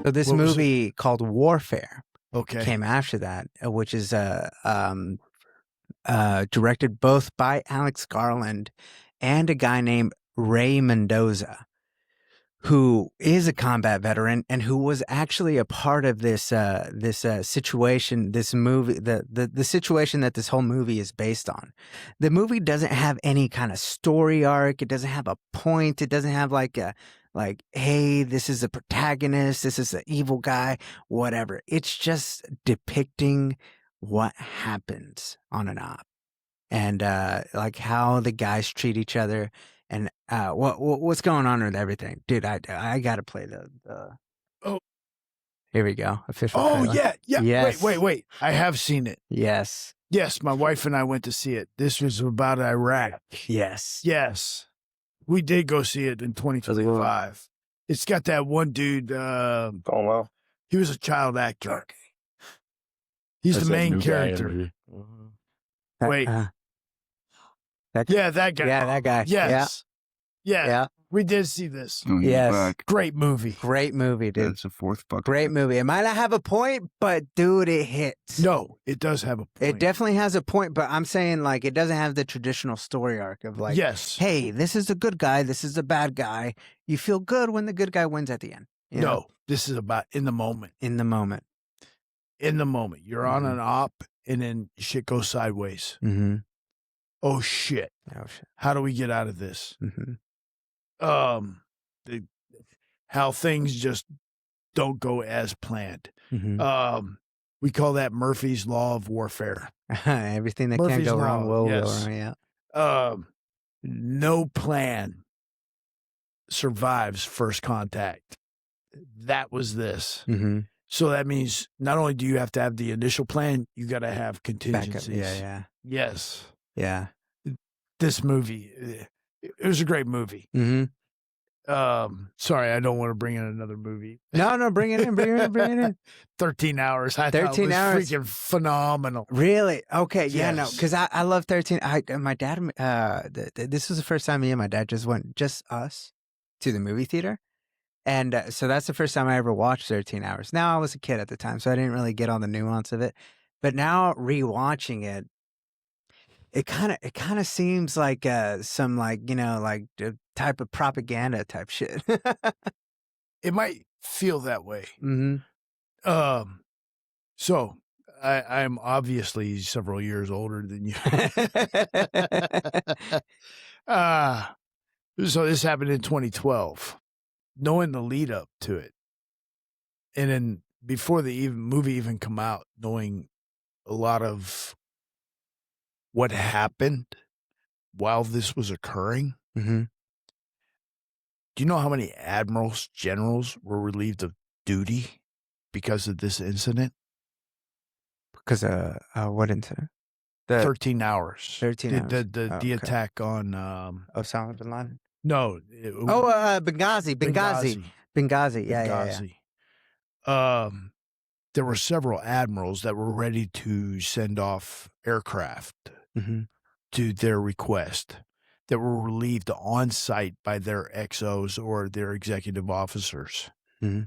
So this What was it? movie called Warfare Okay. came after that, which is directed both by Alex Garland and a guy named Ray Mendoza, who is a combat veteran and who was actually a part of this situation, this movie, the situation that this whole movie is based on. The movie doesn't have any kind of story arc. It doesn't have a point. It doesn't have like, hey, this is a protagonist, this is an evil guy, whatever. It's just depicting what happens on an op and like how the guys treat each other. And what's going on with everything, dude? I gotta play the. Oh, here we go. Official. oh trailer. yeah. Yes. Wait. I have seen it. Yes. Yes, my wife and I went to see it. This was about Iraq. Yes. Yes, we did go see it in 2025. It's got that one dude. Oh well. He was a child actor. He's That's the that main new guy in character. the- Wait. That, Yeah, that guy. Yeah, that guy. Yes. Yeah. Yeah. We did see this. Oh, he's Yes. back. Great movie. Great movie, dude. That's a fourth fucking. Great movie. It might not have a point, but dude, it hits. No, it does have a point. It definitely has a point, but I'm saying like it doesn't have the traditional story arc of like, yes. hey, this is a good guy, this is a bad guy. You feel good when the good guy wins at the end. You know? No, this is about in the moment. In the moment. In the moment. You're on Mhm. an op and then shit goes sideways. Mm-hmm. Oh shit. Oh shit. How do we get out of this? Mm-hmm. How things just don't go as planned. Mm-hmm. We call that Murphy's Law of Warfare. Everything that can't Murphy's go wrong Law, will yes. go wrong. Yeah. No plan survives first contact. That was this. Mm-hmm. So that means not only do you have to have the initial plan, you got to have Backup. contingencies. Yeah. Yes. Yeah. This movie, it was a great movie. Mm-hmm. Sorry, I don't want to bring in another movie. No, bring it in. Bring it in. 13 hours. I thought it 13 was hours. freaking phenomenal. Really? Okay. Yeah, no, Yes. because I love 13. My dad, this was the first time me and my dad just us to the movie theater. And so that's the first time I ever watched 13 Hours. Now, I was a kid at the time, so I didn't really get all the nuance of it. But now rewatching it, it kind of seems like some like, like type of propaganda type shit. It might feel that way. Mm-hmm. So I'm obviously several years older than you. So this happened in 2012. Knowing the lead up to it, and then before the movie even come out, knowing a lot of what happened while this was occurring. Mm-hmm. Do you know how many admirals, generals were relieved of duty because of this incident? Because what incident? The 13 hours. 13 hours. The Okay. attack on Osama bin Laden. no. Benghazi. Yeah. There were several admirals that were ready to send off aircraft Mm-hmm. to their request that were relieved on site by their XOs or their executive officers. Mm-hmm.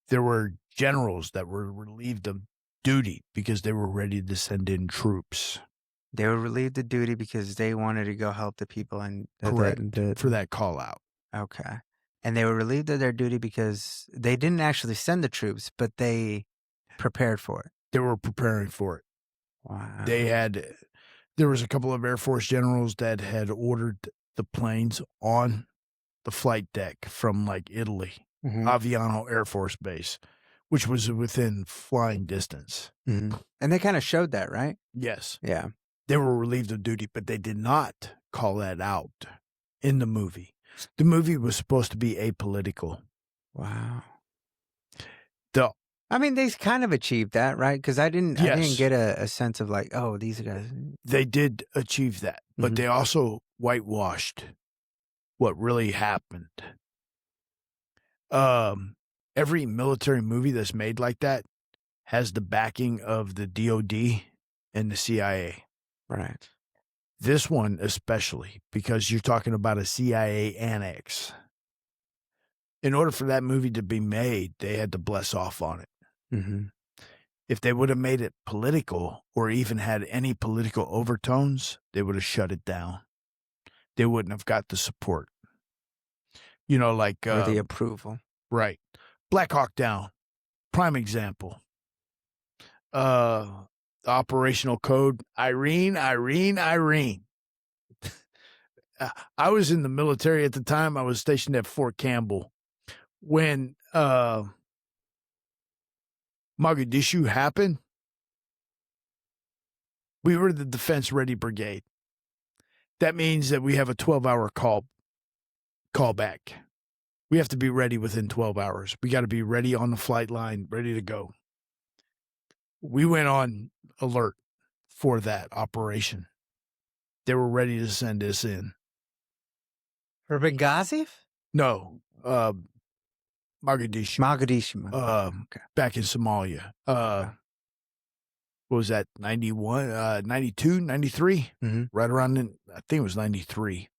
There were generals that were relieved of duty because they were ready to send in troops. They were relieved of duty because they wanted to go help the people and Correct. For that call out. Okay. And they were relieved of their duty because they didn't actually send the troops, but they prepared for it. They were preparing for it. Wow. There was a couple of Air Force generals that had ordered the planes on the flight deck from like Italy, Mm-hmm. Aviano Air Force Base, which was within flying distance. Mm-hmm. And they kind of showed that, right? Yes. Yeah. They were relieved of duty, but they did not call that out in the movie. The movie was supposed to be apolitical. Wow. The I mean, they kind of achieved that, right? Because I didn't Yes. get a sense of like, oh, these guys. They did achieve that, but Mhm. they also whitewashed what really happened. Every military movie that's made like that has the backing of the DOD and the CIA. Right. This one especially, because you're talking about a CIA annex. In order for that movie to be made, they had to bless off on it. Mm-hmm. If they would have made it political or even had any political overtones, they would have shut it down. They wouldn't have got the support. Like... or the approval. Right. Black Hawk Down. Prime example. Operational code. Irene. I was in the military at the time. I was stationed at Fort Campbell. When Mogadishu happened, we were the Defense Ready Brigade. That means that we have a 12-hour callback. We have to be ready within 12 hours. We got to be ready on the flight line, ready to go. We went on alert for that operation. They were ready to send us in. For Benghazi? No, Mogadishu. Okay. Back in Somalia. What was that, 91, 92, 93? Mm-hmm. Right around, I think it was 93.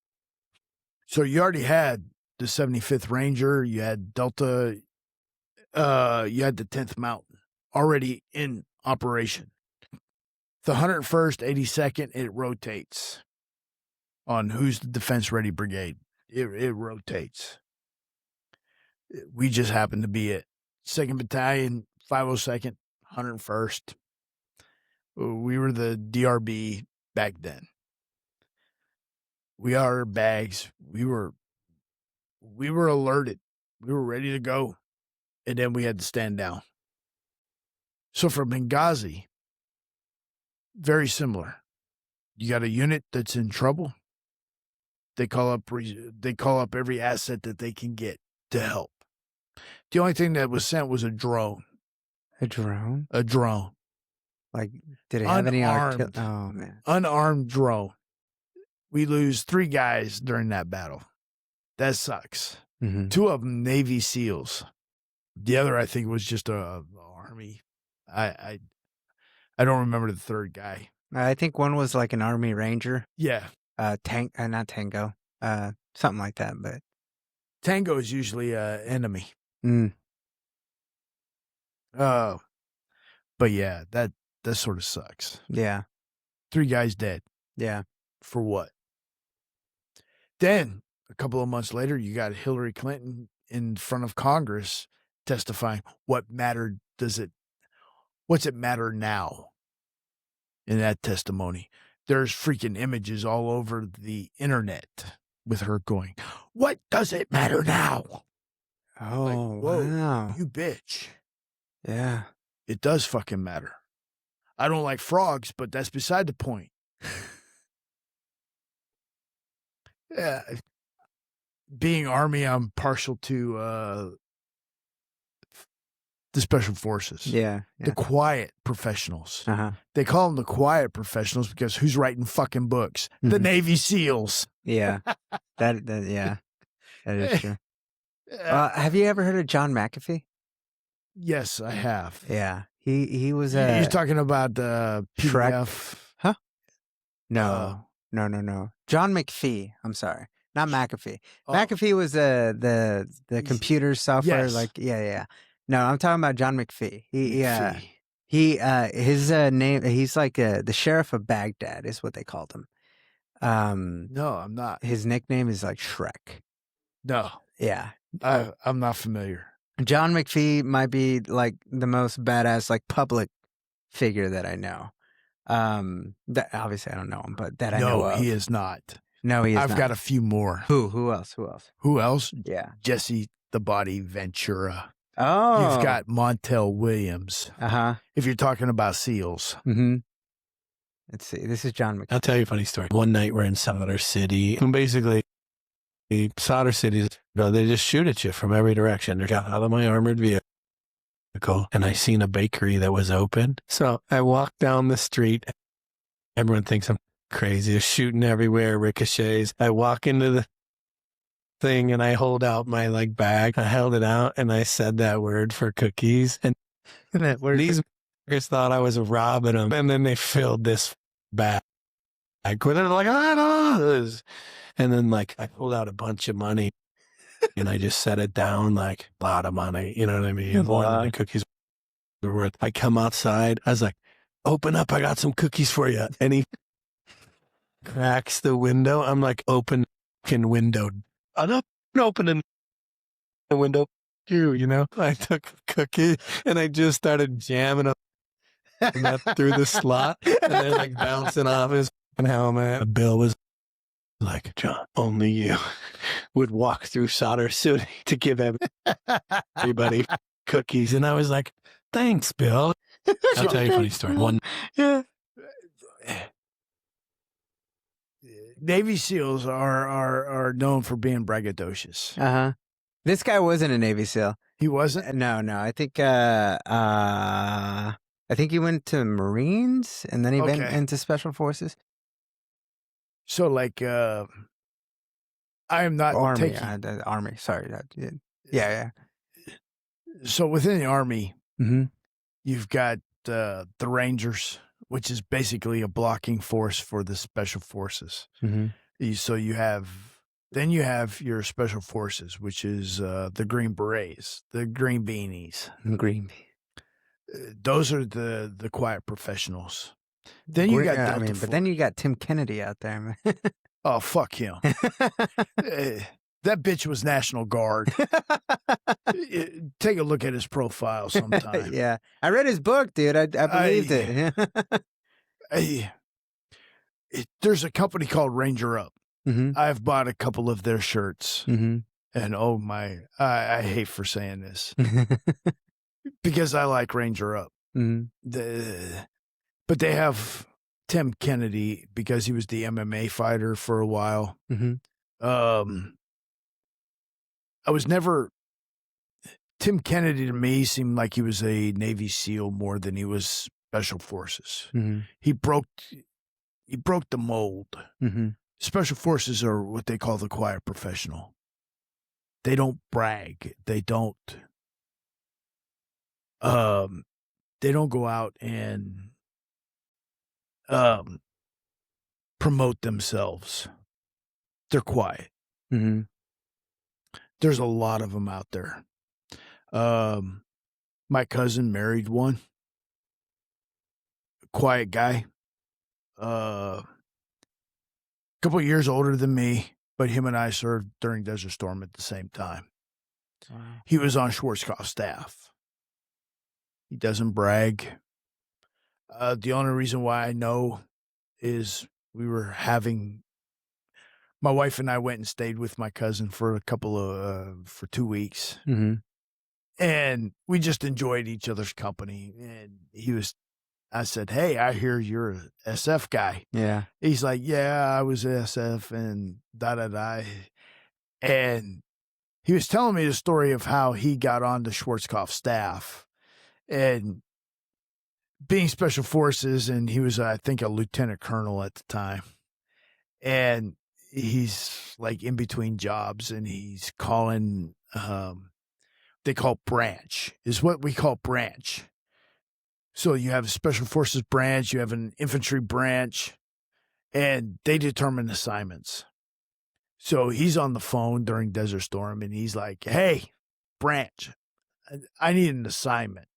So you already had the 75th Ranger, you had Delta, you had the 10th Mountain already in operation. The 101st, 82nd, it rotates on who's the Defense Ready Brigade. It rotates. We just happened to be it. 2nd Battalion, 502nd, 101st. We were the DRB back then. We are bags. We were alerted. We were ready to go. And then we had to stand down. So for Benghazi, very similar. You got a unit that's in trouble. They call up every asset that they can get to help. The only thing that was sent was a drone. A drone? A drone. Like, did it have any Unarmed. Oh, man. Unarmed drone. We lose 3 guys during that battle. That sucks. Mm-hmm. 2 of them Navy SEALs. The other, I think, was just a Army. I don't remember the third guy. I think one was like an Army Ranger. Yeah. Not Tango. Something like that, but. Tango is usually an enemy. Mm. But yeah, that sort of sucks. Yeah. 3 guys dead. Yeah. For what? Then, a couple of months later, you got Hillary Clinton in front of Congress testifying. What's it matter now? In that testimony, there's freaking images all over the internet with her going, "What does it matter now?" Oh, like, whoa, wow. you bitch. Yeah. It does fucking matter. I don't like frogs, but that's beside the point. Yeah. Being Army, I'm partial to the Special Forces. Yeah. The quiet professionals. Uh-huh. They call them the quiet professionals because who's writing fucking books? Mm-hmm. The Navy SEALs. Yeah. Yeah. That is true. Have you ever heard of John McAfee? Yes, I have. Yeah. He was You're talking about the PDF? Huh? No. No. John McPhee. I'm sorry. Not McAfee. Oh. McAfee was the computer software. Yes. Like, yeah. No, I'm talking about John McPhee. His name, he's like the sheriff of Baghdad is what they called him. No, I'm not. His nickname is like Shrek. No. Yeah. I'm not familiar. John McPhee might be like the most badass, like public figure that I know. That obviously I don't know him, but that I know of. No, he is not. No, he is not. I've got a few more. Who else? Who else? Yeah. Jesse the Body Ventura. Oh. You've got Montel Williams. Uh-huh. If you're talking about SEALs. Mm-hmm. Let's see. This is John McPhee. I'll tell you a funny story. One night we're in Solder City, and basically, Solder City, they just shoot at you from every direction. They're out of my armored vehicle, and I seen a bakery that was open. So I walk down the street. Everyone thinks I'm crazy. They're shooting everywhere, ricochets. I walk into the thing and I hold out my bag. I held it out and I said that word for cookies. And these fuckers thought I was robbing them. And then they filled this bag with it. Like, I don't know. And then I pulled out a bunch of money. and I just set it down like a lot of money. You know what I mean? More than the cookies were worth. I come outside. I was like, open up. I got some cookies for you. And he cracks the window. I'm like, open window. I'm not opening the window. You know, I took a cookie and I just started jamming up through the slot, and they're like bouncing off his helmet. Bill was like, John, only you would walk through Solder City to give everybody cookies. And I was like, thanks, Bill. I'll tell you a funny story. Yeah. Navy SEALs are known for being braggadocious. Uh-huh. This guy wasn't a Navy SEAL. He wasn't? No. I think he went to Marines and then he went into Special Forces. So like I am not Army. taking Army. Sorry. Yeah. So within the Army, Mm-hmm. you've got the Rangers, which is basically a blocking force for the Special Forces. Mm-hmm. So you have your Special Forces, which is the Green Berets, the Green Beanies. Green. Those are the quiet professionals. Then you got Delta Force. But then you got Tim Kennedy out there, man. Oh, fuck him. That bitch was National Guard. Take a look at his profile sometime. Yeah. I read his book, dude. I believed it. There's a company called Ranger Up. Mm-hmm. I've bought a couple of their shirts. Mm-hmm. And oh my, I hate for saying this because I like Ranger Up. Mm-hmm. But they have Tim Kennedy because he was the MMA fighter for a while. Mm-hmm. Tim Kennedy to me seemed like he was a Navy SEAL more than he was Special Forces. Mm-hmm. He broke the mold. Mm-hmm. Special Forces are what they call the quiet professional. They don't brag. They don't go out and promote themselves. They're quiet. Mm-hmm. There's a lot of them out there. My cousin married one. Quiet guy. Couple of years older than me, but him and I served during Desert Storm at the same time. Wow. He was on Schwarzkopf staff. He doesn't brag. The only reason why I know is my wife and I went and stayed with my cousin for for 2 weeks. Mm-hmm. And we just enjoyed each other's company. And I said, hey, I hear you're a SF guy. Yeah. He's like, yeah, I was SF and da-da-da. And he was telling me the story of how he got on the Schwarzkopf staff and being Special Forces. And he was, I think, a lieutenant colonel at the time. And he's like in between jobs and he's calling, they call branch, is what we call branch. So you have a Special Forces branch, you have an infantry branch, and they determine assignments. So he's on the phone during Desert Storm, and he's like, hey, branch, I need an assignment.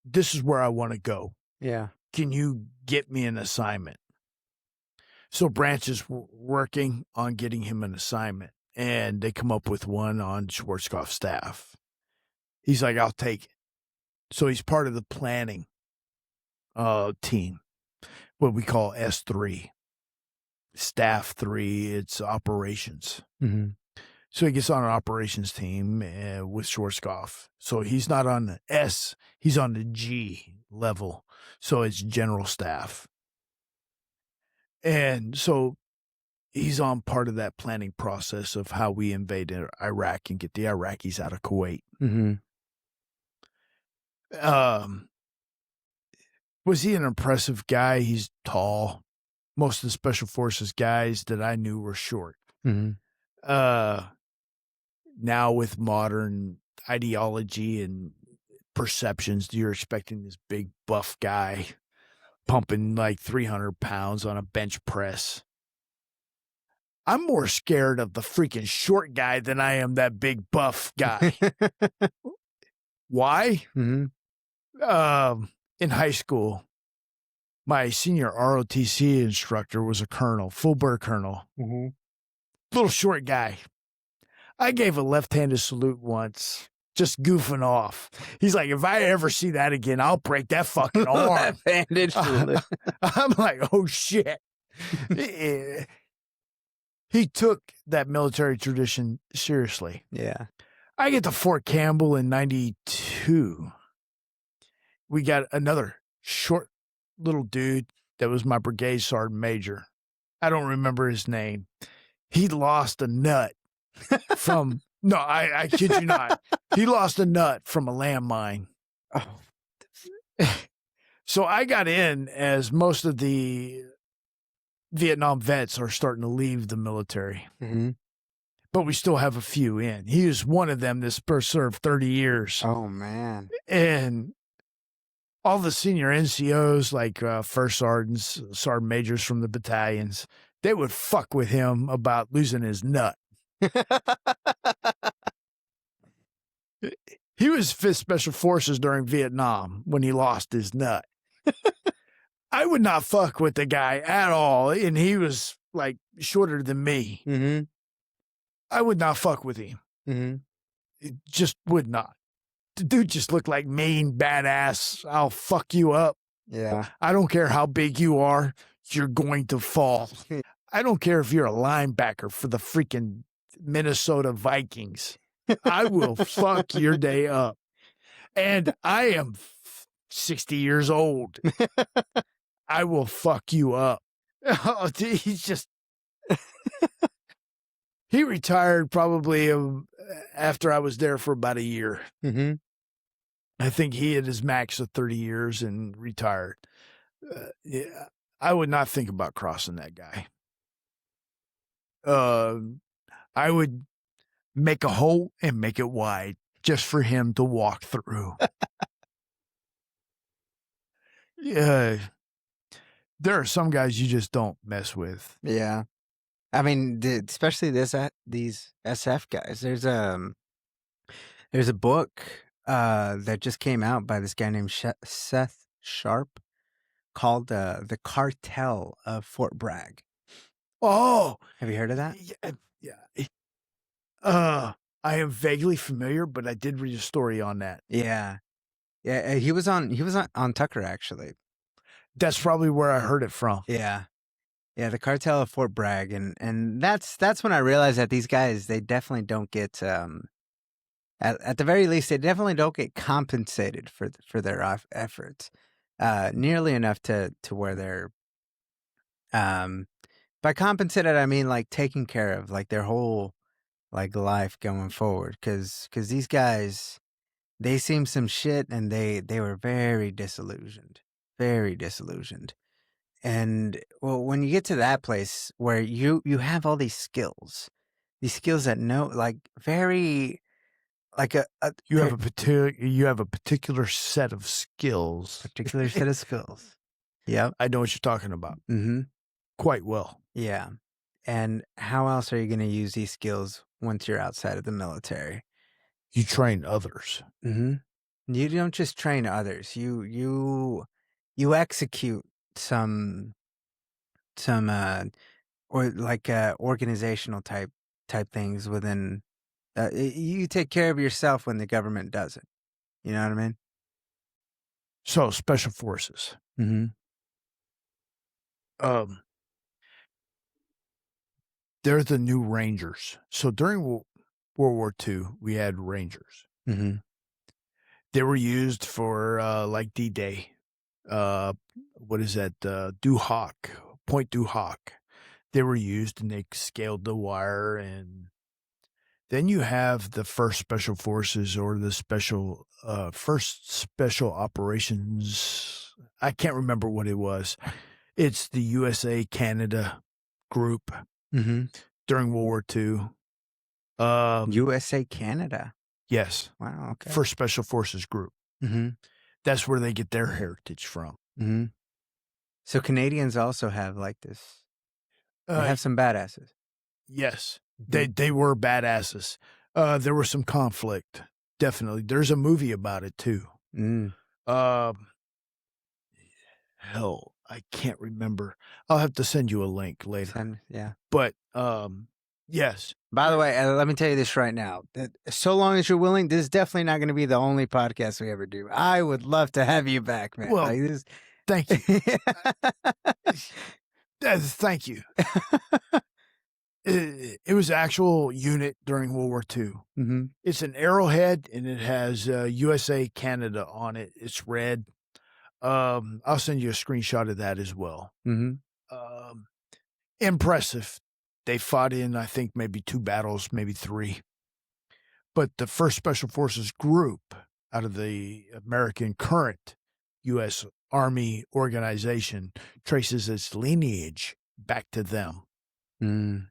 This is where I want to go. Yeah. Can you get me an assignment? So branch is working on getting him an assignment, and they come up with one on Schwarzkopf staff. He's like, I'll take it. So he's part of the planning team, what we call S3. Staff 3, it's operations. Mm-hmm. So he gets on an operations team with Schwarzkopf. So he's not on the S, he's on the G level. So it's general staff. And so he's on part of that planning process of how we invade Iraq and get the Iraqis out of Kuwait. Mm-hmm. Was he an impressive guy? He's tall. Most of the Special Forces guys that I knew were short. Mm-hmm. Now with modern ideology and perceptions, you're expecting this big buff guy pumping like 300 pounds on a bench press. I'm more scared of the freaking short guy than I am that big buff guy. Why? Mm-hmm. In high school, my senior ROTC instructor was a colonel, full bird colonel, Mm-hmm. little short guy. I gave a left-handed salute once, just goofing off. He's like, if I ever see that again, I'll break that fucking arm. Left-handed salute. I'm like, oh shit. He took that military tradition seriously. Yeah. I get to Fort Campbell in 92. We got another short little dude that was my brigade sergeant major. I don't remember his name. He lost a nut from, no, I kid you not. He lost a nut from a landmine. Oh. So I got in as most of the Vietnam vets are starting to leave the military. Mm-hmm. But we still have a few in. He was one of them this served 30 years. Oh, man. And all the senior NCOs, like first sergeants, sergeant majors from the battalions, they would fuck with him about losing his nut. He was 5th Special Forces during Vietnam when he lost his nut. I would not fuck with the guy at all, and he was like shorter than me. Mm-hmm. I would not fuck with him. Mm-hmm. It just would not. The dude just looked like mean, badass. I'll fuck you up. Yeah. I don't care how big you are. You're going to fall. I don't care if you're a linebacker for the freaking Minnesota Vikings. I will fuck your day up. And I am 60 years old. I will fuck you up. Oh, he's just... He retired probably after I was there for about a year. Mm-hmm. I think he had his max of 30 years and retired. Yeah, I would not think about crossing that guy. I would make a hole and make it wide just for him to walk through. Yeah. There are some guys you just don't mess with. Yeah. I mean, especially these SF guys. There's a book that just came out by this guy named Seth Sharp called The Cartel of Fort Bragg. Oh, Have you heard of that? Yeah. I am vaguely familiar, but I did read a story on that. Yeah. Yeah, he was on Tucker, actually. That's probably where I heard it from. Yeah. Yeah, the Cartel of Fort Bragg, and that's when I realized that these guys, they definitely don't get at the very least, they definitely don't get compensated for their efforts nearly enough to where they're by compensated I mean like taken care of, like their whole like life going forward, because these guys, they seem some shit, and they were very disillusioned. And well, when you get to that place where you have all these skills that know, like very, like You have a particular set of skills. particular set of skills. Yep. I know what you're talking about Mm-hmm. quite well. Yeah. And how else are you going to use these skills once you're outside of the military? You train others. Mm-hmm. You don't just train others. You execute some or like organizational type things within. You take care of yourself when the government doesn't. You know what I mean? So special forces. Mm-hmm. They're the new Rangers. So during World War II, we had Rangers. Mm-hmm. They were used for like D-Day. What is that? Point du Hoc. They were used, and they scaled the wire. And then you have the first special forces, or the first special operations. I can't remember what it was. It's the USA Canada group. Mm-hmm. During World War II. USA Canada. Yes. Wow. Okay. First Special Forces group. Mm-hmm. That's where they get their heritage from. Mm-hmm. So Canadians also have like this. They have some badasses. Yes, they were badasses. There was some conflict, definitely. There's a movie about it too. Hell, I can't remember. I'll have to send you a link later. Yeah. But yes. By the way, let me tell you this right now. So long as you're willing, this is definitely not going to be the only podcast we ever do. I would love to have you back, man. Well, like this... thank you. Thank you. It was an actual unit during World War II. Mm-hmm. It's an arrowhead, and it has USA, Canada on it. It's red. I'll send you a screenshot of that as well. Mm-hmm. Impressive. They fought in, I think, maybe 2 battles, maybe 3. But the 1st Special Forces group out of the American current U.S. Army organization traces its lineage back to them. Mm.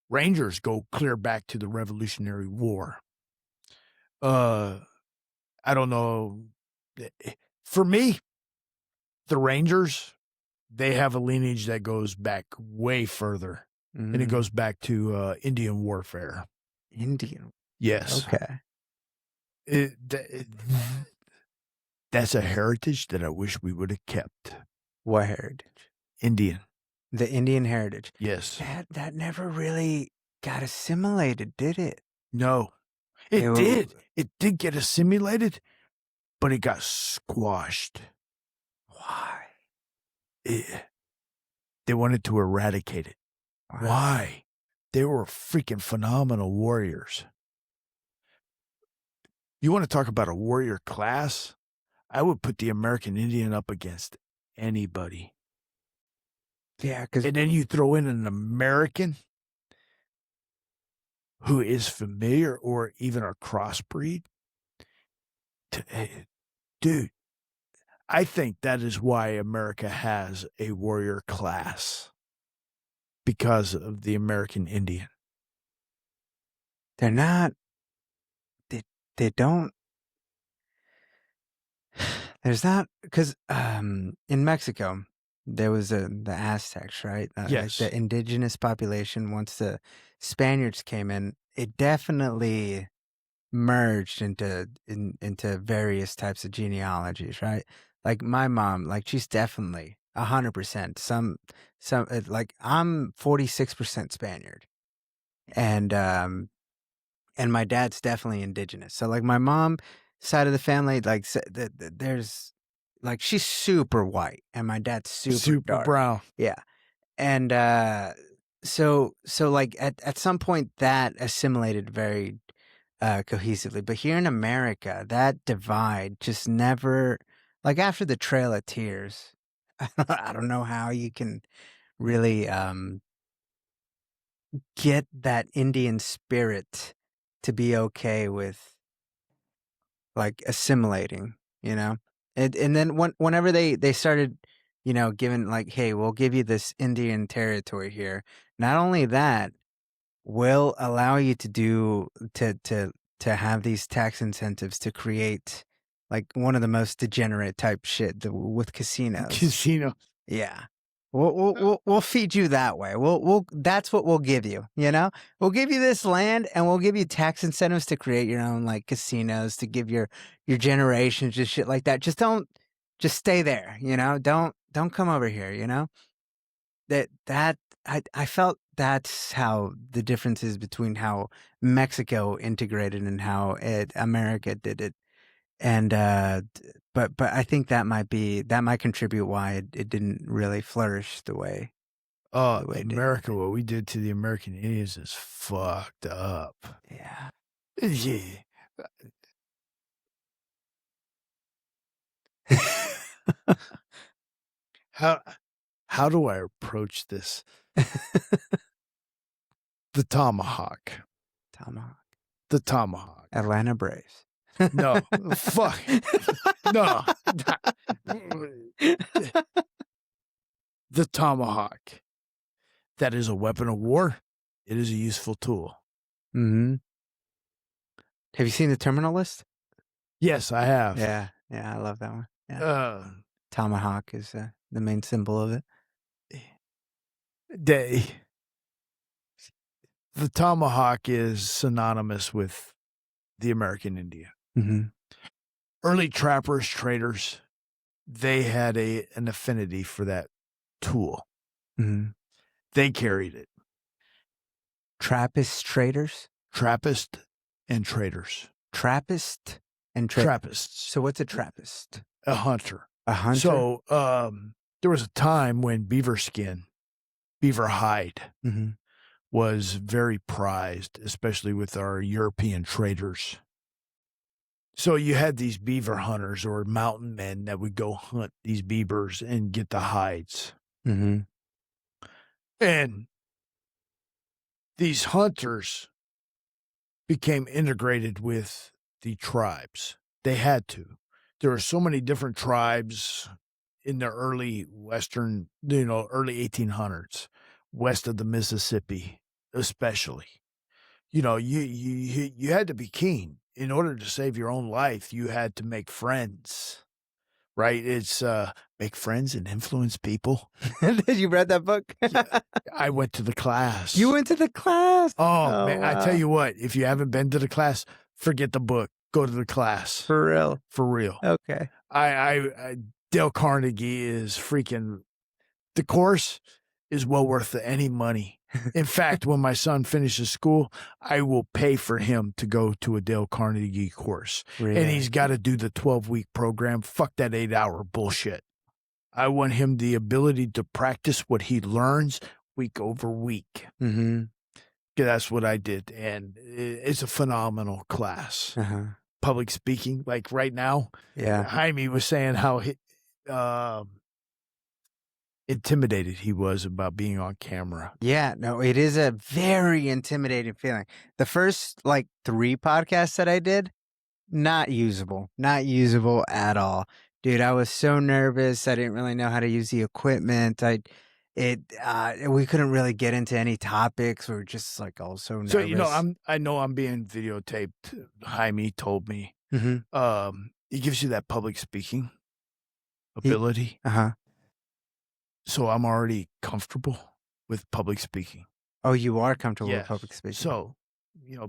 Rangers go clear back to the Revolutionary War. I don't know. For me, the Rangers, they have a lineage that goes back way further. And it goes back to Indian warfare. Indian? Yes. Okay. That's a heritage that I wish we would have kept. What heritage? Indian. The Indian heritage. Yes. That never really got assimilated, did it? No. It did. It did get assimilated, but it got squashed. Why? They wanted to eradicate it. Wow. Why? They were freaking phenomenal warriors. You want to talk about a warrior class? I would put the American Indian up against anybody. Yeah, because... And then you throw in an American who is familiar or even a crossbreed. Dude, I think that is why America has a warrior class. Because of the American Indian. They're not... They don't... There's not... Because in Mexico, there was the Aztecs, right? Yes. Like the indigenous population, once the Spaniards came in, it definitely merged into various types of genealogies, right? Like my mom, like she's definitely 100%. Some like I'm 46% Spaniard, and my dad's definitely indigenous. So like my mom side of the family, like there's like she's super white, and my dad's super dark. brown. Yeah, and so like at some point that assimilated very cohesively, but here in America, that divide just never, like after the Trail of Tears, I don't know how you can really get that Indian spirit to be okay with like assimilating, you know? And then whenever they started, you know, giving like, hey, we'll give you this Indian territory here. Not only that, we'll allow you to do to have these tax incentives to create like one of the most degenerate type shit with casinos. Casino. Yeah. We'll feed you that way. We'll that's what we'll give you, you know? We'll give you this land and we'll give you tax incentives to create your own like casinos, to give your generations just shit like that. Just stay there, you know? Don't come over here, you know? I felt that's how the difference is between how Mexico integrated and how America did it. And but I think that might contribute why it didn't really flourish the way. America, what we did to the American Indians is fucked up. Yeah. Yeah. How do I approach this? The tomahawk. The tomahawk. Atlanta Braves. No. Fuck. No. The tomahawk. That is a weapon of war. It is a useful tool. Mm-hmm. Have you seen the terminal list? Yes, I have. Yeah, I love that one. Yeah. Tomahawk is the main symbol of it. the tomahawk is synonymous with the American Indian. Mm-hmm. Early trappers, traders, they had an affinity for that tool. Mm-hmm. They carried it. Trappist traders? Trappist and traders. Trappist and Trappists. So what's a Trappist? A hunter. A hunter? So there was a time when beaver hide Mm-hmm. was very prized, especially with our European traders. So you had these beaver hunters or mountain men that would go hunt these beavers and get the hides. Mm-hmm. And these hunters became integrated with the tribes. They had to. There were so many different tribes in the early Western, early 1800s, west of the Mississippi, especially. You had to be keen. In order to save your own life, you had to make friends, right? It's make friends and influence people. You read that book? I went to the class. You went to the class? Oh, man, wow. I tell you what, if you haven't been to the class, forget the book. Go to the class. For real? For real. Okay. I Dale Carnegie is freaking, the course is well worth any money. In fact, when my son finishes school, I will pay for him to go to a Dale Carnegie course. Really? And he's got to do the 12-week program. Fuck that 8-hour bullshit. I want him the ability to practice what he learns week over week. Mm-hmm. That's what I did. And it's a phenomenal class. Uh-huh. Public speaking, like right now. Yeah. Jaime was saying how intimidated he was about being on camera. Yeah, no, it is a very intimidating feeling. The first 3 podcasts that I did, not usable at all. Dude, I was so nervous. I didn't really know how to use the equipment. We couldn't really get into any topics. We were just all so nervous. So, I know I'm being videotaped. Jaime told me. Mm-hmm. It gives you that public speaking ability. Uh-huh. So I'm already comfortable with public speaking. Oh, you are comfortable Yes. with public speaking. So,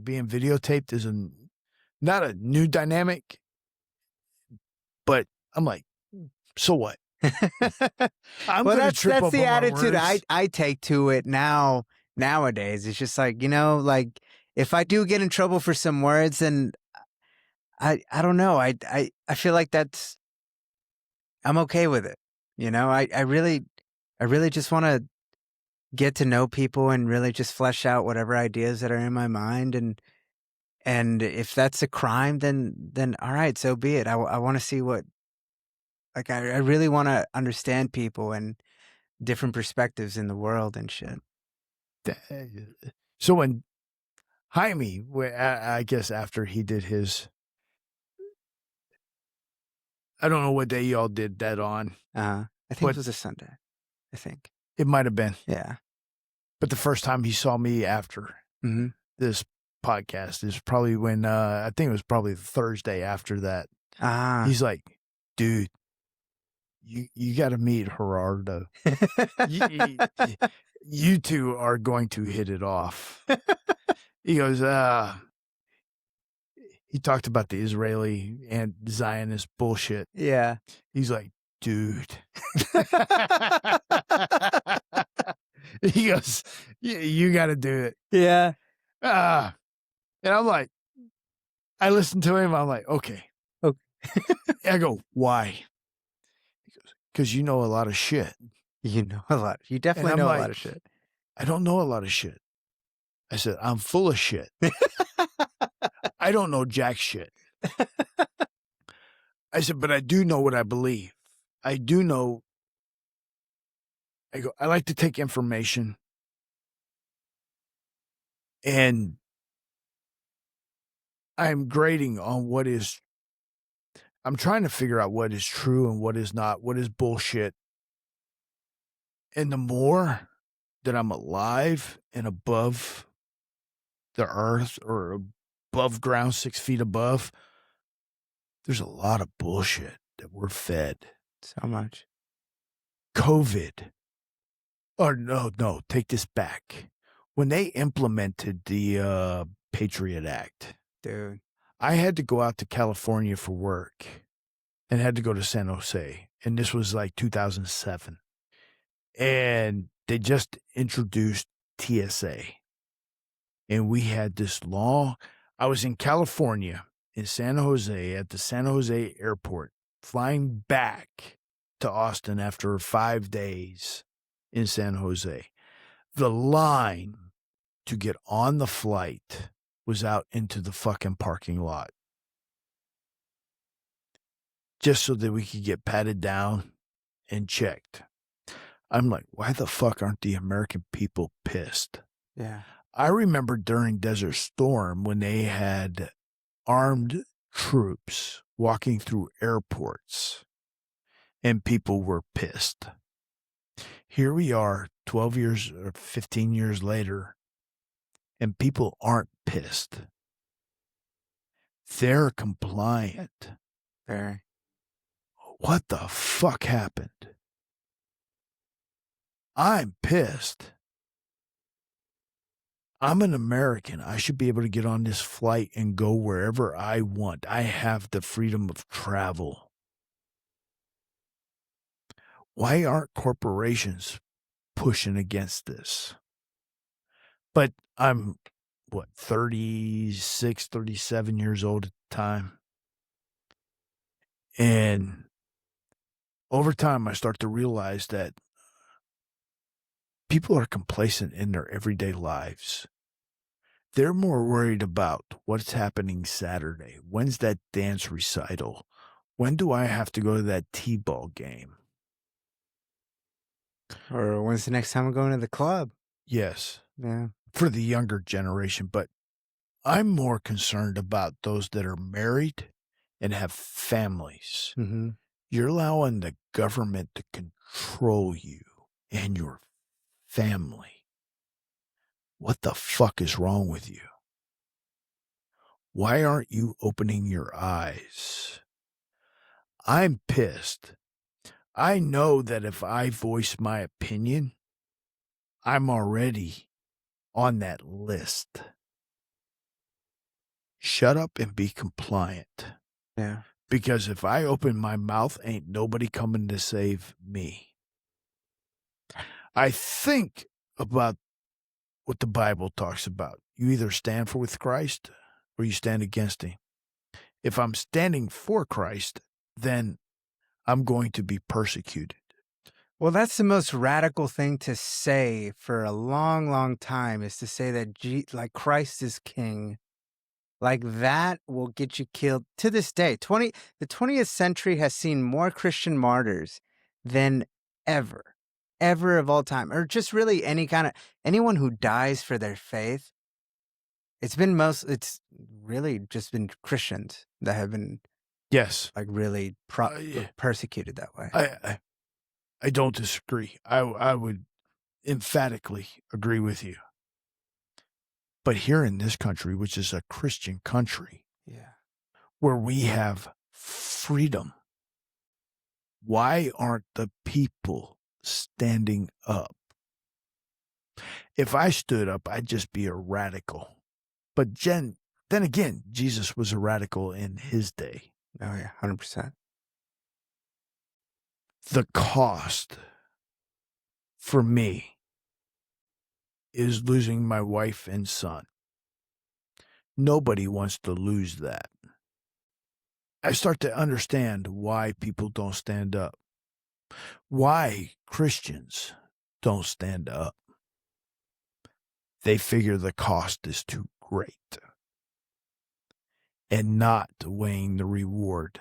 being videotaped is not a new dynamic, but I'm like, so what? I'm well, gonna trip that's up the on my attitude words. I take to it nowadays. It's just if I do get in trouble for some words, then I don't know. I feel like I'm okay with it. I really just want to get to know people and really just flesh out whatever ideas that are in my mind. And if that's a crime, then all right, so be it. I want to see what, I really want to understand people and different perspectives in the world and shit. So when Jaime, I guess after he did his, I don't know what day y'all did that on. I think it was a Sunday. I think it might have been. Yeah. But the first time he saw me after this podcast is probably when I think it was probably the Thursday after that. He's like, dude, you got to meet Gerardo. You two are going to hit it off. He goes, he talked about the Israeli and Zionist bullshit. Yeah. He's like, dude. He goes, you got to do it. Yeah. And I'm like, I listened to him. I'm like, okay. I go, why? He goes, because you know a lot of shit. You know a lot. You definitely know a lot of shit. I don't know a lot of shit. I said, I'm full of shit. I don't know jack shit. I said, but I do know what I believe. I do know. I go, I like to take information and I'm grading on what is, I'm trying to figure out what is true and what is not, what is bullshit. And the more that I'm alive and above the earth or above ground, 6 feet above, there's a lot of bullshit that we're fed. So much. COVID. Or no, take this back. when they implemented the Patriot Act, Dude. I had to go out to California for work and had to go to San Jose. And this was like 2007. And they just introduced TSA. And we had this long, I was in California in San Jose at the San Jose airport, flying back to Austin after 5 days in San Jose. The line to get on the flight was out into the fucking parking lot. Just so that we could get patted down and checked. I'm like, why the fuck aren't the American people pissed? Yeah. I remember during Desert Storm when they had armed troops walking through airports and people were pissed. Here we are 12 years or 15 years later and people aren't pissed. They're compliant. Very. What the fuck happened? I'm pissed. I'm an American. I should be able to get on this flight and go wherever I want. I have the freedom of travel. Why aren't corporations pushing against this? But I'm, 36, 37 years old at the time. And over time, I start to realize that people are complacent in their everyday lives. They're more worried about what's happening Saturday. When's that dance recital? When do I have to go to that T-ball game? Or when's the next time I'm going to the club? Yes, Yeah. for the younger generation. But I'm more concerned about those that are married and have families. Mm-hmm. You're allowing the government to control you and your family. What the fuck is wrong with you? Why aren't you opening your eyes? I'm pissed. I know that if I voice my opinion, I'm already on that list. Shut up and be compliant. Yeah. Because if I open my mouth, ain't nobody coming to save me. I think about what the Bible talks about. You either stand for with Christ or you stand against him. If I'm standing for Christ, then I'm going to be persecuted. Well, that's the most radical thing to say for a long, long time, is to say that like Christ is king. Like that will get you killed to this day. The 20th century has seen more Christian martyrs than ever of all time, or just really anyone who dies for their faith. It's really just been Christians that have been, yes, like really persecuted that way. I don't disagree. I would emphatically agree with you. But here in this country, which is a Christian country, yeah, where we have freedom, why aren't the people standing up? If I stood up, I'd just be a radical. But then again, Jesus was a radical in his day. Oh yeah, 100%. The cost for me is losing my wife and son. Nobody wants to lose that. I start to understand why people don't stand up, why Christians don't stand up. They figure the cost is too great and not weighing the reward.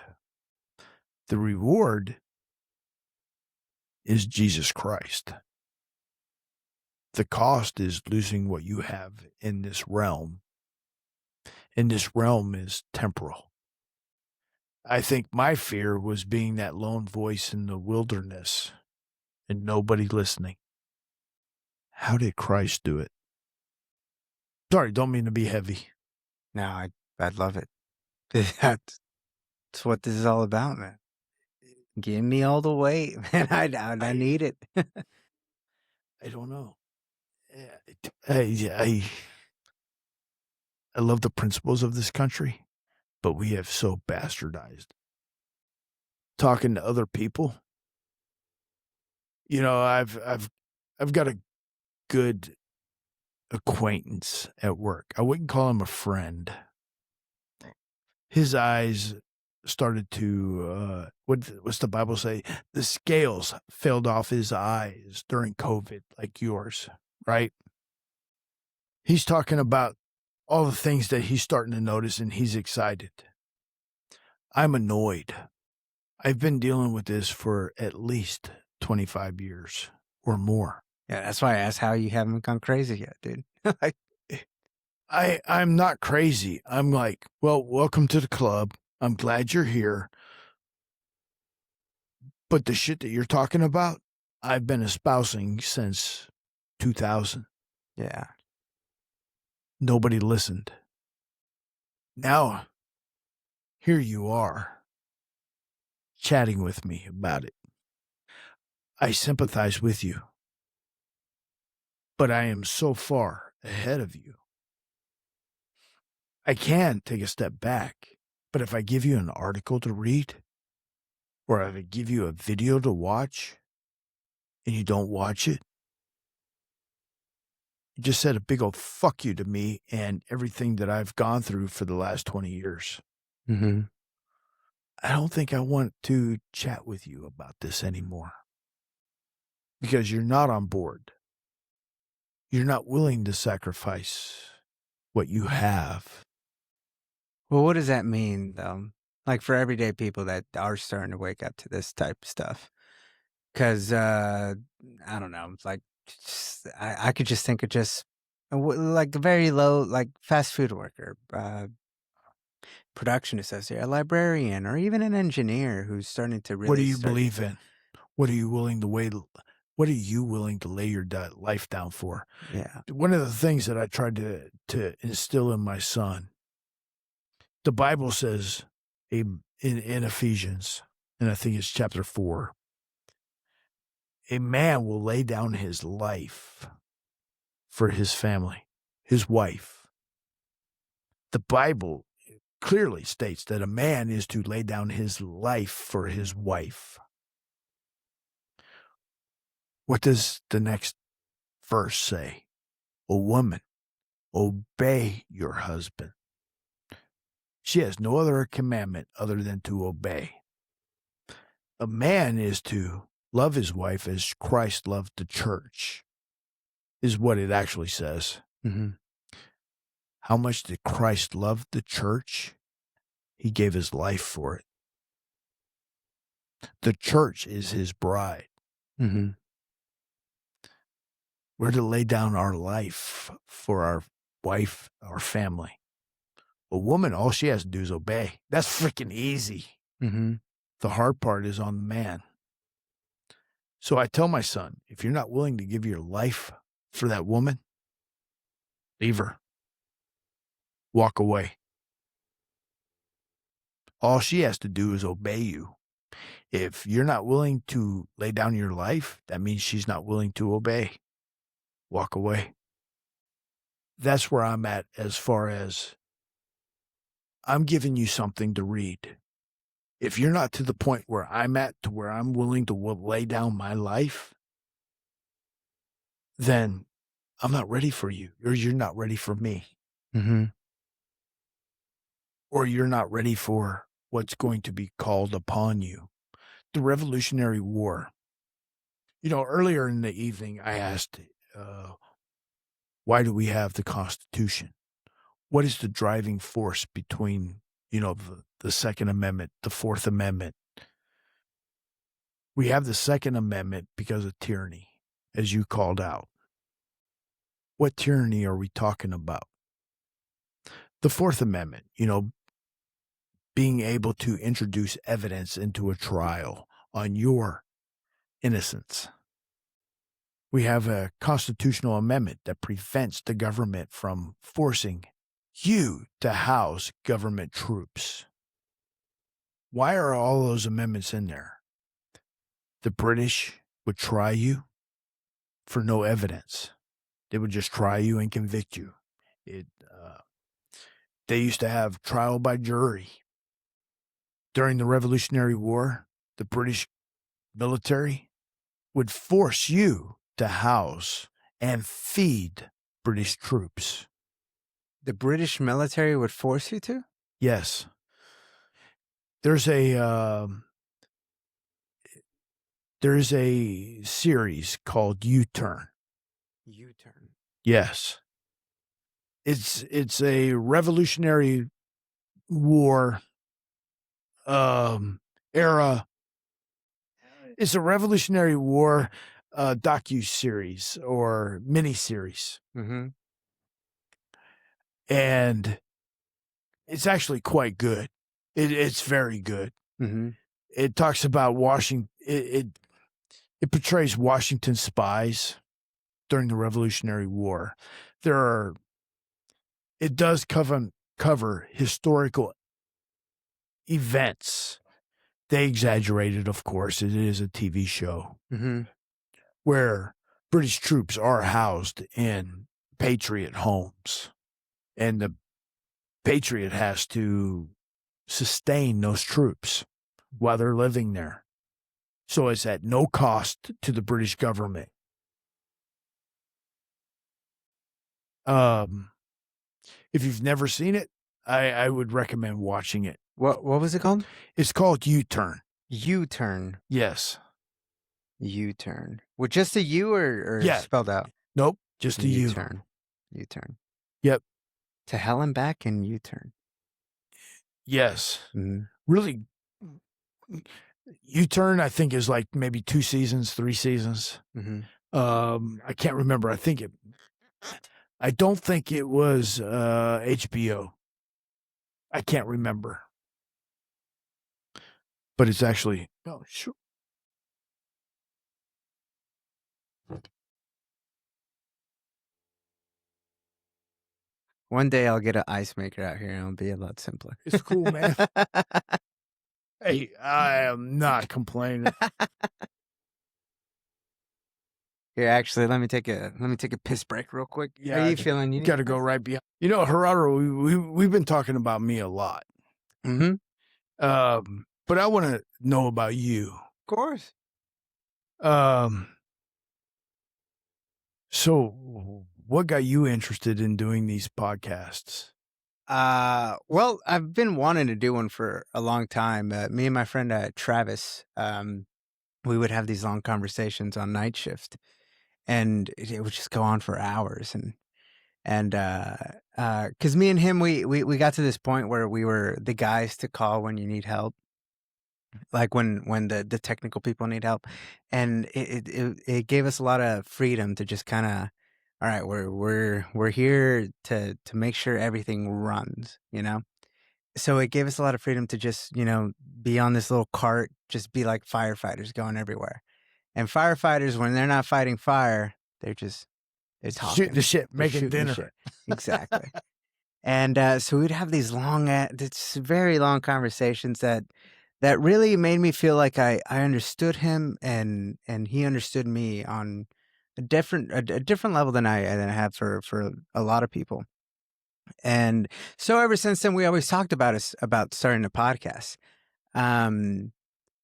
The reward is Jesus Christ. The cost is losing what you have in this realm. And this realm is temporal. I think my fear was being that lone voice in the wilderness and nobody listening. How did Christ do it? Sorry, don't mean to be heavy. No, I'd love it. That's what this is all about, man. Give me all the weight, man. I need it. I don't know. I love the principles of this country, but we have so bastardized. Talking to other people, I've got a good acquaintance at work. I wouldn't call him a friend. His eyes started to what's the Bible say? The scales fell off his eyes during COVID, like yours, right? He's talking about all the things that he's starting to notice, and he's excited. I'm annoyed. I've been dealing with this for at least 25 years or more. Yeah, that's why I asked how you haven't gone crazy yet, dude. Like, I'm not crazy. I'm like, well, welcome to the club. I'm glad you're here. But the shit that you're talking about, I've been espousing since 2000. yeah. Nobody listened. Now, here you are, chatting with me about it. I sympathize with you, but I am so far ahead of you. I can take a step back, but if I give you an article to read, or if I give you a video to watch, and you don't watch it, you just said a big old fuck you to me and everything that I've gone through for the last 20 years. Mm-hmm. I don't think I want to chat with you about this anymore. Because you're not on board. You're not willing to sacrifice what you have. Well, what does that mean, though? Like for everyday people that are starting to wake up to this type of stuff. Because, I don't know, it's like, I could just think of just like a very low, like fast food worker, production associate, a librarian, or even an engineer who's starting to really. What do you believe in? What are you willing to wait? What are you willing to lay your life down for? Yeah. One of the things that I tried to instill in my son, the Bible says in Ephesians, and I think it's chapter 4, a man will lay down his life for his family, his wife. The Bible clearly states that a man is to lay down his life for his wife. What does the next verse say? A woman, obey your husband. She has no other commandment other than to obey. A man is to love his wife as Christ loved the church, is what it actually says. Mm-hmm. How much did Christ love the church? He gave his life for it. The church is his bride. Mm-hmm. We're to lay down our life for our wife, our family. A woman, all she has to do is obey. That's freaking easy. Mm-hmm. The hard part is on the man. So I tell my son, if you're not willing to give your life for that woman, leave her. Walk away. All she has to do is obey you. If you're not willing to lay down your life, that means she's not willing to obey. Walk away. That's where I'm at as far as I'm giving you something to read. If you're not to the point where I'm at, to where I'm willing to lay down my life, then I'm not ready for you, or you're not ready for me. Mm-hmm. Or you're not ready for what's going to be called upon you. The Revolutionary War. Earlier in the evening, I asked, why do we have the Constitution? What is the driving force between, the Second Amendment, the Fourth Amendment? We have the Second Amendment because of tyranny, as you called out. What tyranny are we talking about? The Fourth Amendment, being able to introduce evidence into a trial on your innocence. We have a constitutional amendment that prevents the government from forcing you to house government troops. Why are all those amendments in there? The British would try you for no evidence. They would just try you and convict you. They used to have trial by jury. During the Revolutionary War, the British military would force you to house and feed British troops. The British military would force you to? Yes. There's a series called U-Turn. U-turn. Yes. It's a Revolutionary War era. It's a Revolutionary War docu-series or mini-series. Mm-hmm. And it's actually quite good. It's very good. Mm-hmm. It talks about Washington. It portrays Washington spies during the Revolutionary War. It does cover historical events. They exaggerated, of course. It is a TV show where British troops are housed in Patriot homes, and the Patriot has to sustain those troops while they're living there. So it's at no cost to the British government. If you've never seen it, I would recommend watching it. What was it called? It's called U-Turn. U-turn. Yes. U-turn. With just a U or Yeah. spelled out? Nope. Just a U. U-turn. U-turn. Yep. To hell and back and U-turn. Yes. Mm-hmm. Really, U-Turn, I think, is like maybe 2 seasons, 3 seasons. Mm-hmm. I can't remember. I don't think it was HBO. I can't remember. But it's actually, oh, sure. One day I'll get an ice maker out here and it'll be a lot simpler. It's cool, man. Hey, I am not complaining. Here, actually, let me take a piss break real quick. Yeah, How are you feeling? You got to go right behind. You know, Gerardo, we've been talking about me a lot. Mm-hmm. But I want to know about you. Of course. So what got you interested in doing these podcasts? Well, I've been wanting to do one for a long time. Me and my friend Travis, we would have these long conversations on night shift, and it would just go on for hours. And because me and him, we got to this point where we were the guys to call when you need help, like when the technical people need help, and it gave us a lot of freedom to just kind of, all right, we're here to make sure everything runs, you know. So it gave us a lot of freedom to just, you know, be on this little cart, just be like firefighters going everywhere. And firefighters, when they're not fighting fire, they're talking, Shooting the shit, they're making shooting the dinner. shit. Exactly. And so we'd have these very long conversations that really made me feel like I understood him and he understood me on a different level than I have for a lot of people. And so ever since then, we always talked about starting a podcast.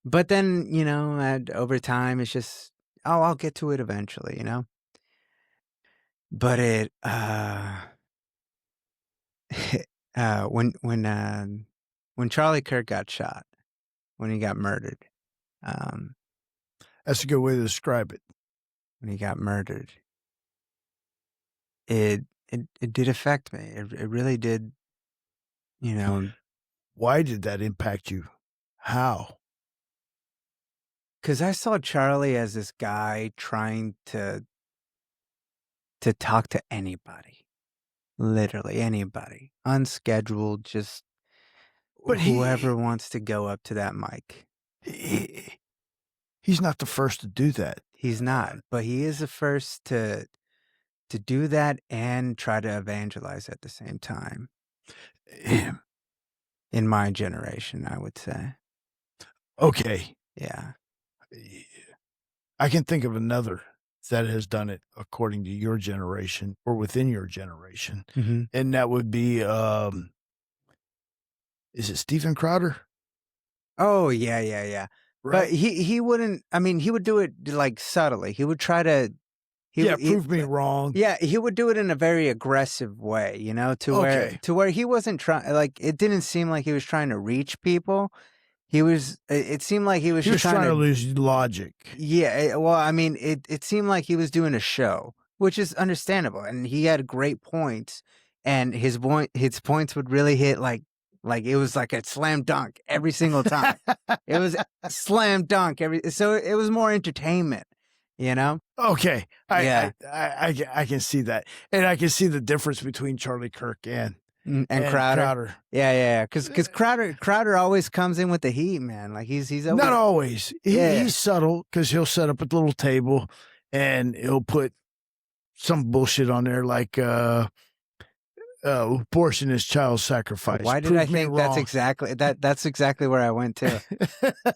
But then, you know, over time, it's just, I'll get to it eventually, you know. But when Charlie Kirk got shot, when he got murdered, That's a good way to describe it. when he got murdered, it did affect me. It really did, you know. Why did that impact you? How? Because I saw Charlie as this guy trying to talk to anybody, literally anybody, unscheduled, just But whoever wants to go up to that mic. He's not the first to do that. He's not, but he is the first to do that and try to evangelize at the same time. In my generation, I would say. Okay. Yeah. I can think of another that has done it according to your generation or within your generation. Mm-hmm. And that would be, is it Stephen Crowder? Oh, yeah. Right? But he wouldn't, I mean, he would do it like subtly. He would try to, Prove me wrong. yeah, he would do it in a very aggressive way, you know, Okay. to where he wasn't trying, like, it didn't seem like he was trying to reach people. It seemed like he was He was just trying to lose logic. yeah, well, I mean, it seemed like he was doing a show, which is understandable, and he had great points, and his points would really hit like it was like a slam dunk every single time. It was a slam dunk so it was more entertainment, you know? Okay. Yeah. I can see that. And I can see the difference between Charlie Kirk and Crowder. Yeah. Because Crowder always comes in with the heat, man. Like he's always, not always. He's subtle because he'll set up a little table and he'll put some bullshit on there like abortion is child sacrifice. Why did I think that's exactly where I went to?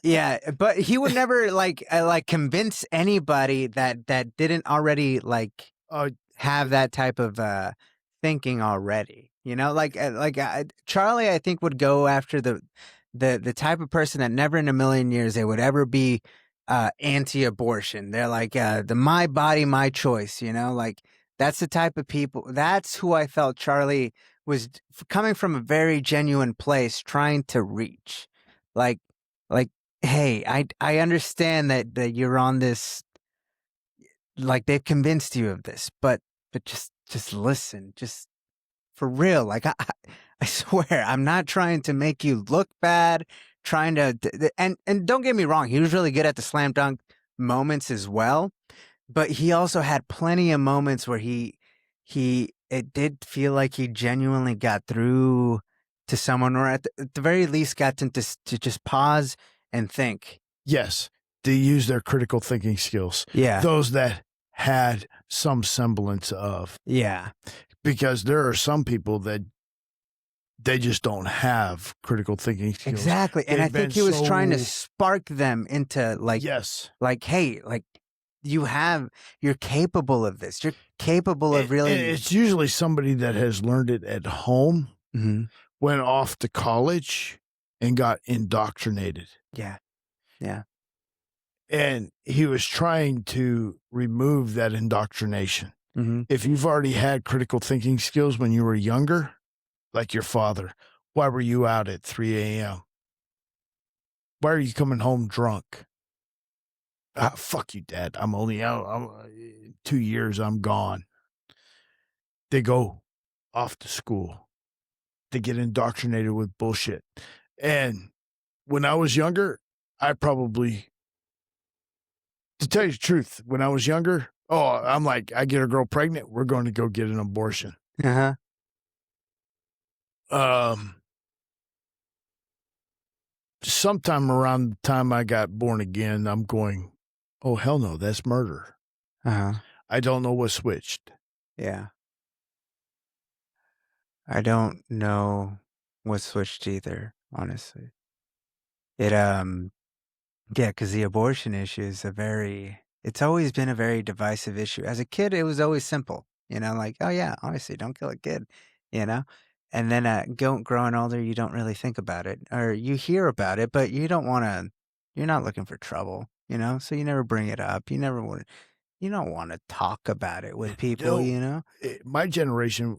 Yeah, but he would never like convince anybody that didn't already like have that type of thinking already. You know, Charlie, I think would go after the type of person that never in a million years they would ever be anti-abortion. They're like the my body, my choice. You know, like. That's the type of people. That's who I felt Charlie was coming from a very genuine place, trying to reach. Like, hey, I understand that you're on this. Like they've convinced you of this, but just listen, just for real. Like I swear, I'm not trying to make you look bad. Trying to and don't get me wrong, he was really good at the slam dunk moments as well. But he also had plenty of moments where it did feel like he genuinely got through to someone, or at the very least got them to just pause and think. Yes, they use their critical thinking skills. Yeah. Those that had some semblance of. Yeah. Because there are some people that they just don't have critical thinking skills. Exactly. And I think he was trying to spark them into like, yes, like, hey, like, you're capable of this. You're capable of really. It's usually somebody that has learned it at home, went off to college, and got indoctrinated. Yeah. And he was trying to remove that indoctrination. Mm-hmm. If you've already had critical thinking skills when you were younger, like your father, why were you out at 3 a.m.? Why are you coming home drunk? Fuck you, Dad. I'm only out. 2 years, I'm gone. They go off to school. They get indoctrinated with bullshit. And when I was younger, to tell you the truth, when I was younger, I'm like, I get a girl pregnant, we're going to go get an abortion. Uh-huh. Sometime around the time I got born again, I'm going, oh, hell no, that's murder. Uh-huh. I don't know what switched. Yeah. I don't know what switched either, honestly. Because the abortion issue is it's always been a very divisive issue. As a kid, it was always simple, you know, like, oh yeah, obviously don't kill a kid, you know? And then growing older, you don't really think about it, or you hear about it, but you don't you're not looking for trouble, you know? So you never bring it up. You don't want to talk about it with people, you know? My generation,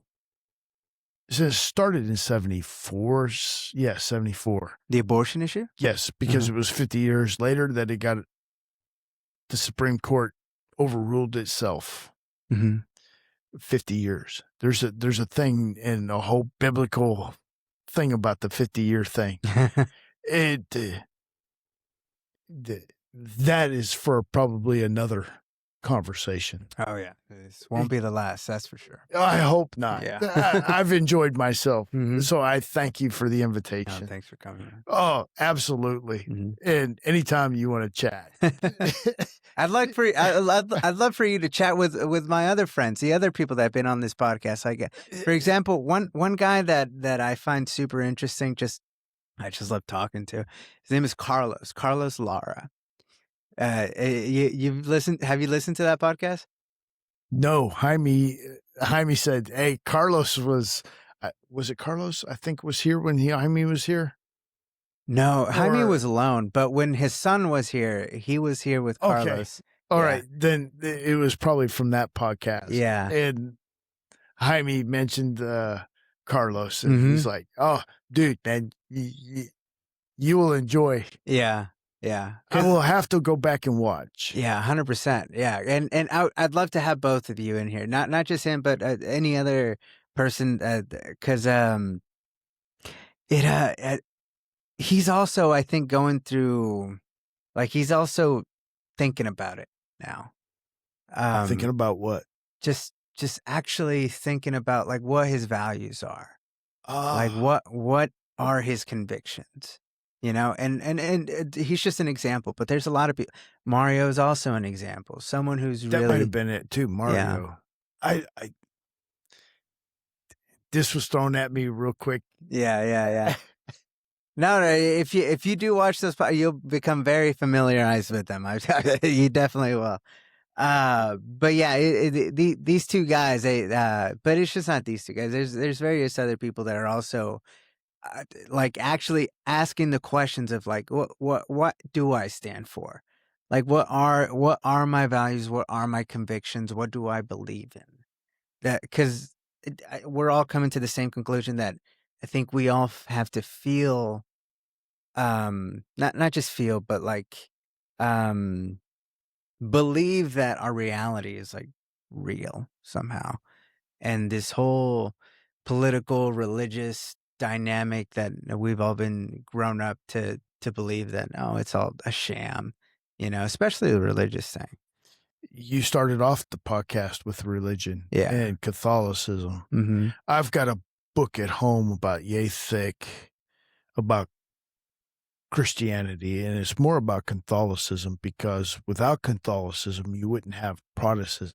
since it started in 74, 74. The abortion issue? Yes, because it was 50 years later that it got, the Supreme Court overruled itself. 50 years. There's a thing in a whole biblical thing about the 50-year thing. That is for probably another conversation. Oh yeah, this won't be the last. That's for sure. I hope not. Yeah. I've enjoyed myself, so I thank you for the invitation. No, thanks for coming, man. Oh, absolutely. And anytime you want to chat, I'd love for you to chat with my other friends, the other people that have been on this podcast. Like, for example, one guy that I find super interesting. I just love talking to. His name is Carlos Lara. You've listened? Have you listened to that podcast? No, Jaime said, "Hey, Carlos was it Carlos? I think was here when Jaime was here." No, Jaime Or- was alone, but when his son was here, he was here with Okay. Carlos. All Yeah. right, then it was probably from that podcast. Yeah. And Jaime mentioned Carlos, and he's like, "Oh, dude, man, you will enjoy." Yeah. Yeah. I will have to go back and watch. Yeah, 100%. Yeah, and I'd love to have both of you in here, not just him, but any other person, because he's also, I think, going through, like, he's also thinking about it now. Thinking about what? Just actually thinking about like what his values are, like what are his convictions, you know, and he's just an example, but there's a lot of people. Mario is also an example, someone who's that really might have been it too, Mario. I this was thrown at me real quick. yeah. No, if you do watch those, you'll become very familiarized with them. You definitely will. But yeah, these two guys, but it's just not these two guys. There's various other people that are also like actually asking the questions of like, what do I stand for? Like, what are my values? What are my convictions? What do I believe in? That, because we're all coming to the same conclusion that I think we all have to feel, not just feel, but like, believe that our reality is like real somehow. And this whole political, religious dynamic that we've all been grown up to believe that, oh, it's all a sham, you know, especially the religious thing. You started off the podcast with religion and Catholicism. Mm-hmm. I've got a book at home about yay thick about Christianity, and it's more about Catholicism, because without Catholicism, you wouldn't have Protestantism.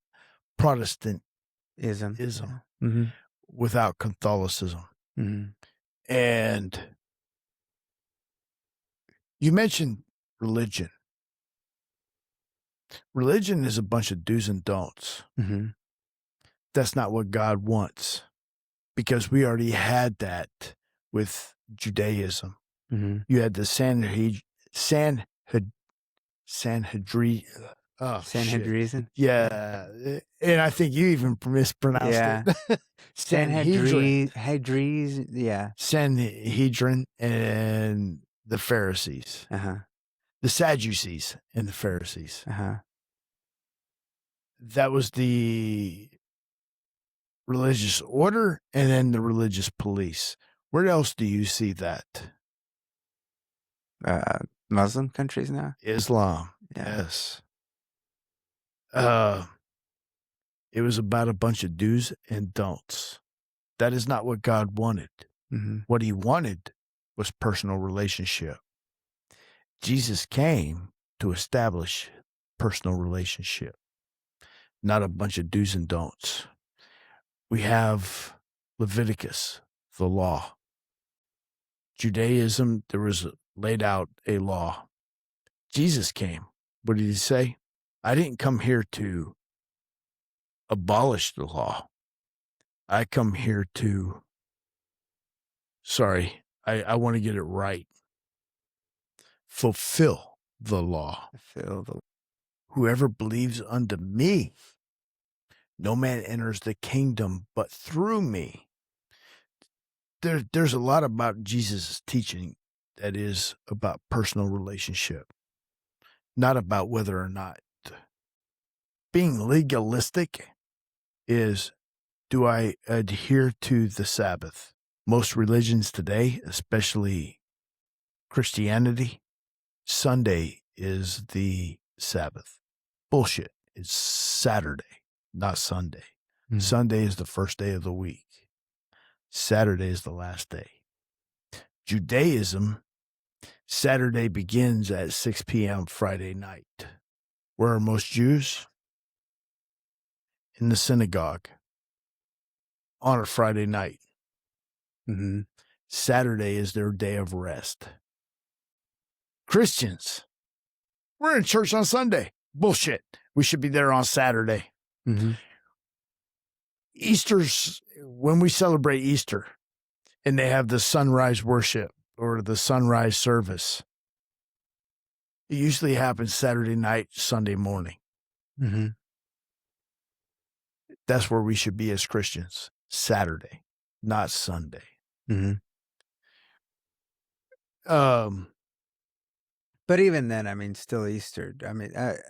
Mm-hmm. Without Catholicism. Mm-hmm. And you mentioned religion. Religion is a bunch of do's and don'ts. Mm-hmm. That's not what God wants, because we already had that with Judaism. Mm-hmm. You had the Sanhedrin. Sanhedrin. Yeah, and I think you even mispronounced it. Sanhedrin. Yeah. Sanhedrin and the Pharisees. Uh-huh. The Sadducees and the Pharisees. Uh-huh. That was the religious order, and then the religious police. Where else do you see that? Muslim countries now? Islam. Yeah. Yes. It was about a bunch of do's and don'ts. That is not what God wanted. Mm-hmm. What he wanted was personal relationship. Jesus came to establish personal relationship, not a bunch of do's and don'ts. We have Leviticus, the law. Judaism, there was laid out a law. Jesus came. What did he say? I didn't come here to abolish the law. I come here to, I want to get it right. Fulfill the law. Whoever believes unto me, no man enters the kingdom but through me. There's a lot about Jesus' teaching that is about personal relationship, not about whether or not. Being legalistic is, do I adhere to the Sabbath? Most religions today, especially Christianity, Sunday is the Sabbath. Bullshit. It's Saturday, not Sunday. Mm-hmm. Sunday is the first day of the week. Saturday is the last day. Judaism, Saturday begins at 6 p.m. Friday night. Where are most Jews? In the synagogue on a Friday night. Mm-hmm. Saturday is their day of rest. Christians, We're in church on Sunday. Bullshit. We should be there on Saturday. Mm-hmm. Easter's when we celebrate Easter and they have the sunrise worship or the sunrise service. It usually happens Saturday night, Sunday morning. Mm-hmm. That's where we should be as Christians. Saturday, not Sunday. Mm-hmm. But even then, I mean, still Easter. I mean, I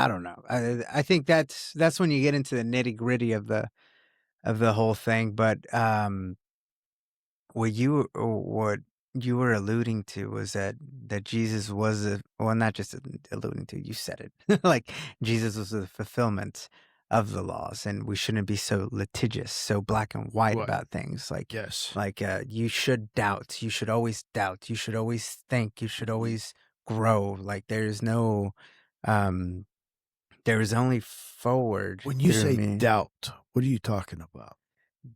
don't know. I think that's when you get into the nitty gritty of the whole thing. But what you were alluding to was that Jesus was not just alluding to. You said it like Jesus was the fulfillment of the laws, and we shouldn't be so litigious, so black and white about things. Like yes, like you should doubt. You should always doubt. You should always think. You should always grow. Like there's no, there is only forward. when you say me. doubt, what are you talking about?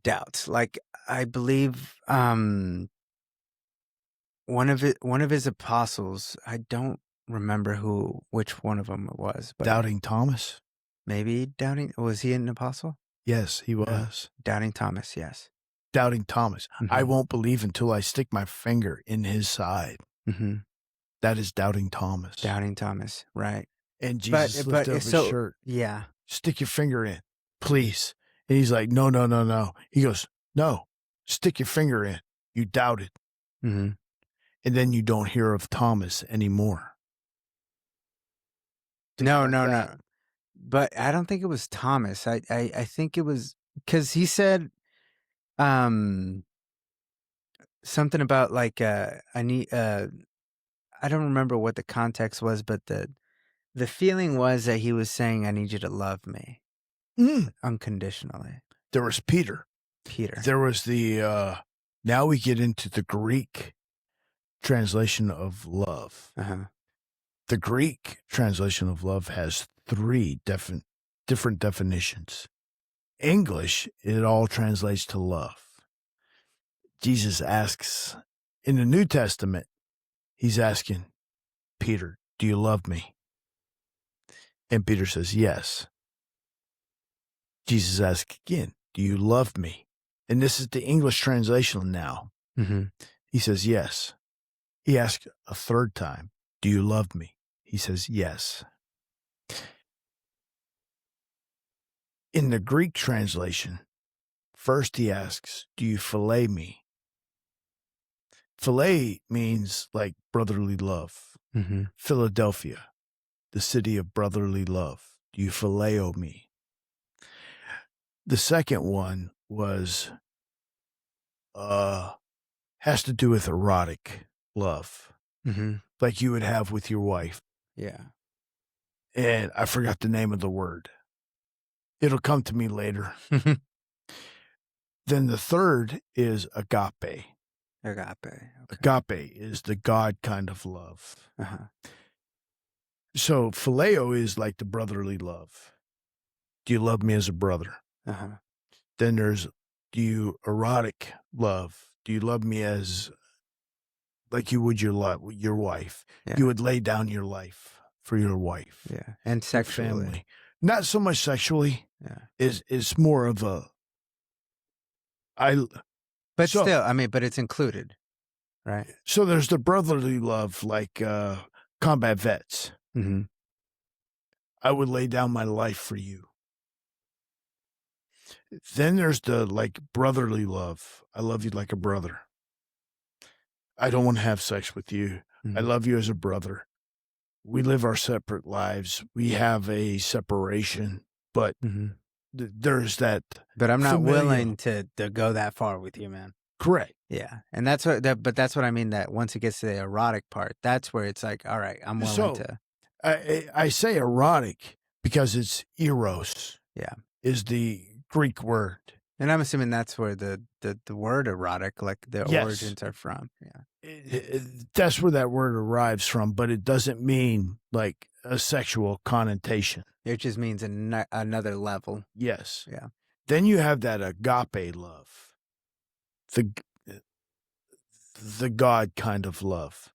Doubt. Like I believe one of his apostles. I don't remember which one of them it was, but Doubting Thomas? maybe doubting. Was he an apostle? Yes, he was. Doubting Thomas. Yes. Doubting Thomas. Mhm. I won't believe until I stick my finger in his side. Mm-hmm. That is Doubting Thomas. Doubting Thomas. Right. And Jesus lifted up his shirt. Yeah. Stick your finger in, please. And he's like, no, no, no, no. He goes, no, stick your finger in. You doubted. Mm-hmm. And then you don't hear of Thomas anymore. No. But I don't think it was Thomas. I think it was because he said something about like I don't remember what the context was, but the feeling was that he was saying I need you to love me unconditionally. There was Peter. There was the now we get into the Greek translation of love. Uh-huh. The Greek translation of love has 3 different definitions. English, it all translates to love. Jesus asks, in the New Testament, he's asking, Peter, do you love me? And Peter says, yes. Jesus asks again, do you love me? And this is the English translation now. Mm-hmm. He says, yes. He asks a third time, do you love me? He says, yes. In the Greek translation, first he asks, do you fillet me? Fillet means like brotherly love. Mm-hmm. Philadelphia, the city of brotherly love. Do you phileo me? The second one was, has to do with erotic love, like you would have with your wife. Yeah. And I forgot the name of the word. It'll come to me later. Then the third is agape. Agape. Okay. Agape is the God kind of love. Uh-huh. So phileo is like the brotherly love. Do you love me as a brother? Uh-huh. Then there's, do you erotic love? Do you love me as like you would your wife? Yeah. You would lay down your life for your wife. Yeah. And sexually. Family. Not so much sexually. Yeah. It's more of a But still, I mean, but it's included, right? So there's the brotherly love, like combat vets. Mm-hmm. I would lay down my life for you. Then there's the like brotherly love. I love you like a brother. I don't want to have sex with you. Mm-hmm. I love you as a brother. We live our separate lives. We have a separation, but there's that. But I'm not familial. willing to go that far with you, man. Correct. Yeah. And that's what that's what I mean, that once it gets to the erotic part, that's where it's like, all right, I'm willing to. I say erotic because it's eros. Yeah. Is the Greek word. And I'm assuming that's where the word erotic, like the origins are from. Yeah. That's where that word arrives from, but it doesn't mean like a sexual connotation. It just means another level. Yes. Yeah. Then you have that agape love, the God kind of love.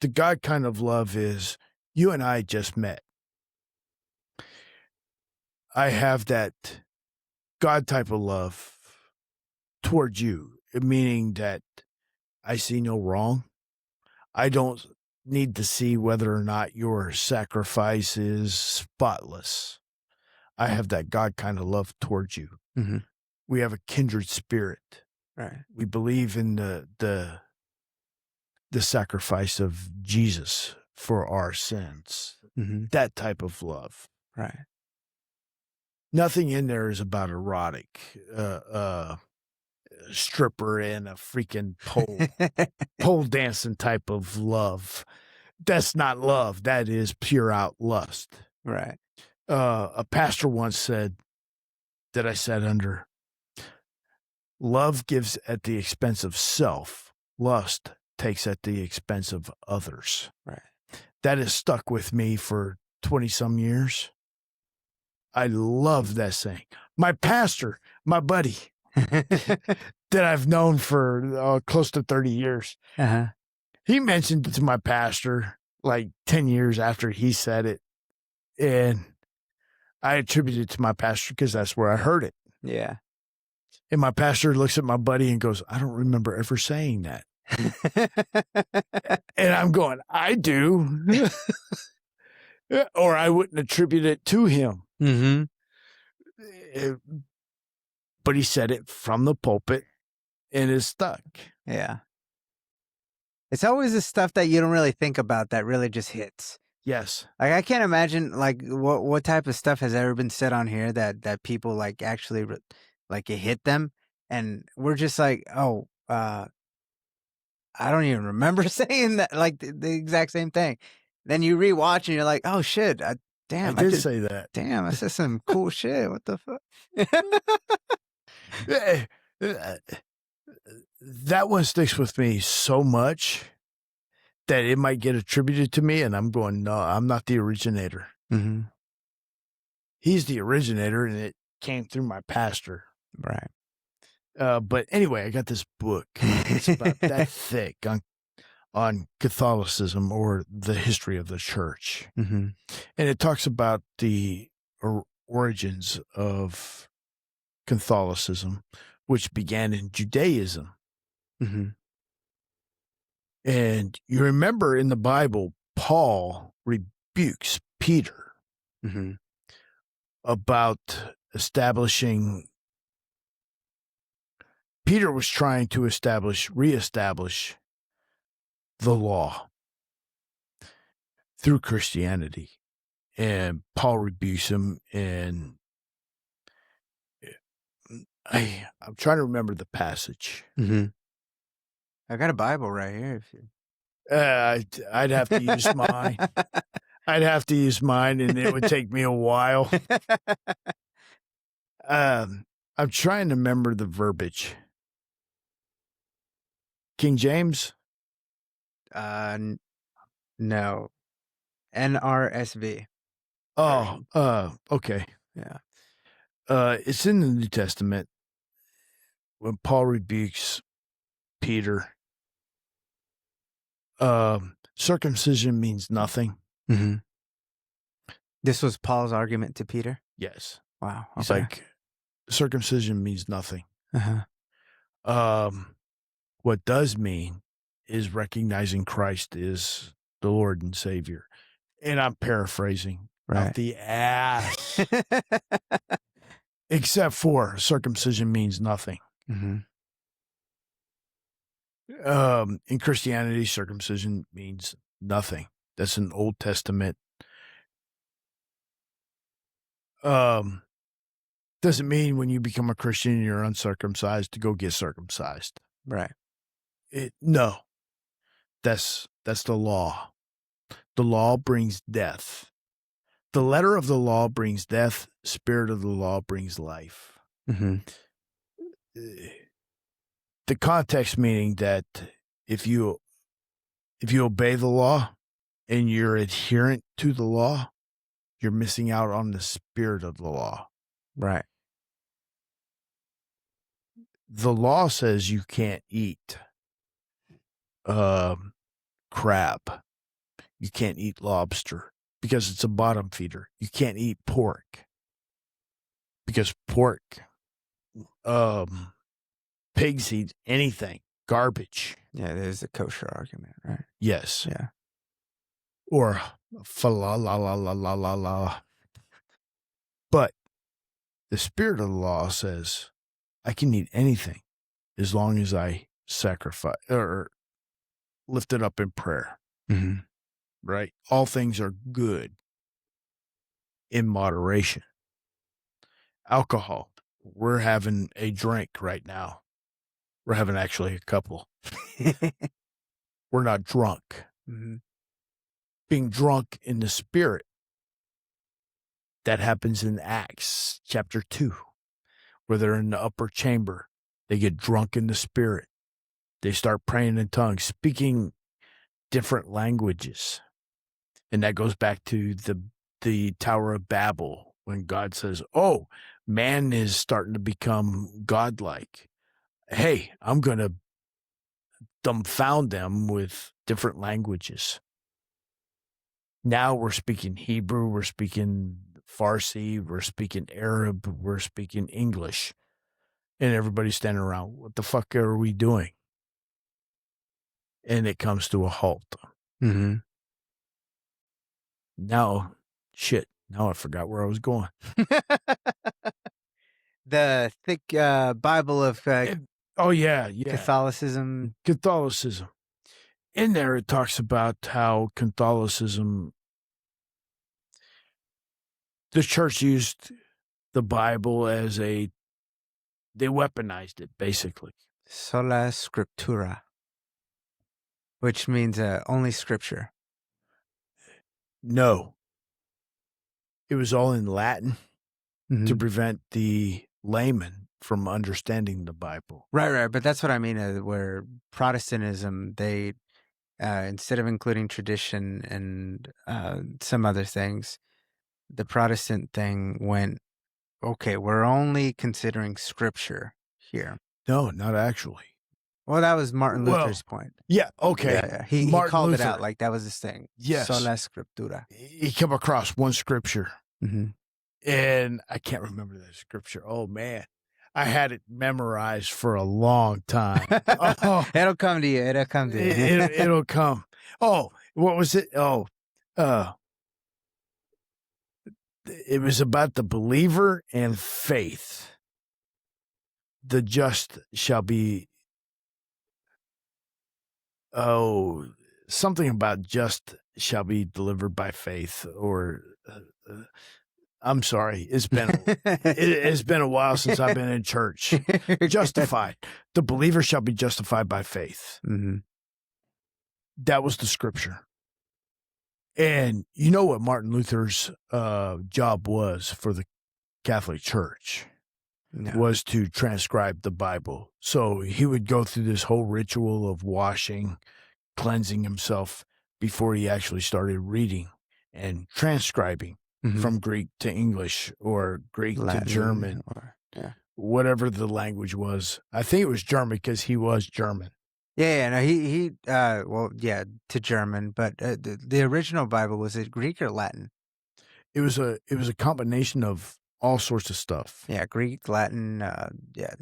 the God kind of love is you and I just met. I have that God type of love towards you, meaning that I see no wrong. I don't need to see whether or not your sacrifice is spotless. I have that God kind of love towards you. Mm-hmm. We have a kindred spirit. Right. We believe in the sacrifice of Jesus for our sins. Mm-hmm. That type of love. Right. Nothing in there is about erotic, stripper and a freaking pole dancing type of love. That's not love. That is pure out lust. Right. A pastor once said that I sat under, love gives at the expense of self. Lust takes at the expense of others. Right. That has stuck with me for 20 some years. I love that saying. My pastor, my buddy that I've known for close to 30 years, Uh-huh. he mentioned it to my pastor like 10 years after he said it. And I attribute it to my pastor because that's where I heard it. Yeah. And my pastor looks at my buddy and goes, I don't remember ever saying that. And I'm going, I do. Or I wouldn't attribute it to him. Mm-hmm. But he said it from the pulpit and it stuck. Yeah. It's always the stuff that you don't really think about that really just hits. Yes. Like, I can't imagine, like, what type of stuff has ever been said on here that people, like, actually, like, it hit them. And we're just like, oh, I don't even remember saying that, like, the exact same thing. Then you rewatch and you're like, oh, shit, damn. I did say that. Damn, I said some cool shit. What the fuck? That one sticks with me so much that it might get attributed to me, and I'm going, no, I'm not the originator. Mm-hmm. He's the originator, and it came through my pastor. Right. But anyway, I got this book. It's about that thick on Catholicism or the history of the church. Mm-hmm. And it talks about the origins of Catholicism, which began in Judaism. Mm-hmm. And you remember in the Bible, Paul rebukes Peter Mm-hmm. about establishing. Peter was trying to reestablish the law through Christianity. And Paul rebukes him, and I'm trying to remember the passage. Mm-hmm. I got a Bible right here. If you... I'd have to use mine. I'd have to use mine, and it would take me a while. I'm trying to remember the verbiage. King James? No. NRSV. Oh, okay. Yeah. It's in the New Testament when Paul rebukes Peter. Circumcision means nothing. Mm-hmm. This was Paul's argument to Peter? Yes. Wow. He's okay. like, circumcision means nothing. Uh-huh. What does mean is recognizing Christ is the Lord and Savior. And I'm paraphrasing out the ass. Except for circumcision means nothing. Mm-hmm. In Christianity, circumcision means nothing. That's an Old Testament. Doesn't mean when you become a Christian and you're uncircumcised to go get circumcised. Right. No. That's the law. The law brings death. The letter of the law brings death. Spirit of the law brings life. Mm-hmm. The context meaning that if you obey the law and you're adherent to the law, you're missing out on the spirit of the law. Right. The law says you can't eat crab. You can't eat lobster because it's a bottom feeder. You can't eat pork because pork, pigs eat anything, garbage. Yeah, there's the kosher argument, right? Yes. Yeah. Or fa la la la la la la la. But the spirit of the law says I can eat anything as long as I sacrifice or lift it up in prayer. Mm-hmm. Right? All things are good in moderation. Alcohol. We're having a drink right now. We're having actually a couple. We're not drunk. Mm-hmm. Being drunk in the spirit. That happens in Acts chapter 2, where they're in the upper chamber. They get drunk in the spirit. They start praying in tongues, speaking different languages. And that goes back to the Tower of Babel, when God says, oh, man is starting to become godlike. Hey, I'm going to dumbfound them with different languages. Now we're speaking Hebrew, we're speaking Farsi, we're speaking Arab, we're speaking English. And everybody's standing around, what the fuck are we doing? And it comes to a halt. Mm-hmm. Now I forgot where I was going. The thick Bible of Yeah. Catholicism. Catholicism. In there, it talks about how Catholicism, the church used the Bible as they weaponized it, basically. Sola Scriptura, which means only Scripture. No. It was all in Latin Mm-hmm. to prevent the layman from understanding the Bible. Right. But that's what I mean, where Protestantism, they, instead of including tradition and some other things, the Protestant thing went, okay, we're only considering Scripture here. No, not actually. Well, that was Martin Luther's point. Yeah, okay. Yeah. He called it out like that was his thing. Yes. Sola Scriptura. He came across one scripture, Mm-hmm. and I can't remember that scripture. Oh, man. I had it memorized for a long time. Oh, It'll come to you. It'll come to you. it'll come. Oh, what was it? Oh, it was about the believer and faith. The just shall be, something about just shall be delivered by faith, or I'm sorry, it's been a while since I've been in church. Justified. The believer shall be justified by faith. Mm-hmm. That was the scripture. And you know what Martin Luther's job was for the Catholic Church? No. Was to transcribe the Bible. So he would go through this whole ritual of washing, cleansing himself before he actually started reading and transcribing from Greek to English or Greek Latin, to German, whatever the language was. I think it was German because he was German. No, he to German, but the original Bible, was it Greek or Latin? It was a combination of all sorts of stuff. Yeah, Greek, Latin,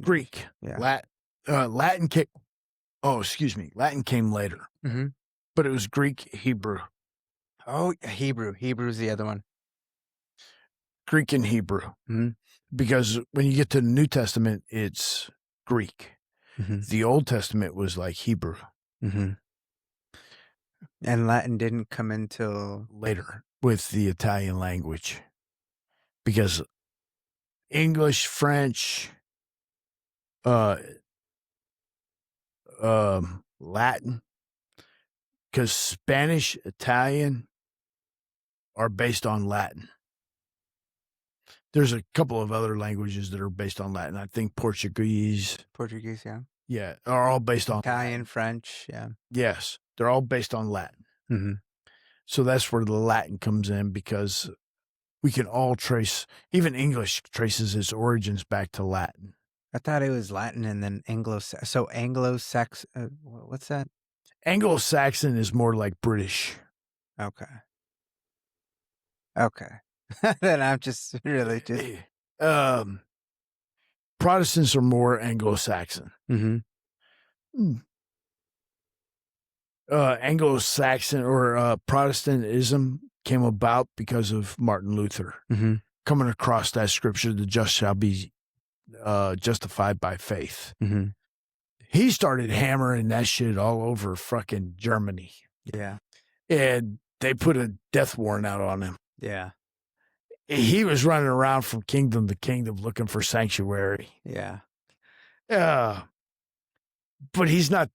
Greek. Yeah. Latin came, Latin came later. Mm-hmm. But it was Greek, Hebrew. Oh, Hebrew. Hebrew's the other one. Greek and Hebrew. Mm-hmm. Because when you get to the New Testament, it's Greek. Mm-hmm. The Old Testament was like Hebrew. Mm-hmm. And Latin didn't come until later with the Italian language. Because English, French, Latin, because Spanish, Italian are based on Latin. There's a couple of other languages that are based on Latin. I think Portuguese, yeah, are all based on Italian, Latin. French, yeah. Yes, they're all based on Latin. Mm-hmm. So that's where the Latin comes in, because we can all trace, even English traces its origins back to Latin. I thought it was Latin and then Anglo-Saxon. So Anglo-Saxon, what's that? Anglo-Saxon is more like British. Okay. Okay. Then I'm just really just. Protestants are more Anglo-Saxon. Mm-hmm. Anglo-Saxon or Protestantism came about because of Martin Luther Mm-hmm. coming across that scripture, the just shall be justified by faith. Mm-hmm. He started hammering that shit all over fucking Germany. Yeah. And they put a death warrant out on him. Yeah. He was running around from kingdom to kingdom looking for sanctuary. Yeah. But he's not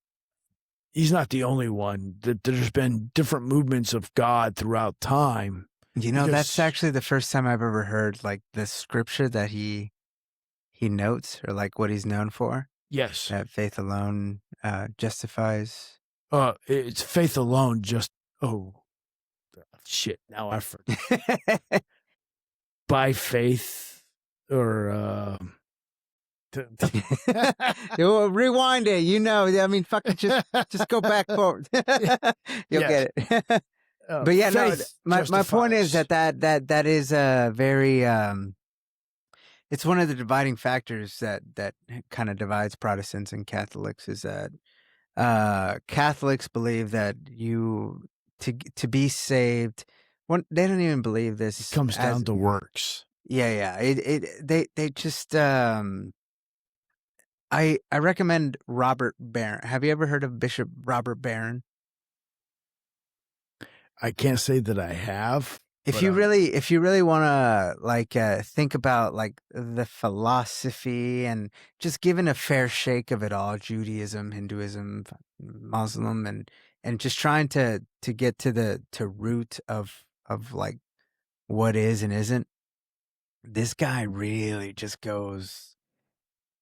the only one. There's been different movements of God throughout time. You know, that's actually the first time I've ever heard like the scripture that he notes, or like what he's known for. Yes. That faith alone justifies. It's faith alone. Shit. Now I forget. By faith, or You'll rewind it. You know, I mean, fucking just go back forward. You'll get it. But yeah, no. My point is that is a very. It's one of the dividing factors that kind of divides Protestants and Catholics, is that Catholics believe that to be saved, they don't even believe this. It comes down to works. Yeah. They just I recommend Robert Barron. Have you ever heard of Bishop Robert Barron? I can't say that I have. If you really want to like think about like the philosophy and just giving a fair shake of it all, Judaism, Hinduism, Muslim, and just trying to get to the root of like what is and isn't, this guy really just goes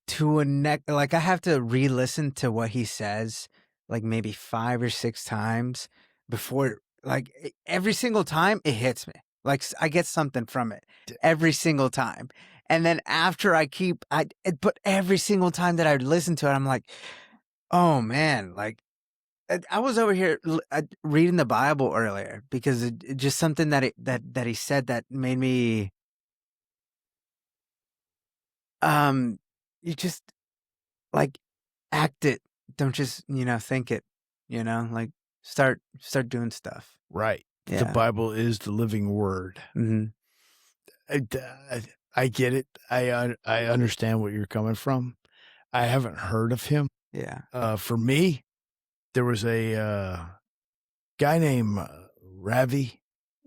to a like I have to re-listen to what he says like maybe 5 or 6 times before, like every single time it hits me. Like I get something from it every single time. And then after but every single time that I listen to it, I'm like, oh man, like I was over here reading the Bible earlier because it just something that he said that made me, you just like act it. Don't just, think it, like start doing stuff. Right. Yeah. The Bible is the living word. Mm-hmm. I get it. I understand what you're coming from. I haven't heard of him. Yeah. For me, there was a guy named Ravi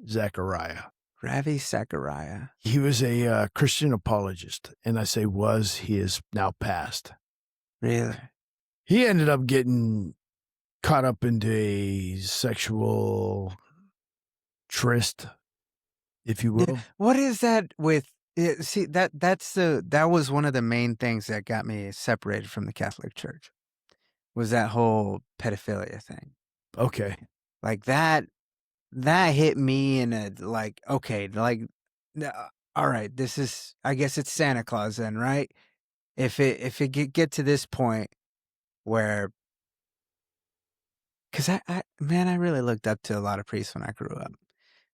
Zacharias. Ravi Zacharias. He was a Christian apologist, and I say was, he is now passed. Really? He ended up getting caught up into a sexual tryst, if you will. What is that with? See, that was one of the main things that got me separated from the Catholic Church, was that whole pedophilia thing. Okay. Like that hit me in a like, okay, like, all right, this is, I guess it's Santa Claus then, right? If it get to this point where, because I really looked up to a lot of priests when I grew up.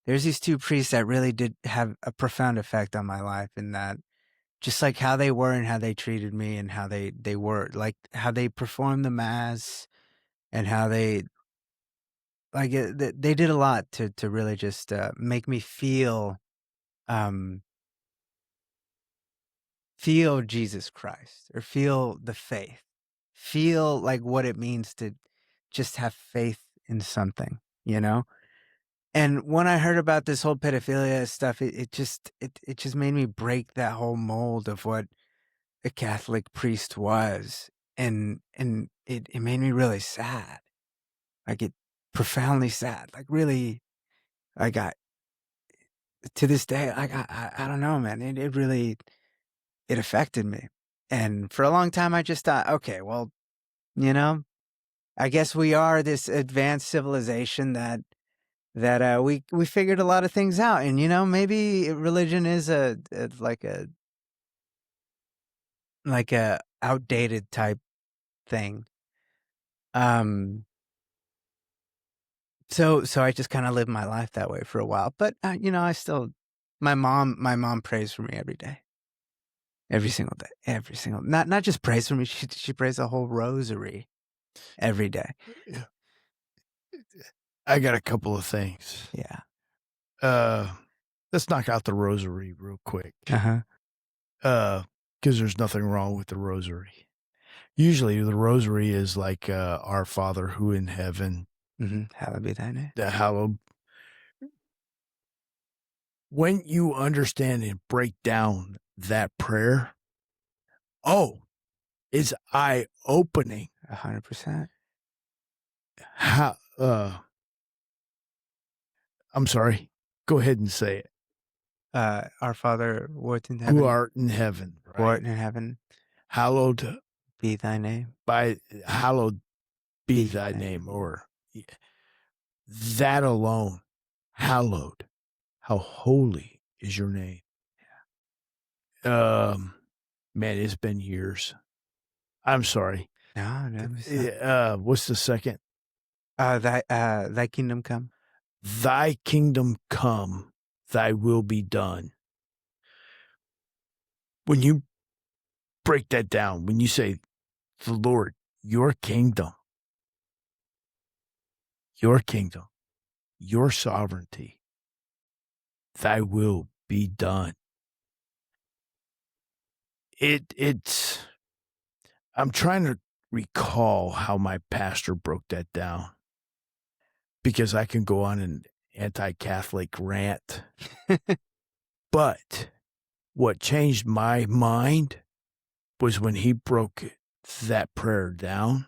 There's these 2 priests that really did have a profound effect on my life, in that just like how they were and how they treated me and how they were, like how they performed the mass and how they, like they did a lot to really just make me feel Jesus Christ, or feel the faith, feel like what it means to just have faith in something, And when I heard about this whole pedophilia stuff, it just made me break that whole mold of what a Catholic priest was, and it made me really sad, like it profoundly sad, like really, like to this day, like I don't know, man, it really, it affected me, and for a long time I just thought, okay, well, I guess we are this advanced civilization that we figured a lot of things out, and maybe religion is like a outdated type thing. So I just kind of lived my life that way for a while. But I still, my mom prays for me every day, every single day, not just prays for me. She prays a whole rosary every day. Yeah. I got a couple of things. Yeah. Let's knock out the rosary real quick. Uh-huh. Because there's nothing wrong with the rosary. Usually the rosary is like Our Father who in heaven. Mm-hmm. Hallowed be thy name. Hallowed. When you understand and break down that prayer, it's eye-opening. 100%. How? I'm sorry. Go ahead and say it. Our Father, who art in heaven. Who art in heaven. Right? Who art in heaven. Hallowed be thy name. Hallowed be thy name. Or that alone. Hallowed. How holy is your name? Yeah. Man, it's been years. I'm sorry. No. What's the second? Thy kingdom come. Thy kingdom come, thy will be done. When you break that down, when you say, the Lord, your kingdom, your sovereignty, thy will be done. I'm trying to recall how my pastor broke that down, because I can go on an anti-Catholic rant. But what changed my mind was when he broke that prayer down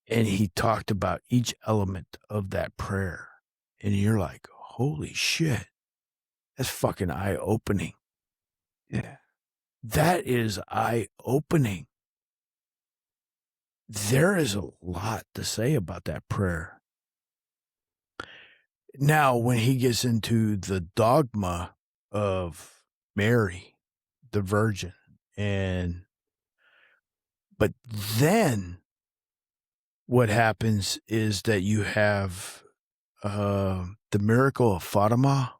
and he talked about each element of that prayer. And you're like, holy shit, that's fucking eye-opening. Yeah. That is eye-opening. There is a lot to say about that prayer. Now, when he gets into the dogma of Mary, the Virgin, but then what happens is that you have the miracle of Fatima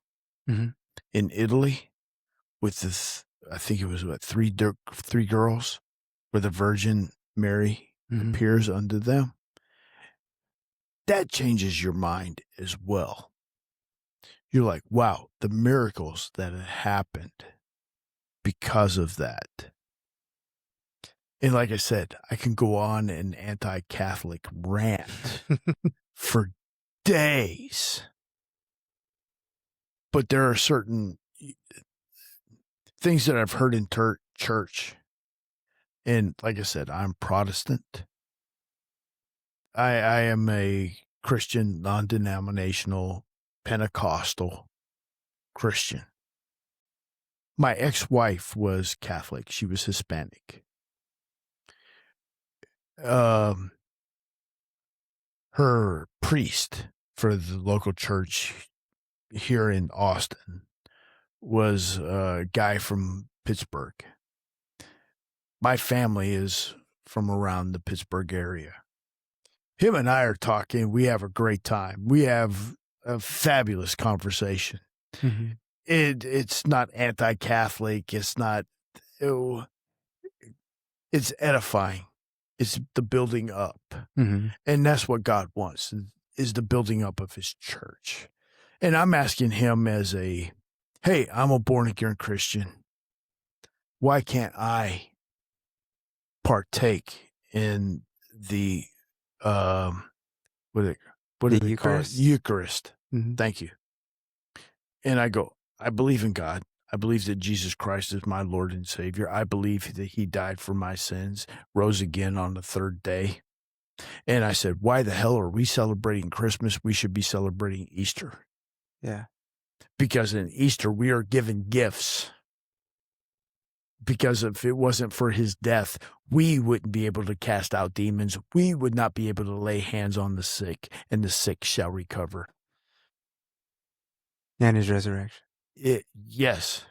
in Italy with this, I think it was three girls where the Virgin Mary appears unto them. That changes your mind as well. You're like, wow, the miracles that have happened because of that. And like I said, I can go on an anti-Catholic rant for days. But there are certain things that I've heard in church. And like I said, I'm Protestant. I am a Christian, non-denominational, Pentecostal Christian. My ex-wife was Catholic. She was Hispanic. Her priest for the local church here in Austin was a guy from Pittsburgh. My family is from around the Pittsburgh area. Him and I are talking. We have a great time. We have a fabulous conversation. Mm-hmm. It's not anti-Catholic. It's not. It's edifying. It's the building up. Mm-hmm. And that's what God wants, is the building up of his church. And I'm asking him as hey, I'm a born-again Christian. Why can't I partake in the what do they call it? Eucharist. Mm-hmm. Thank you. And I go, I believe in God. I believe that Jesus Christ is my Lord and Savior. I believe that he died for my sins, rose again on the third day. And I said, why the hell are we celebrating Christmas? We should be celebrating Easter. Yeah. Because in Easter, we are given gifts. Because if it wasn't for his death, we wouldn't be able to cast out demons. We would not be able to lay hands on the sick, and the sick shall recover. And his resurrection. Yes,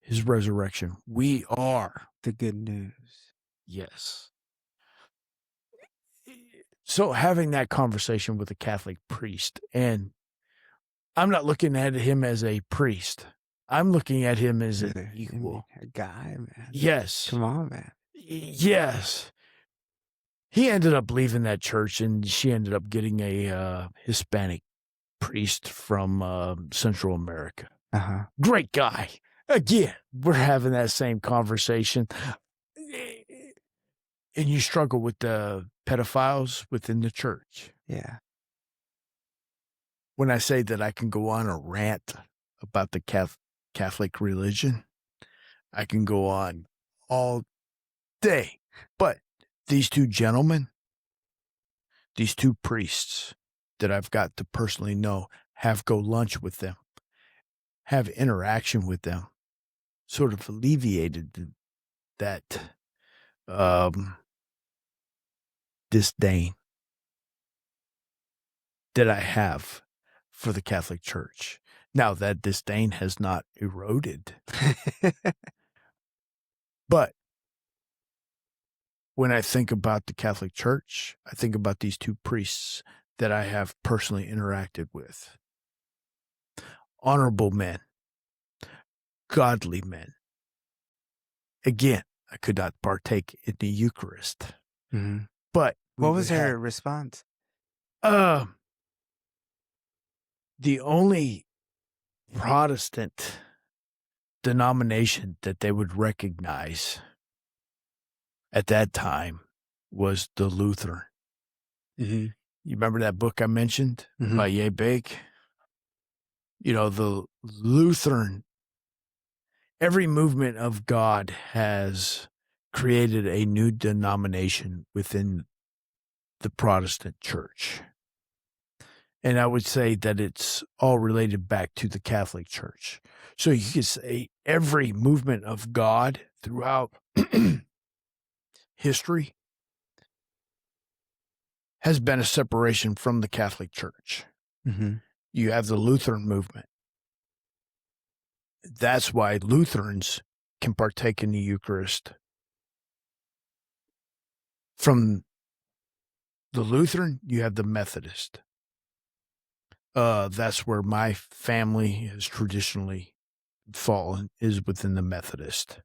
his resurrection. We are the good news. Yes. So having that conversation with a Catholic priest, and I'm not looking at him as a priest. I'm looking at him as an equal. A guy, man. Yes. Come on, man. Yes. He ended up leaving that church, and she ended up getting a Hispanic priest from Central America. Uh-huh. Great guy. Again, we're having that same conversation. And you struggle with the pedophiles within the church. Yeah. When I say that I can go on a rant about the Catholic religion, I can go on all day. But these two gentlemen, these two priests that I've got to personally know, have go lunch with them, have interaction with them, sort of alleviated that disdain that I have for the Catholic Church. Now, that disdain has not eroded. But when I think about the Catholic Church, I think about these two priests that I have personally interacted with. Honorable men, godly men. Again, I could not partake in the Eucharist. Mm-hmm. But what was their response? The only Protestant denomination that they would recognize at that time was the Lutheran. Mm-hmm. You remember that book I mentioned by Ye Big? You know, the Lutheran, every movement of God has created a new denomination within the Protestant church. And I would say that it's all related back to the Catholic Church. So you could say every movement of God throughout history has been a separation from the Catholic Church. Mm-hmm. You have the Lutheran movement. That's why Lutherans can partake in the Eucharist. From the Lutheran, you have the Methodist. That's where my family has traditionally fallen, is within the Methodist.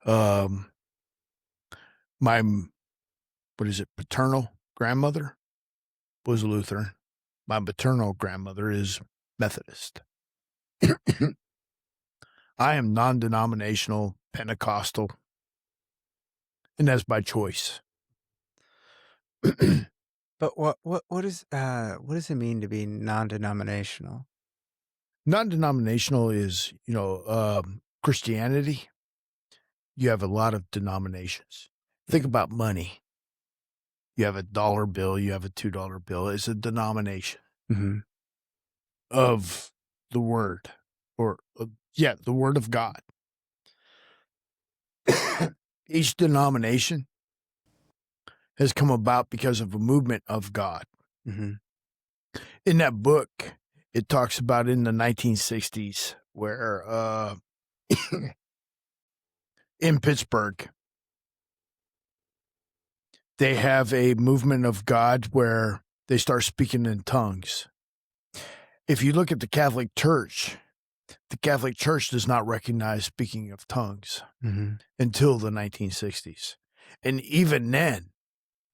My, paternal grandmother was Lutheran. My maternal grandmother is Methodist. I am non-denominational, Pentecostal, and that's by choice. But what does it mean to be non-denominational? Non-denominational is, Christianity. You have a lot of denominations. Think about money. You have a dollar bill, you have a $2 bill. It's a denomination of the word, the word of God. Each denomination has come about because of a movement of God. Mm-hmm. In that book, it talks about in the 1960s where in Pittsburgh, they have a movement of God where they start speaking in tongues. If you look at the Catholic Church does not recognize speaking of tongues until the 1960s. And even then,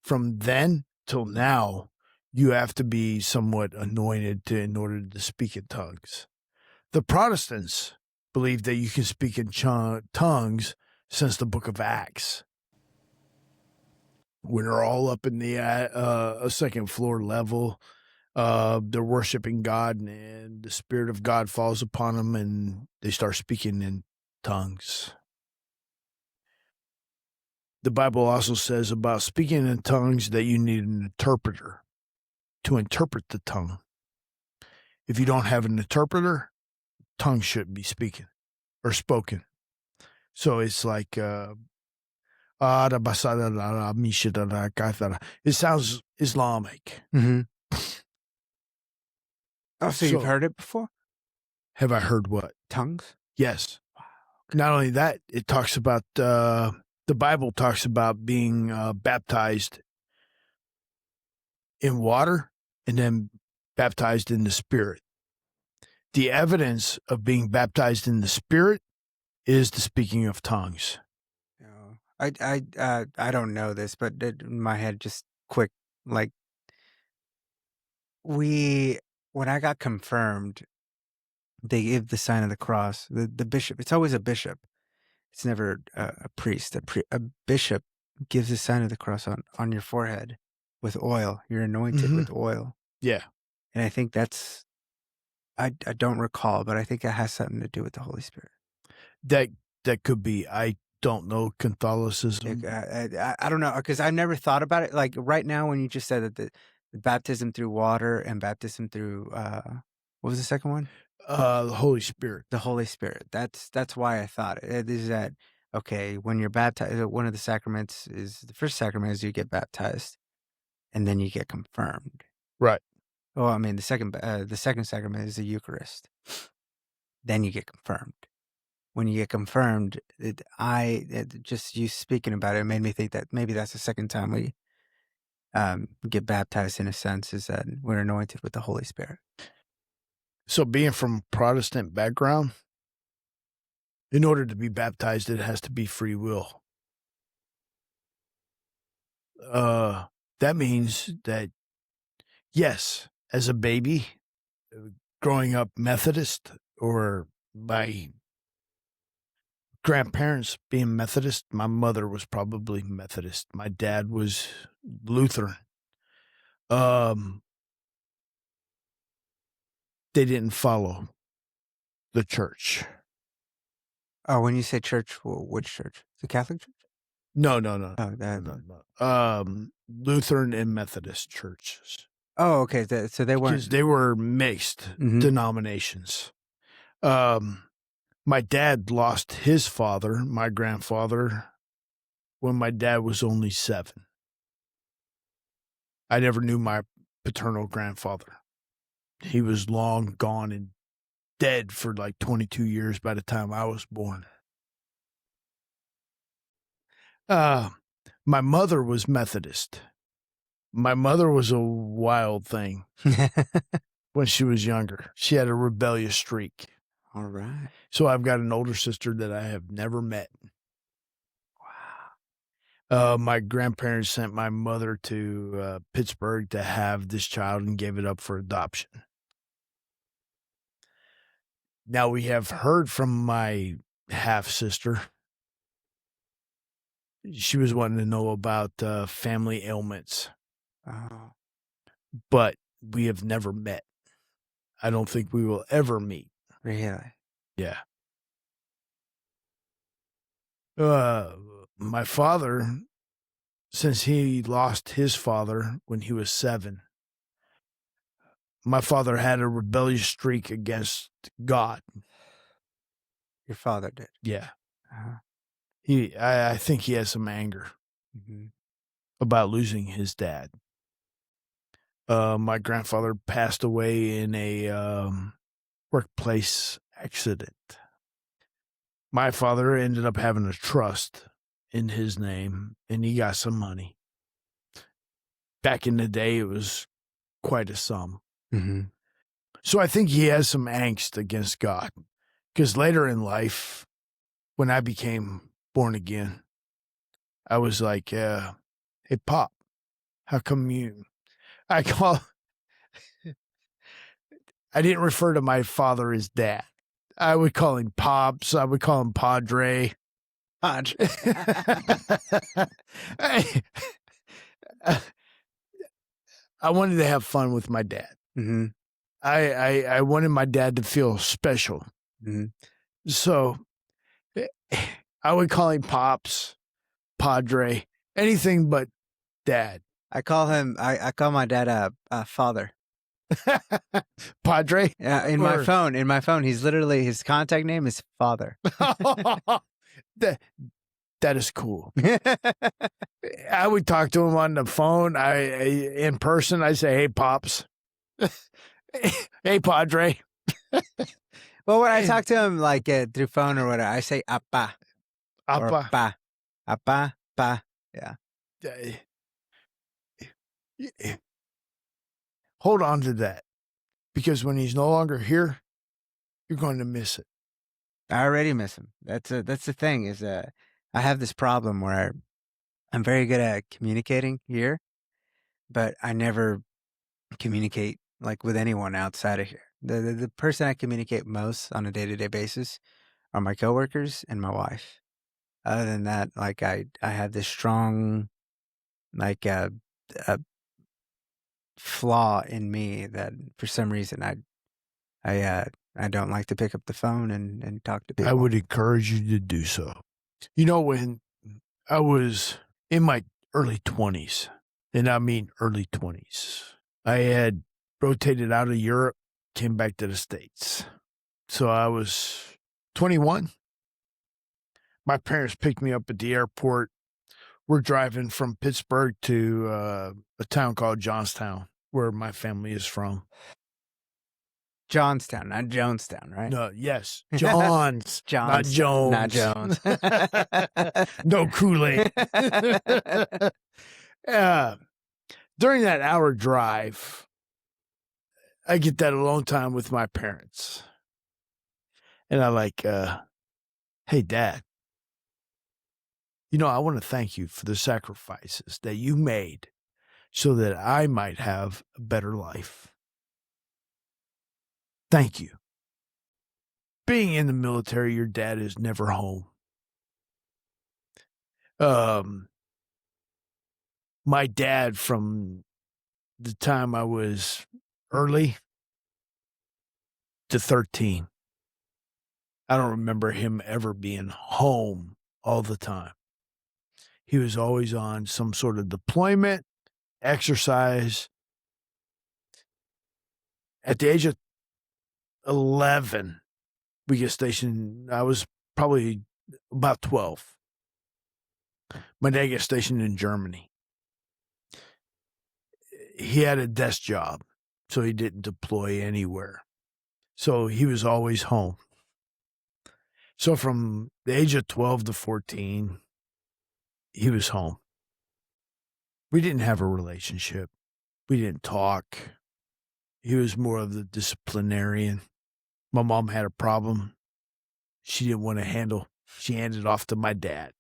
from then till now, you have to be somewhat anointed in order to speak in tongues. The Protestants believe that you can speak in tongues since the book of Acts, when they're all up in the a second floor level. They're worshiping God, and the Spirit of God falls upon them, and they start speaking in tongues. The Bible also says about speaking in tongues that you need an interpreter to interpret the tongue. If you don't have an interpreter, tongue shouldn't be speaking or spoken. So it's like, it sounds Islamic. Mm-hmm. Oh, so you've heard it before? Have I heard what? Tongues? Yes. Wow. Okay. Not only that, it talks about, the Bible talks about being baptized in water and then baptized in the Spirit. The evidence of being baptized in the Spirit is the speaking of tongues. I don't know this, but in my head, just quick, like when I got confirmed, they give the sign of the cross. The bishop, it's always a bishop. It's never a priest. A bishop gives the sign of the cross on your forehead with oil. You're anointed with oil. Yeah. And I think that's, I don't recall, but I think it has something to do with the Holy Spirit. That could be. I don't know Catholicism. I don't know, because I've never thought about it. Like right now, when you just said that the baptism through water and baptism through, what was the second one? The Holy Spirit. The Holy Spirit. That's why I thought it is that, okay, when you're baptized, one of the sacraments is, the first sacrament is you get baptized and then you get confirmed. Right. Well, I mean, the second sacrament is the Eucharist. Then you get confirmed. When you get confirmed, just you speaking about it made me think that maybe that's the second time we get baptized, in a sense, is that we're anointed with the Holy Spirit. So being from Protestant background, in order to be baptized, it has to be free will. That means that, yes, as a baby, growing up Methodist, or my grandparents being Methodist, my mother was probably Methodist. My dad was Lutheran. They didn't follow the church. Oh, when you say church, which church? The Catholic Church? No. Oh, No. Lutheran and Methodist churches. Oh, okay. So they weren't. Because they were mixed denominations. My dad lost his father, my grandfather, when my dad was only 7. I never knew my paternal grandfather. He was long gone and dead for like 22 years by the time I was born. My mother was Methodist. My mother was a wild thing when she was younger. She had a rebellious streak. All right. So I've got an older sister that I have never met. Wow. My grandparents sent my mother to Pittsburgh to have this child and gave it up for adoption. Now we have heard from my half-sister. She was wanting to know about family ailments. Oh. But we have never met. I don't think we will ever meet. Really? Yeah. My father, since he lost his father when he was 7, my father had a rebellious streak against God. Your father did? Yeah. Uh-huh. I think he has some anger about losing his dad. My grandfather passed away in a workplace accident. My father ended up having a trust in his name, and he got some money. Back in the day, it was quite a sum. So I think he has some angst against God. Because later in life, when I became born again, I was like, hey, Pop, how come I didn't refer to my father as Dad. I would call him Pops. I would call him Padre. Padre. I wanted to have fun with my dad. I wanted my dad to feel special. So I would call him Pops, Padre, anything but Dad. I call my dad Father. Padre? Yeah, in my phone, he's literally, his contact name is Father. That is cool. I would talk to him on the phone. In person, I say, "Hey, Pops." "Hey, Padre." Well, when I talk to him like through phone or whatever, I say Appa. Or Pa. Appa, Pa. Yeah. hold on to that, because when he's no longer here, you're going to miss it. I already miss him. That's the thing is I have this problem where I'm very good at communicating here, but I never communicate like with anyone outside of here. The person I communicate most on a day-to-day basis are my coworkers and my wife. Other than that, like I have this strong like a flaw in me that for some reason I don't like to pick up the phone and talk to people. I would encourage you to do so. You know, when I was in my early 20s, and I mean early 20s, I had rotated out of Europe, came back to the States. So I was 21. My parents picked me up at the airport. We're driving from Pittsburgh to a town called Johnstown, where my family is from. Johnstown, not Jonestown, right? No, yes, Johns, not Jones, Jones. not Jones. No Kool-Aid. During that hour drive, I get that alone time with my parents. And I like, hey, Dad, you know, I want to thank you for the sacrifices that you made so that I might have a better life. Thank you. Being in the military, your dad is never home. My dad, from the time I was early to 13, I don't remember him ever being home all the time. He was always on some sort of deployment, exercise. At the age of 11, we get stationed. I was probably about 12. My dad gets stationed in Germany. He had a desk job, so he didn't deploy anywhere. So he was always home. So from the age of 12 to 14, he was home. We didn't have a relationship. We didn't talk. He was more of the disciplinarian. My mom had a problem she didn't want to handle. She handed it off to my dad.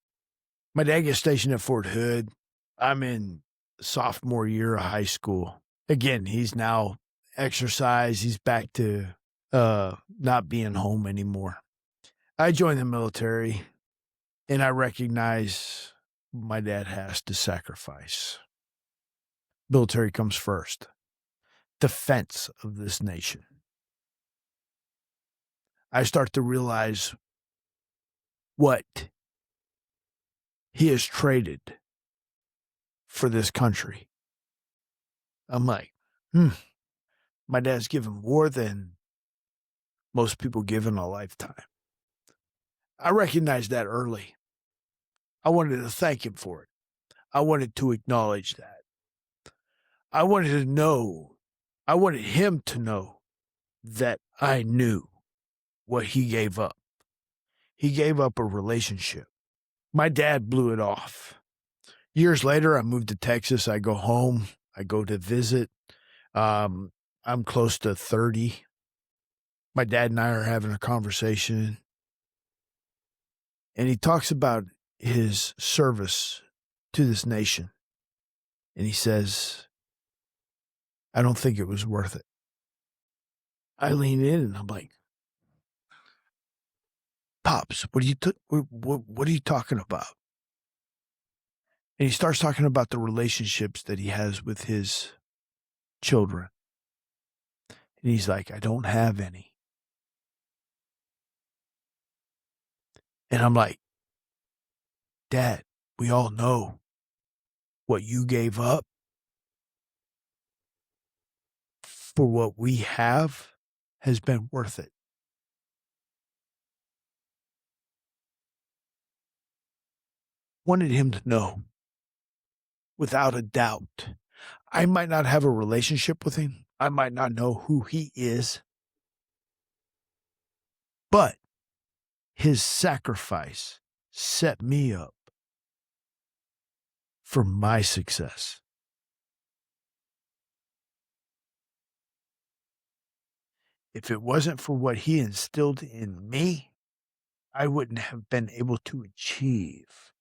My dad gets stationed at Fort Hood. I'm in sophomore year of high school. Again, he's now exercised. He's back to not being home anymore. I joined the military, and I recognize my dad has to sacrifice. Military comes first. Defense of this nation. I start to realize what he has traded for this country. I'm like, my dad's given more than most people give in a lifetime. I recognized that early. I wanted to thank him for it. I wanted to acknowledge that. I wanted him to know that I knew what he gave up. He gave up a relationship. My dad blew it off. Years later, I moved to Texas. I go home. I go to visit. I'm close to 30. My dad and I are having a conversation. And he talks about his service to this nation. And he says, I don't think it was worth it. I lean in and I'm like, Pops, what are you talking about? And he starts talking about the relationships that he has with his children. And he's like, I don't have any. And I'm like, Dad, we all know what you gave up for what we have has been worth it. Wanted him to know, without a doubt. I might not have a relationship with him. I might not know who he is. But his sacrifice set me up for my success. If it wasn't for what he instilled in me, I wouldn't have been able to achieve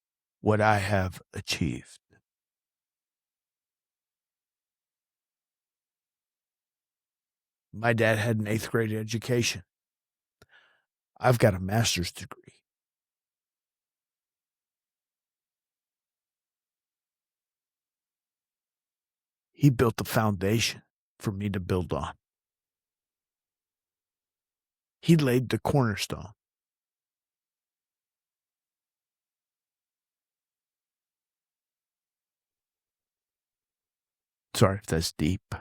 what I have achieved. My dad had an 8th grade education. I've got a master's degree. He built the foundation for me to build on. He laid the cornerstone. Sorry if that's deep.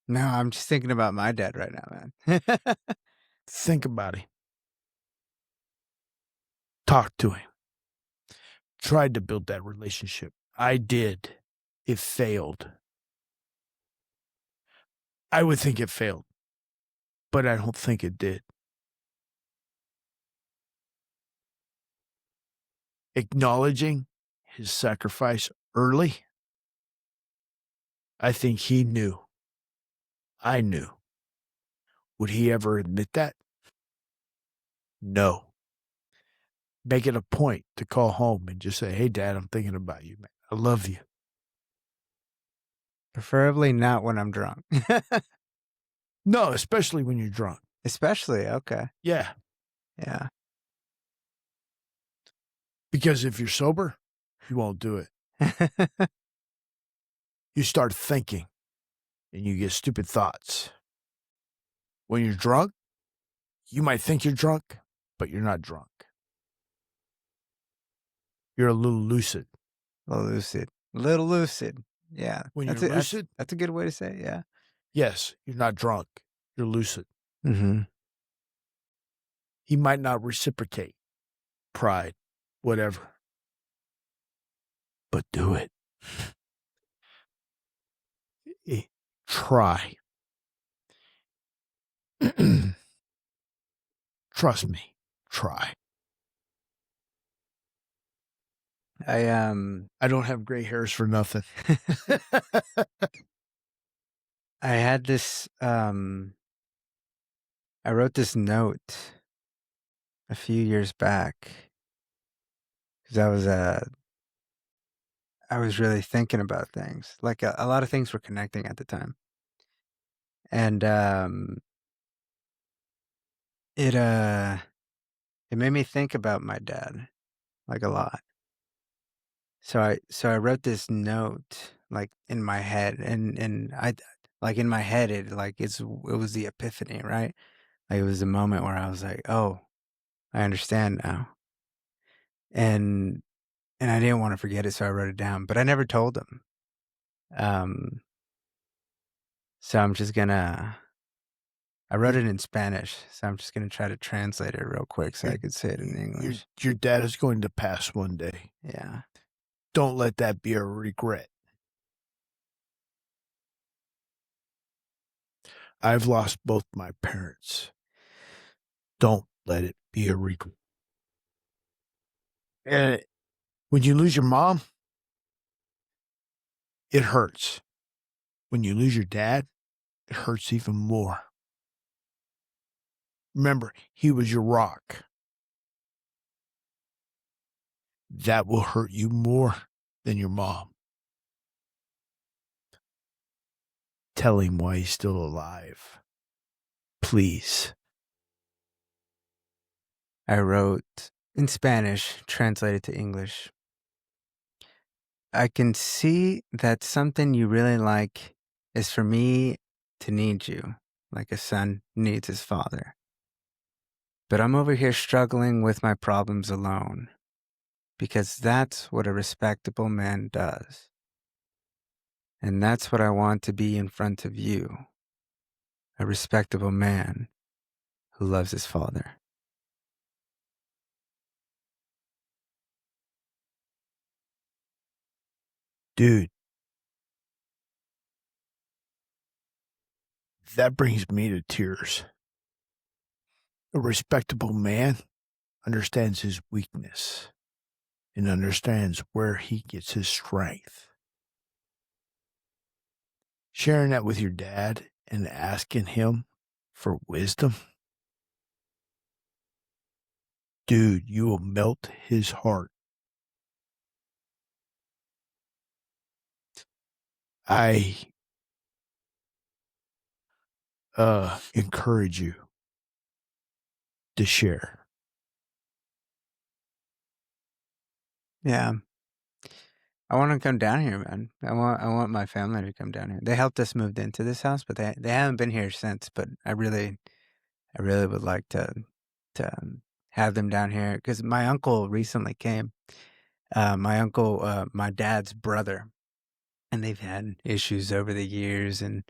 No, I'm just thinking about my dad right now, man. Think about him. Talk to him. Tried to build that relationship. I did. It failed. I would think it failed, but I don't think it did. Acknowledging his sacrifice early, I think he knew. I knew. Would he ever admit that? No. Make it a point to call home and just say, hey, Dad, I'm thinking about you, man. I love you. Preferably not when I'm drunk. No, especially when you're drunk. Especially, okay. Yeah. Yeah. Because if you're sober, you won't do it. You start thinking and you get stupid thoughts. When you're drunk, you might think you're drunk, but you're not drunk. You're a little lucid. Little lucid. Yeah. When you're lucid? That's a good way to say it, yeah. Yes, you're not drunk. You're lucid. Mm-hmm. He might not reciprocate. Pride. Whatever. But do it. Try. Trust me. Try. I don't have gray hairs for nothing. I had this I wrote this note a few years back because I was really thinking about things. Like a lot of things were connecting at the time. And it made me think about my dad like a lot. So I wrote this note like in my head, and I like in my head it was the epiphany, right? Like it was the moment where I was like, oh, I understand now. And I didn't want to forget it, so I wrote it down, but I never told him. So I wrote it in Spanish, so I'm just gonna try to translate it real quick so I could say it in English. Your dad is going to pass one day. Yeah. Don't let that be a regret. I've lost both my parents. Don't let it be a regret. And when you lose your mom, it hurts. When you lose your dad, it hurts even more. Remember, he was your rock. That will hurt you more than your mom. Tell him why he's still alive. Please. I wrote in Spanish, translated to English. I can see that something you really like is for me to need you, like a son needs his father. But I'm over here struggling with my problems alone, because that's what a respectable man does. And that's what I want to be in front of you, a respectable man who loves his father. Dude, that brings me to tears. A respectable man understands his weakness and understands where he gets his strength. Sharing that with your dad and asking him for wisdom. Dude, you will melt his heart. I encourage you to share. Yeah. I want to come down here, man. I want my family to come down here. They helped us move into this house, but they haven't been here since. But I really would like to have them down here because my uncle recently came. My uncle, my dad's brother, and they've had issues over the years. And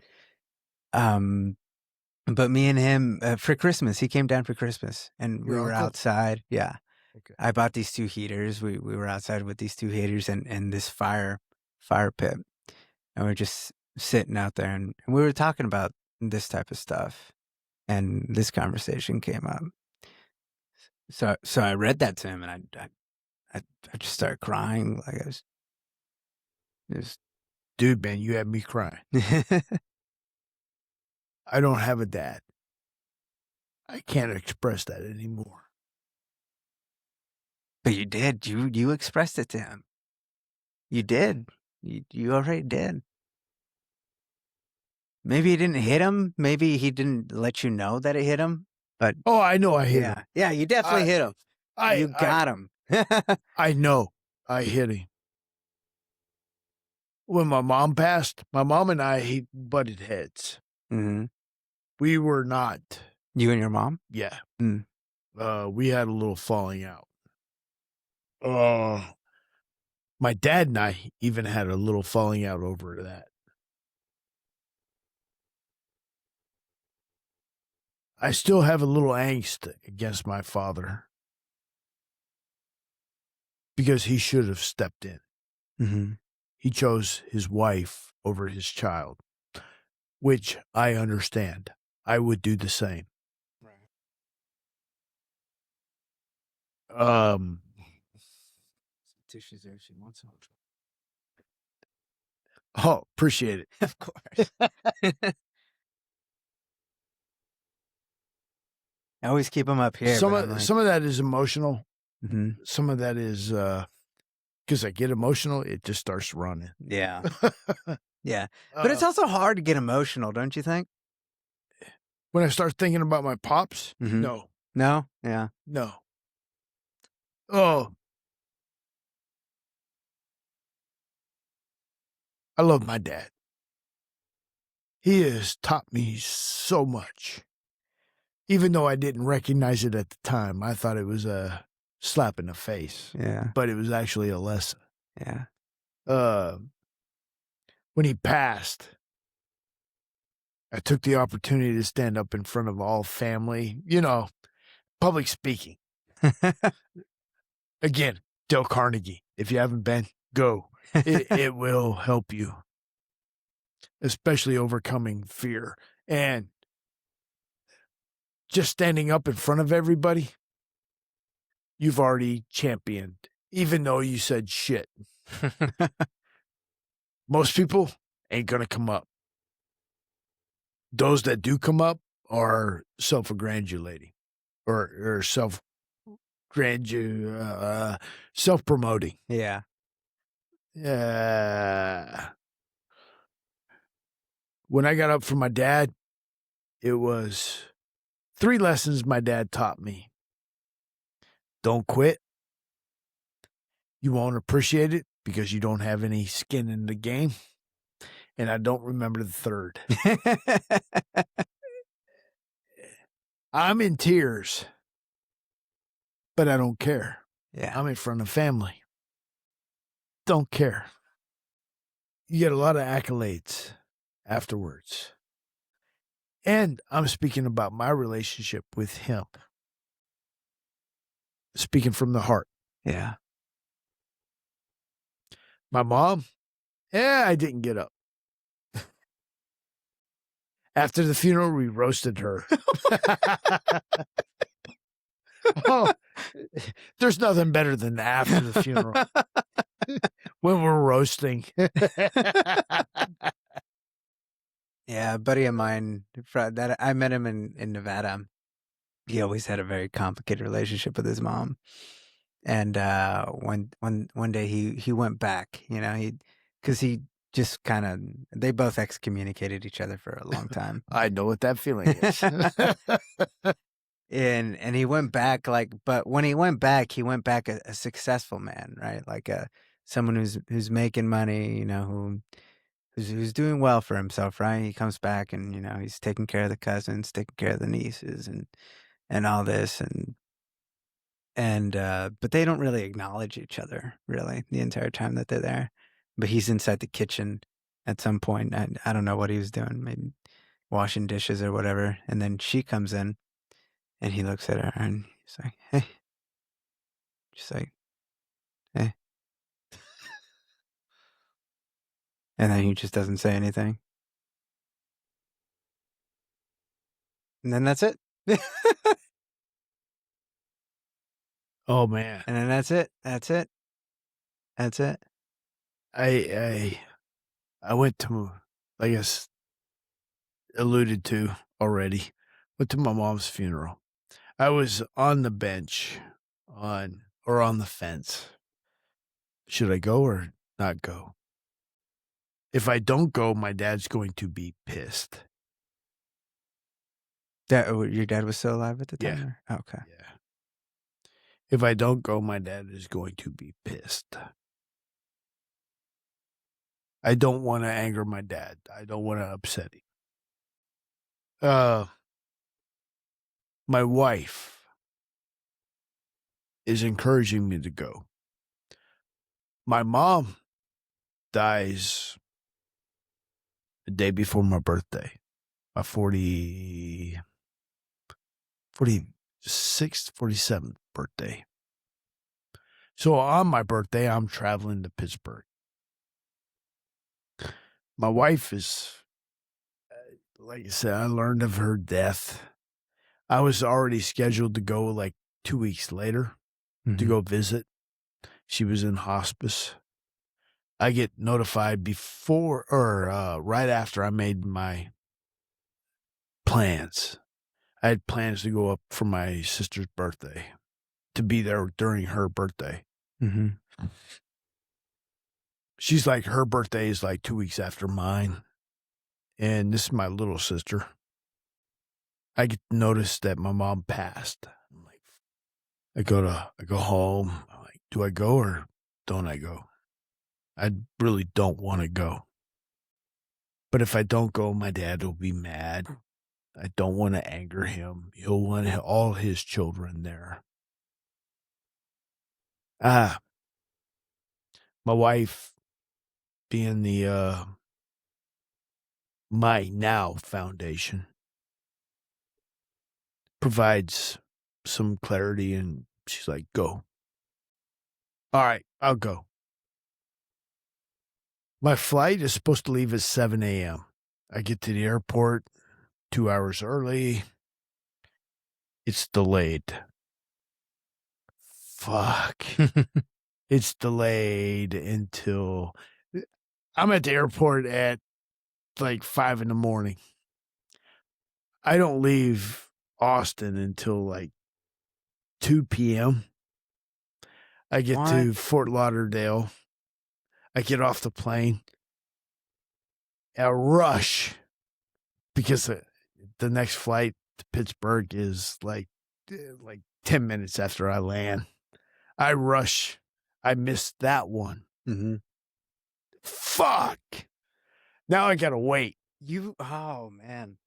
but me and him for Christmas, he came down for Christmas, and we Your were uncle? outside. Yeah. Okay. I bought these 2 heaters. We were outside with these 2 heaters and this fire pit. And we're just sitting out there and we were talking about this type of stuff. And this conversation came up. So I read that to him and I just started crying. Like I was just Dude, man, you had me crying. I don't have a dad. I can't express that anymore. But you did. You expressed it to him. You did. You already did. Maybe it didn't hit him. Maybe he didn't let you know that it hit him. But Oh, I know I hit him. yeah, you definitely hit him. You got him. I know I hit him. When my mom passed, my mom and I butted heads. Mm-hmm. We were not. You and your mom? Yeah. Mm. We had a little falling out. My dad and I even had a little falling out over that. I still have a little angst against my father because he should have stepped in. Mm-hmm. He chose his wife over his child, which I understand. I would do the same. Tissues there if she wants some. Oh, appreciate it. Of course. I always keep them up here. Some of that is emotional. Mm-hmm. Some of that is because I get emotional, it just starts running. Yeah. Yeah. But it's also hard to get emotional, don't you think? When I start thinking about my pops, Mm-hmm. no. No? Yeah. No. Oh. I love my dad. He has taught me so much. Even though I didn't recognize it at the time, I thought it was a slap in the face. Yeah. But it was actually a lesson. Yeah. When he passed, I took the opportunity to stand up in front of all family, public speaking. Again, Dale Carnegie, if you haven't been, go. It will help you, especially overcoming fear. And just standing up in front of everybody, you've already championed, even though you said shit. Most people ain't going to come up. Those that do come up are self-aggrandulating or self-promoting. Yeah. When I got up for my dad, it was 3 lessons my dad taught me. Don't quit. You won't appreciate it because you don't have any skin in the game. And I don't remember the third. I'm in tears, but I don't care. Yeah. I'm in front of family. Don't care. You get a lot of accolades afterwards. And I'm speaking about my relationship with him. Speaking from the heart. Yeah. My mom, I didn't get up. After the funeral, we roasted her. Oh, there's nothing better than after the funeral. When we're roasting. Yeah, a buddy of mine that I met him in Nevada. He always had a very complicated relationship with his mom. And one day he went back, because he just kind of, they both excommunicated each other for a long time. I know what that feeling is. And he went back, but when he went back a successful man, right? Like someone who's making money, who's doing well for himself, right? He comes back and he's taking care of the cousins, taking care of the nieces, and all this, and but they don't really acknowledge each other really the entire time that they're there. But he's inside the kitchen at some point. I don't know what he was doing, maybe washing dishes or whatever. And then she comes in, and he looks at her and he's like, "Hey," she's like, "Hey," and then he just doesn't say anything, and then that's it. Oh man. And then that's it. I went to, I guess, alluded to already, went to my mom's funeral. I was on the bench on the fence. Should I go or not go? If I don't go, my dad's going to be pissed. Your dad was still alive at the time? Yeah. Or? Oh, okay. Yeah. If I don't go, my dad is going to be pissed. I don't want to anger my dad. I don't want to upset him. My wife is encouraging me to go. My mom dies the day before my birthday, my 46th, 47th birthday. So on my birthday, I'm traveling to Pittsburgh. My wife is, like I said, I learned of her death. I was already scheduled to go like 2 weeks later to go visit. She was in hospice. I get notified before or right after I made my plans. I had plans to go up for my sister's birthday, to be there during her birthday. Mm-hmm. She's like, her birthday is like 2 weeks after mine. And this is my little sister. I get notice that my mom passed. I'm like, I go home. I'm like, do I go or don't I go? I really don't want to go. But if I don't go, my dad will be mad. I don't want to anger him. He'll want all his children there. My wife, being the My Now Foundation, provides some clarity, and she's like, go. All right, I'll go. My flight is supposed to leave at 7 a.m. I get to the airport 2 hours early. It's delayed. Fuck. It's delayed until I'm at the airport at like 5 a.m. I don't leave Austin until like 2 p.m. I get to Fort Lauderdale. I get off the plane. I rush because the next flight to Pittsburgh is like 10 minutes after I land. I rush. I missed that one. Mm-hmm. Fuck. Now I gotta wait. Oh, man.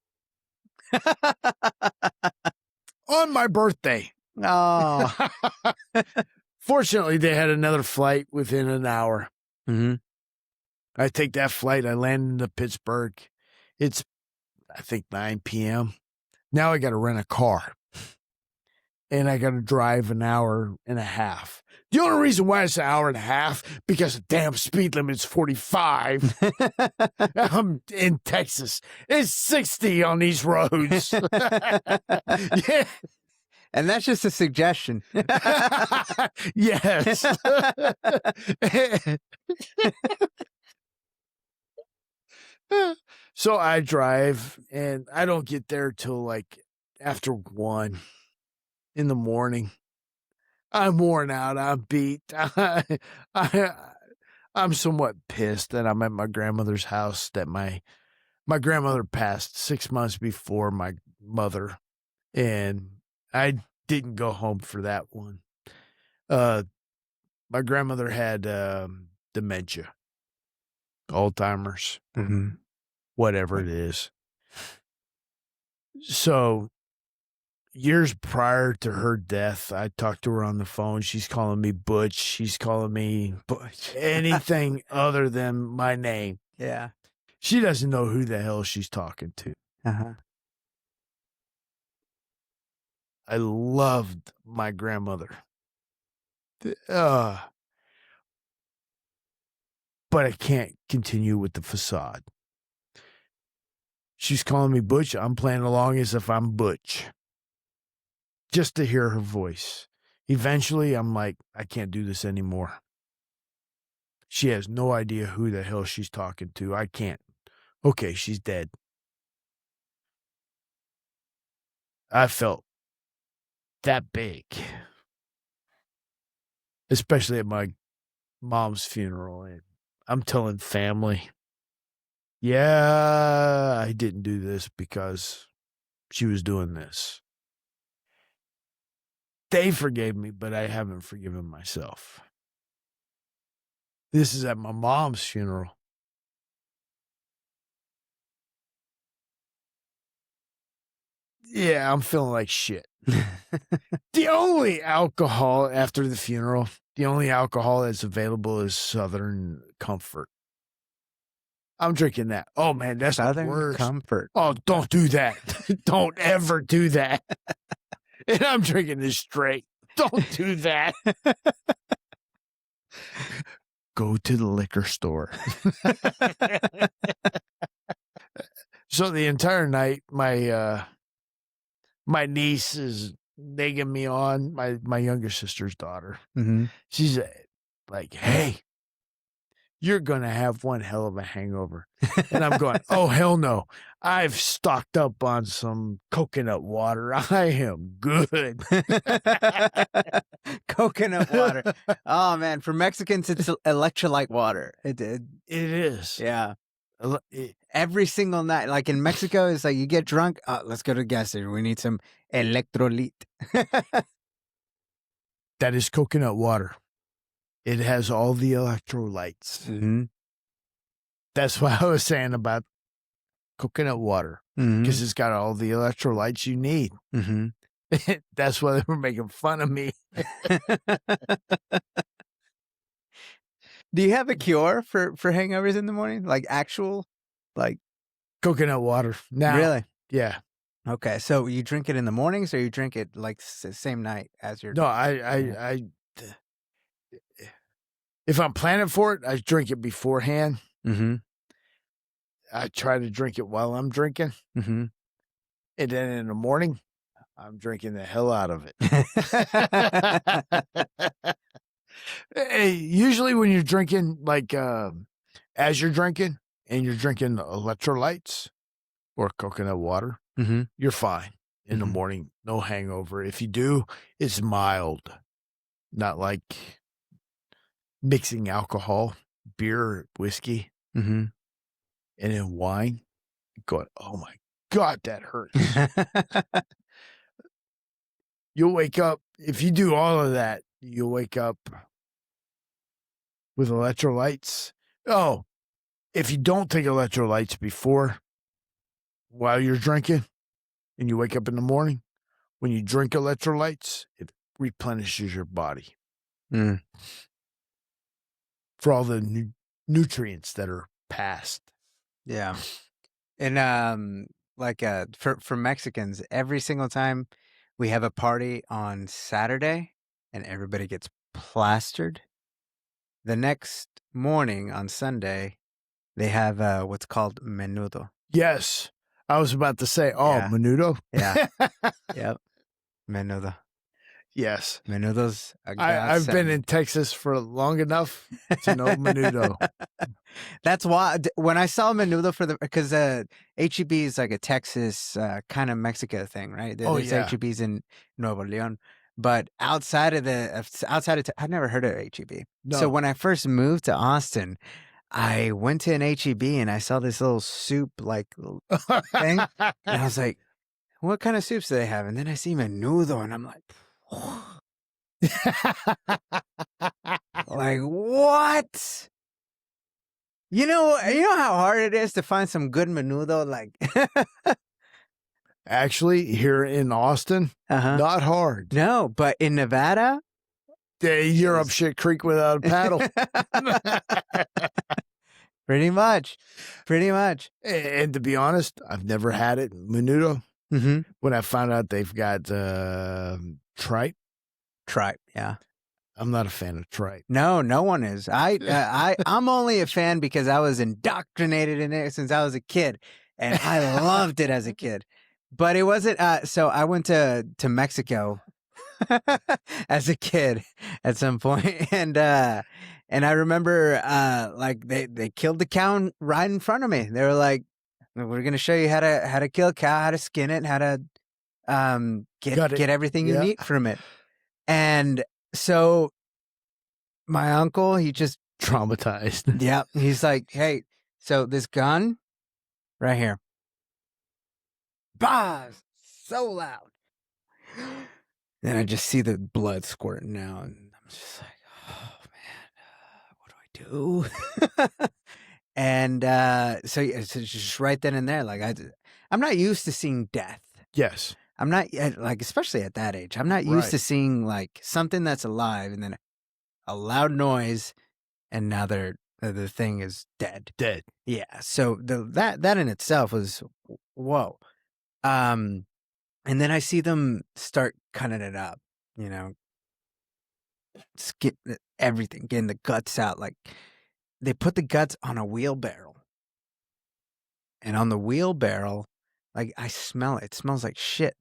On my birthday. Oh. Fortunately, they had another flight within an hour. Mm-hmm. I take that flight. I land into Pittsburgh. It's, I think, 9 p.m. Now I got to rent a car. And I got to drive an hour and a half. The only reason why it's an hour and a half, because the damn speed limit's 45. I'm in Texas. It's 60 on these roads. Yeah. And that's just a suggestion. Yes. So I drive, and I don't get there till like after 1 in the morning. I'm worn out. I'm beat. I'm somewhat pissed that I'm at my grandmother's house. That my grandmother passed 6 months before my mother, and I didn't go home for that one. My grandmother had dementia, Alzheimer's, whatever it is. So years prior to her death, I talked to her on the phone. She's calling me Butch. She's calling me Butch. anything other than my name. Yeah. She doesn't know who the hell she's talking to. Uh-huh. I loved my grandmother. But I can't continue with the facade. She's calling me Butch. I'm playing along as if I'm Butch. Just to hear her voice. Eventually, I'm like, I can't do this anymore. She has no idea who the hell she's talking to. I can't. Okay, she's dead. I felt that big. Especially at my mom's funeral. And I'm telling family, yeah, I didn't do this because she was doing this. They forgave me, but I haven't forgiven myself. This is at my mom's funeral. Yeah, I'm feeling like shit. The only alcohol after the funeral, the only alcohol that's available is Southern Comfort. I'm drinking that. Oh, man, that's Southern the worst. Comfort. Oh, don't do that. Don't ever do that. And I'm drinking this straight. Don't do that. Go to the liquor store. So the entire night, my niece is nagging me on, my younger sister's daughter. Mm-hmm. She's like, hey, you're going to have one hell of a hangover. And I'm going, oh, hell no. I've stocked up on some coconut water. I am good. Coconut water. Oh, man. For Mexicans, it's electrolyte water. It is. Yeah. Every single night. Like in Mexico, it's like you get drunk. Let's go to the gas station. We need some electrolyte. That is coconut water. It has all the electrolytes. Mm-hmm. That's what I was saying about coconut water. Mm-hmm. Because it's got all the electrolytes you need. Mm-hmm. That's why they were making fun of me. Do you have a cure for hangovers in the morning? Like actual, like coconut water. Now, really? Yeah. Okay, so you drink it in the mornings, or you drink it like same night as your? No, I if I'm planning for it, I drink it beforehand. Mm-hmm. I try to drink it while I'm drinking. Mm-hmm. And then in the morning, I'm drinking the hell out of it. Hey, usually when you're drinking, like as you're drinking and you're drinking electrolytes or coconut water, mm-hmm. you're fine in the morning. No hangover. If you do, it's mild. Not like mixing alcohol, beer, whiskey, and then wine. Going, oh my God, that hurts. You'll wake up, if you do all of that, you'll wake up with electrolytes. Oh, if you don't take electrolytes before, while you're drinking, and you wake up in the morning, when you drink electrolytes, it replenishes your body. Mm. For all the nutrients that are passed. Yeah. And like for Mexicans, every single time we have a party on Saturday and everybody gets plastered, the next morning on Sunday, they have what's called Menudo. Yes. I was about to say, Yeah. Menudo? Yeah. Yep. Menudo. Yes. Menudo's a I've been godsend. in Texas for long enough to know Menudo. That's why when I saw Menudo because HEB is like a Texas kind of Mexico thing, right? There's yeah. HEBs in Nuevo Leon, but outside of I've never heard of HEB. No. So when I first moved to Austin, I went to an HEB and I saw this little soup like thing, and I was like, "What kind of soups do they have?" And then I see Menudo, and I'm like, like what? You know how hard it is to find some good menudo, like. Actually, here in Austin, not hard. No, but in Nevada, you're up shit creek without a paddle. Pretty much. And to be honest, I've never had it. Menudo. Mm-hmm. When I found out they've got tripe. Tripe, yeah. I'm not a fan of tripe. No one is. I'm only a fan because I was indoctrinated in it since I was a kid, and I loved it as a kid. But it wasn't. So I went to Mexico as a kid at some point, and I remember like they killed the cow right in front of me. They were like, "We're gonna show you how to kill a cow, how to skin it, how to get everything you need from it." And so my uncle, he just traumatized. Yeah, he's like, "Hey, so this gun right here, bah, so loud." Then I just see the blood squirting now, and I'm just like, "Oh man, what do I do?" And so it's just right then and there, like I'm not used to seeing death. Yes. I'm not like, especially at that age, I'm not used to seeing like something that's alive and then a loud noise, and now the thing is dead. Dead. Yeah. So that in itself was whoa. And then I see them start cutting it up, skip everything, getting the guts out. Like they put the guts on a wheelbarrow, and on the wheelbarrow, like I smell it. It smells like shit.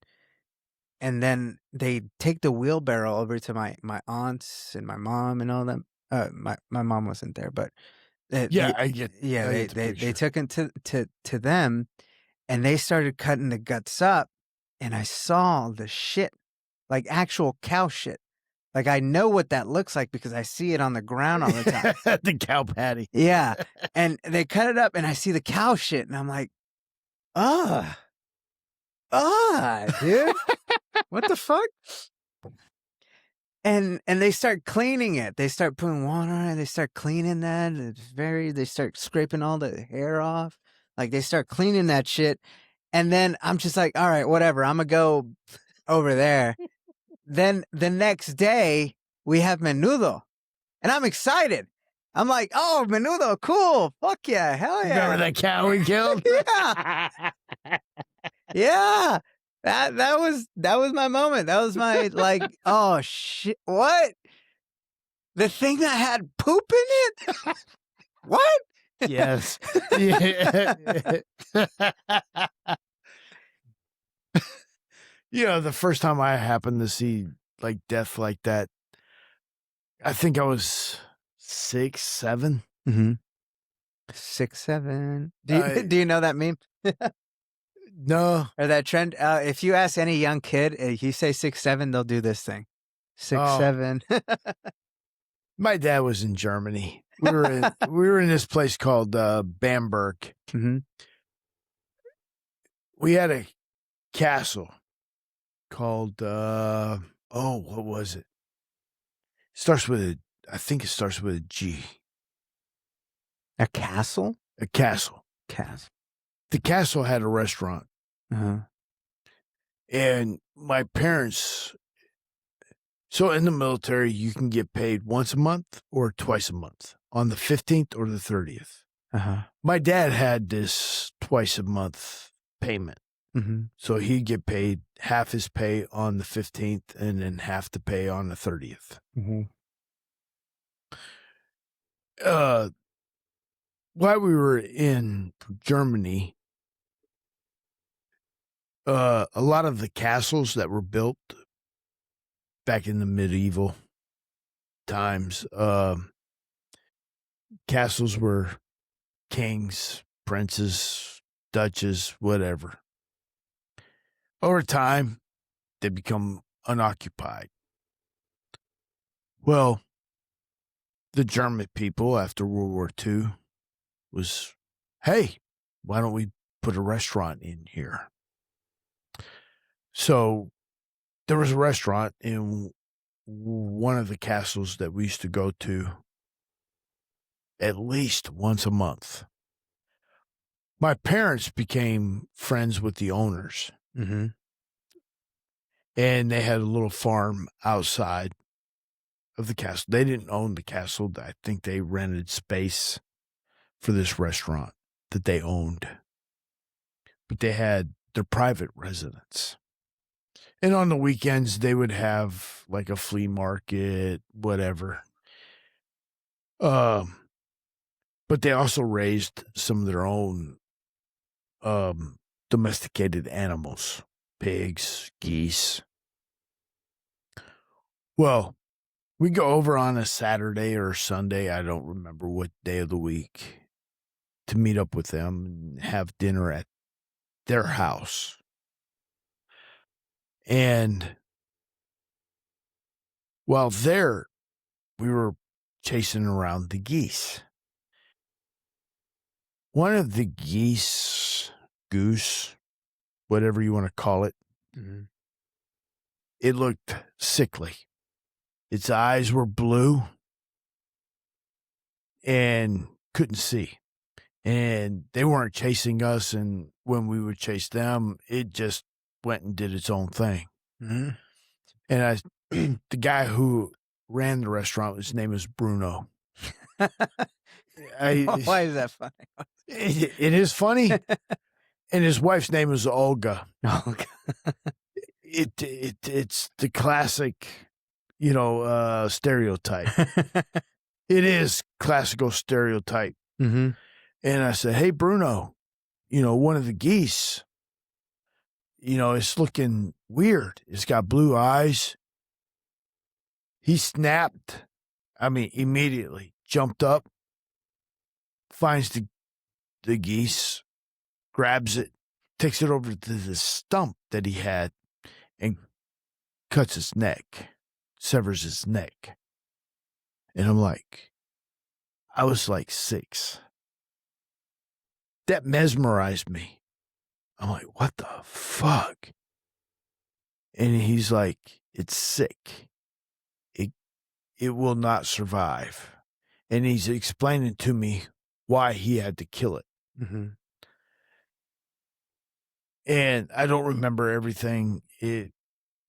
And then they take the wheelbarrow over to my aunts and my mom and all them. My mom wasn't there, but I get. They took it to them, and they started cutting the guts up, and I saw the shit, like actual cow shit. Like I know what that looks like because I see it on the ground all the time. The cow patty. Yeah, and they cut it up, and I see the cow shit, and I'm like, dude. What the fuck? And they start cleaning it. They start putting water on it. They start cleaning that. They start scraping all the hair off. Like they start cleaning that shit. And then I'm just like, all right, whatever. I'm going to go over there. Then the next day we have Menudo, and I'm excited. I'm like, oh, Menudo, cool. Fuck yeah. Hell yeah. Remember that cow we killed? Yeah. Yeah. That was my moment. That was my like, oh shit, what? The thing that had poop in it? What? Yes. Yeah. The first time I happened to see like death like that, I think I was 6, 7. Mm-hmm. 6, 7. Do you know that meme? No. Or that trend? If you ask any young kid, you say 6, 7, they'll do this thing. 6, 7. My dad was in Germany. We were in this place called Bamberg. Mm-hmm. We had a castle called what was it? I think it starts with a G. A castle? A castle. Castle. The castle had a restaurant. Uh-huh. And my parents, so in the military, you can get paid once a month or twice a month, on the 15th or the 30th. Uh-huh. My dad had this twice a month payment. Mm-hmm. So he'd get paid half his pay on the 15th and then half the pay on the 30th. Mm-hmm. While we were in Germany, a lot of the castles that were built back in the medieval times, castles were kings, princes, duchess, whatever. Over time, they become unoccupied. Well, the German people after World War II was, hey, why don't we put a restaurant in here? So there was a restaurant in one of the castles that we used to go to at least once a month. My parents became friends with the owners, Mm-hmm. and they had a little farm outside of the castle. They didn't own the castle. I think they rented space for this restaurant that they owned, but they had their private residence. And on the weekends, they would have like a flea market, whatever. But they also raised some of their own domesticated animals, pigs, geese. Well, we go over on a Saturday or Sunday, I don't remember what day of the week, to meet up with them and have dinner at their house. And while there, we were chasing around the geese. One of the goose, whatever you want to call it, Mm-hmm. it looked sickly. Its eyes were blue and couldn't see. And they weren't chasing us, and when we would chase them, it just went and did its own thing. Mm-hmm. And the guy who ran the restaurant, his name was Bruno. Why is that funny? It is funny. And his wife's name is Olga. Oh, It's the classic, stereotype. It is classical stereotype. Mm-hmm. And I said, hey, Bruno, one of the geese, it's looking weird. It's got blue eyes. He snapped. Immediately jumped up, finds the geese, grabs it, takes it over to the stump that he had and cuts its neck, severs its neck. And I was like 6. That mesmerized me. I'm like, what the fuck? And he's like, it's sick. It will not survive. And he's explaining to me why he had to kill it. Mm-hmm. And I don't remember everything,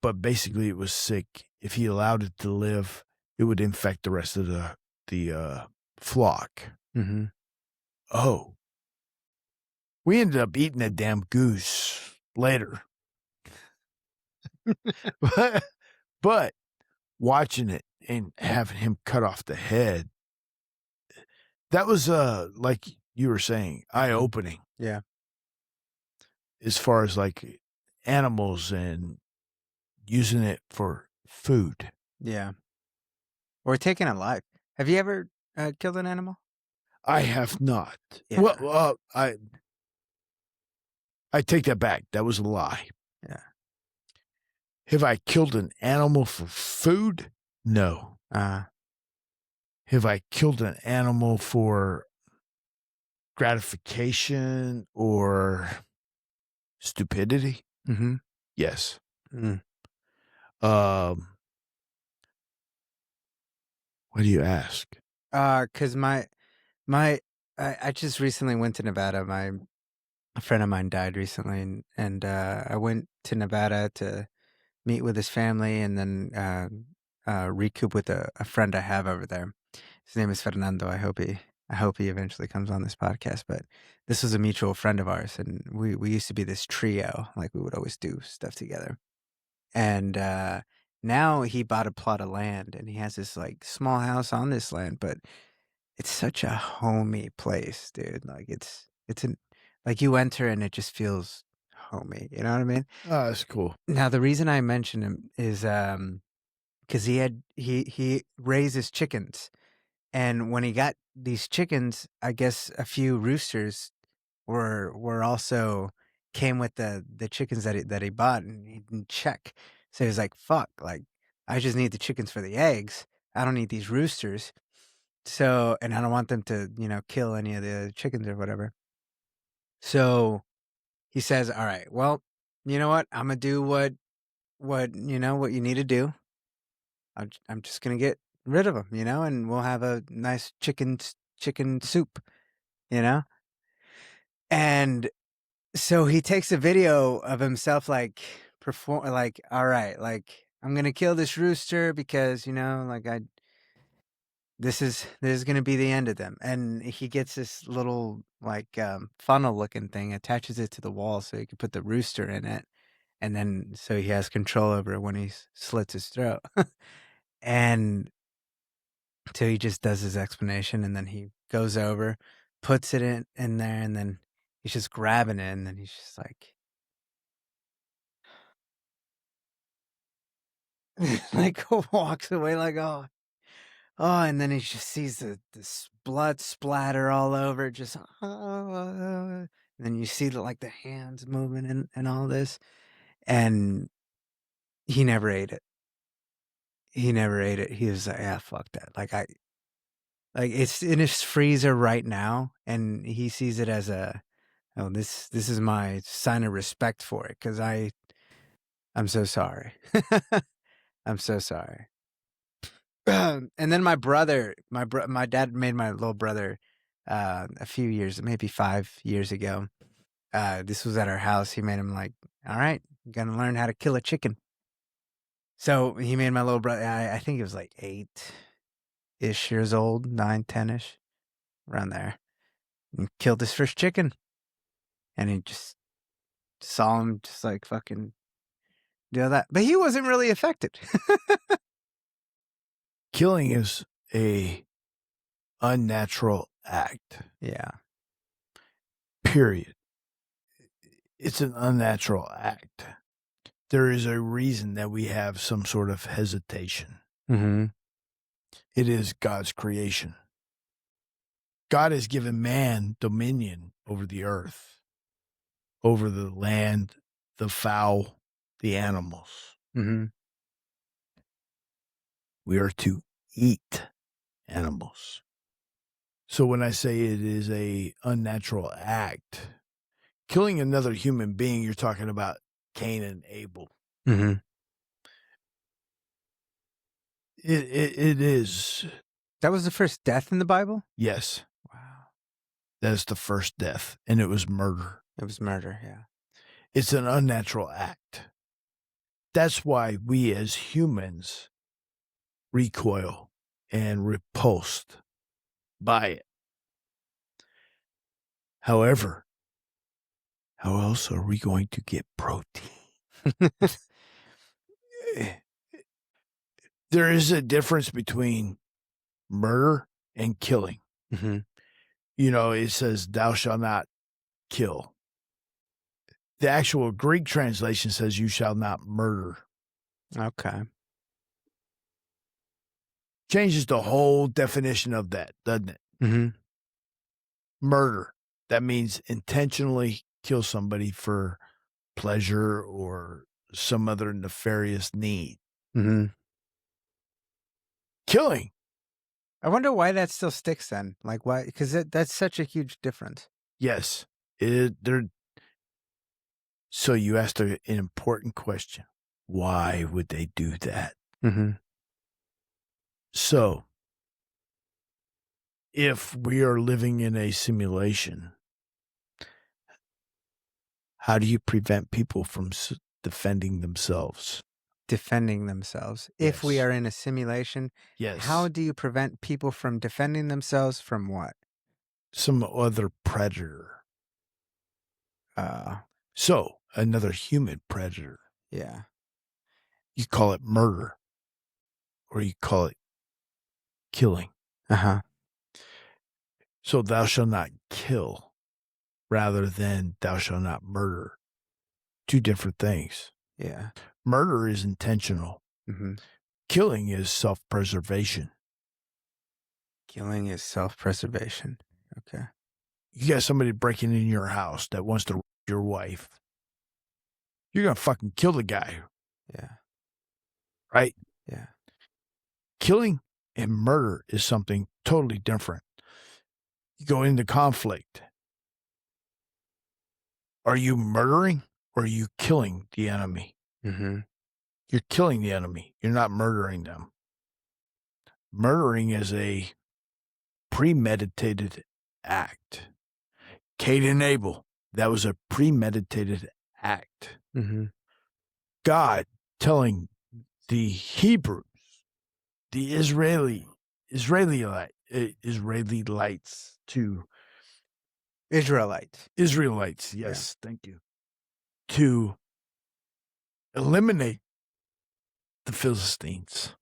but basically it was sick. If he allowed it to live, it would infect the rest of the flock. Mm-hmm. Oh. We ended up eating a damn goose later. but watching it and having him cut off the head, that was, like you were saying, eye-opening. Yeah. As far as like animals and using it for food. Yeah. Or taking a life. Have you ever killed an animal? I have not. Yeah. Well, I take that back. That was a lie. Yeah. Have I killed an animal for food? No. Have I killed an animal for gratification or stupidity? Mm-hmm. Yes. Mm. What do you ask? 'Cause I just recently went to Nevada. A friend of mine died recently, and I went to Nevada to meet with his family, and then recoup with a friend I have over there. His name is Fernando. I hope he eventually comes on this podcast. But this was a mutual friend of ours, and we used to be this trio. Like, we would always do stuff together. And now he bought a plot of land, and he has this like small house on this land, but it's such a homey place, dude. Like, it's like you enter and it just feels homey. You know what I mean? Oh, that's cool. Now, the reason I mention him is because he raises chickens, and when he got these chickens, I guess a few roosters were also came with the chickens that he bought, and he didn't check. So he was like, "Fuck! Like, I just need the chickens for the eggs. I don't need these roosters. So, and I don't want them to, kill any of the chickens or whatever." So he says, "All right, well, you know what? I'm gonna do what you need to do. I'm just gonna get rid of them, and we'll have a nice chicken soup, you know." And so he takes a video of himself like perform, like, "All right, like I'm gonna kill this rooster because like this is gonna be the end of them." And he gets this little like funnel looking thing, attaches it to the wall so he can put the rooster in it, and then so he has control over it when he slits his throat. And so he just does his explanation, and then he goes over, puts it in there, and then he's just grabbing it, and then he's just like like walks away like, oh, and then he just sees this blood splatter all over, just and then you see like the hands moving and all this, and he never ate it. He never ate it. He was like, "Yeah, fuck that." Like it's in his freezer right now, and he sees it as this is my sign of respect for it, because I'm so sorry. I'm so sorry. And then my brother, my dad made my little brother a few years, maybe 5 years ago. This was at our house. He made him like, "All right, you're gonna learn how to kill a chicken." So he made my little brother. I think he was like 8-ish years old, 9, 10-ish, around there. And killed his first chicken, and he just saw him just like fucking do that, but he wasn't really affected. Killing is a unnatural act. Yeah. Period. It's an unnatural act. There is a reason that we have some sort of hesitation. Mm-hmm. It is God's creation. God has given man dominion over the earth, over the land, the fowl, the animals. Mm-hmm. We are to eat animals. So when I say it is a unnatural act, killing another human being, you're talking about Cain and Abel. Mm-hmm. It is. That was the first death in the Bible? Yes. Wow. That is the first death, and it was murder. It was murder, yeah. It's an unnatural act. That's why we as humans recoil and repulsed by it. However, how else are we going to get protein? There is a difference between murder and killing. Mm-hmm. It says, "Thou shalt not kill." The actual Greek translation says, "You shall not murder." Okay. Changes the whole definition of that, doesn't it? Mm-hmm. Murder. That means intentionally kill somebody for pleasure or some other nefarious need. Mm-hmm. Killing. I wonder why that still sticks then. Like, why? Because that's such a huge difference. Yes. So you asked an important question. Why would they do that? Mm-hmm. So, if we are living in a simulation, how do you prevent people from defending themselves? Defending themselves. If we Yes. are in a simulation, Yes. how do you prevent people from defending themselves from what? Some other predator. So, another human predator. Yeah. You call it murder, or you call it killing. Uh-huh. So, "Thou shalt not kill," rather than "Thou shalt not murder." Two different things. Yeah. Murder is intentional. Mm-hmm. Killing is self-preservation. Killing is self-preservation. Okay. You got somebody breaking in your house that wants to rape your wife. You're going to fucking kill the guy. Yeah. Right? Yeah. Killing and murder is something totally different. You go into conflict. Are you murdering or are you killing the enemy? Mm-hmm. You're killing the enemy. You're not murdering them. Murdering is a premeditated act. Cain and Abel, that was a premeditated act. Mm-hmm. God telling the Hebrews, the Israelites to Israelites, yes, thank you, to eliminate the Philistines.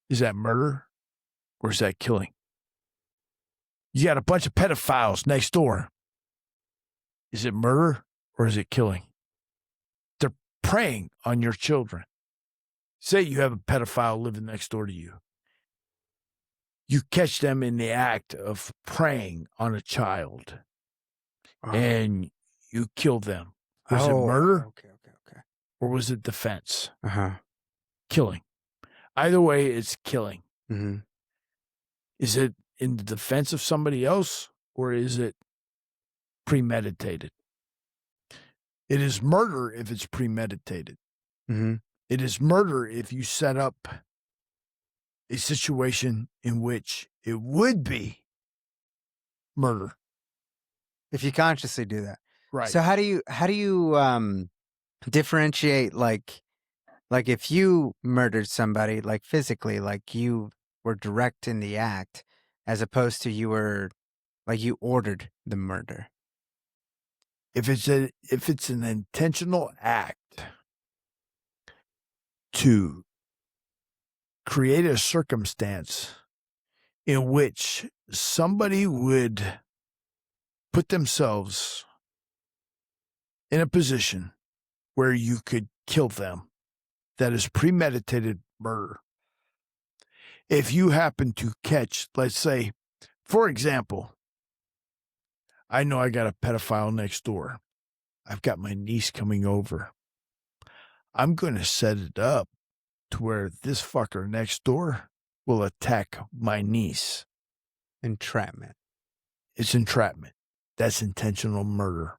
Is that murder or is that killing? You got a bunch of pedophiles next door. Is it murder or is it killing? They're preying on your children. Say you have a pedophile living next door to you. You catch them in the act of preying on a child and you kill them. Was it murder? Okay. Or was it defense? Uh-huh. Killing. Either way, it's killing. Mm-hmm. Is it in the defense of somebody else or is it premeditated? It is murder if it's premeditated. Mm-hmm. It is murder if you set up a situation in which it would be murder. If you consciously do that. Right. So how do you differentiate like if you murdered somebody like physically, like you were direct in the act, as opposed to you ordered the murder? If it's an intentional act to create a circumstance in which somebody would put themselves in a position where you could kill them, that is premeditated murder. If you happen to catch, let's say, for example, I know I got a pedophile next door. I've got my niece coming over. I'm going to set it up to where this fucker next door will attack my niece. Entrapment. It's entrapment. That's intentional murder.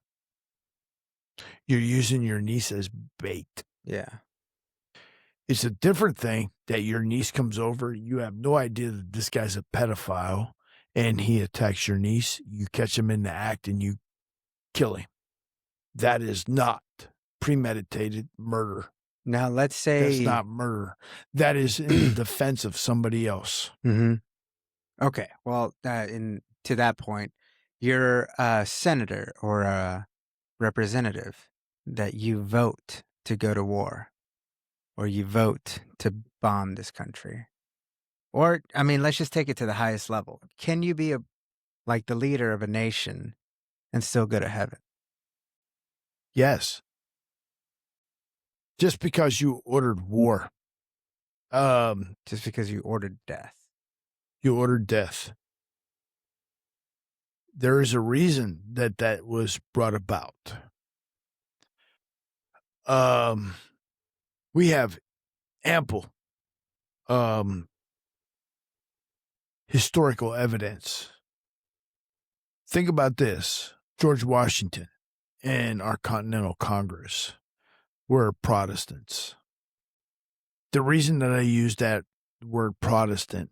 You're using your niece as bait. Yeah. It's a different thing that your niece comes over. You have no idea that this guy's a pedophile and he attacks your niece. You catch him in the act and you kill him. That is not premeditated murder. Now let's say that's not murder. That is in the defense of somebody else. Mm-hmm. Okay. Well, to that point, you're a senator or a representative that you vote to go to war, or you vote to bomb this country. Or, I mean, let's just take it to the highest level. Can you be the leader of a nation and still go to heaven? Yes. Just because you ordered war. Just because you ordered death. You ordered death. There is a reason that was brought about. We have ample historical evidence. Think about this. George Washington and our Continental Congress were Protestants. The reason that I use that word Protestant,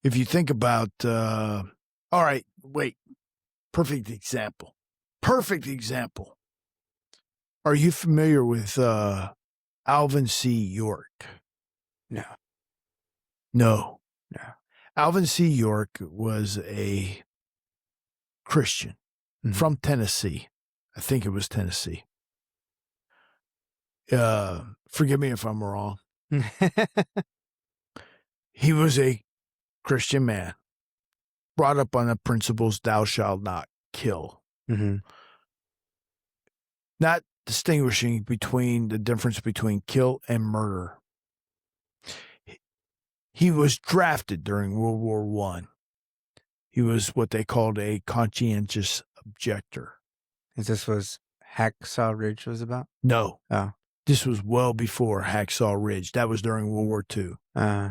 if you think about, all right, wait, perfect example. Are you familiar with Alvin C. York? No. Alvin C. York was a Christian from Tennessee. I think it was Tennessee. Forgive me if I'm wrong. He was a Christian man, brought up on the principles, thou shalt not kill. Mm-hmm. Not distinguishing between the difference between kill and murder. He was drafted during World War I. He was what they called a conscientious objector. Is this was Hacksaw Ridge was about? No. Oh. This was well before Hacksaw Ridge. That was during World War II. Uh,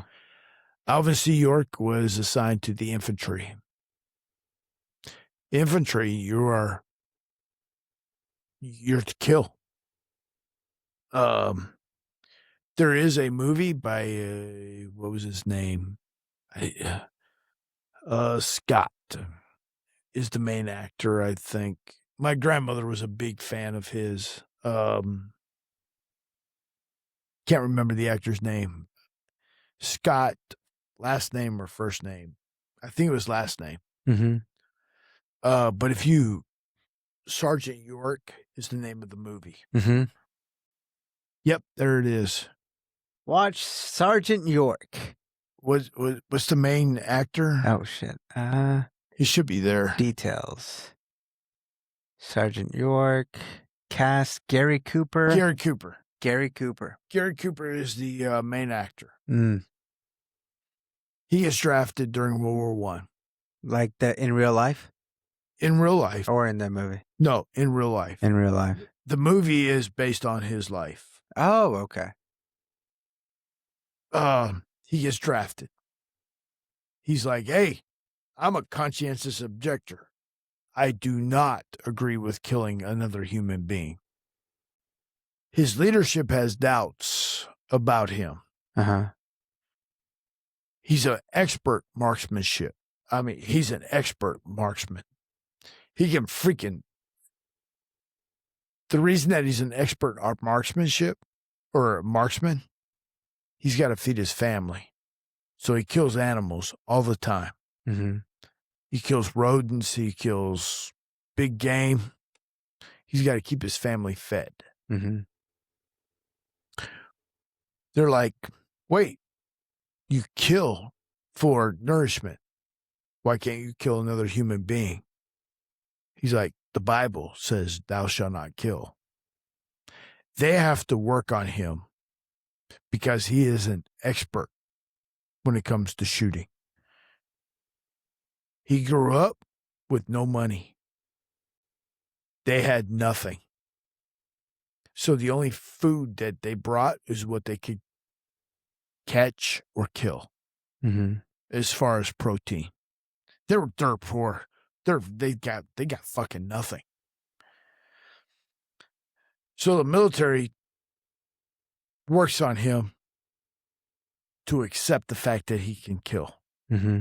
Alvin C. York was assigned to the infantry. Infantry, you're to kill. There is a movie by what was his name? Scott is the main actor, I think. My grandmother was a big fan of his. Can't remember the actor's name. Scott, last name or first name? I think it was last name. mm-hmm. But if you Sergeant York is the name of the movie. Mm-hmm. Yep, there it is. Watch Sergeant York. What's the main actor? Oh shit. He should be there. Details. Sergeant York. Cast Gary Cooper. Gary Cooper. Gary Cooper. Gary Cooper is the main actor. Mm. He gets drafted during World War One. Like the in real life? In real life. Or in the movie? No, in real life. In real life. The movie is based on his life. Oh, okay. He gets drafted. He's like, hey, I'm a conscientious objector. I do not agree with killing another human being. His leadership has doubts about him. Uh-huh. He's an expert marksmanship. I mean, he's an expert marksman. He can freaking... The reason that he's an expert marksmanship or marksman, he's got to feed his family. So he kills animals all the time. Mm-hmm. He kills rodents. He kills big game. He's got to keep his family fed. Mm-hmm. They're like, wait, you kill for nourishment. Why can't you kill another human being? He's like, the Bible says thou shalt not kill. They have to work on him because he is an expert when it comes to shooting. He grew up with no money. They had nothing. So the only food that they brought is what they could catch or kill. Mm-hmm. As far as protein. They were dirt poor. They got fucking nothing. So the military works on him to accept the fact that he can kill. Mm-hmm.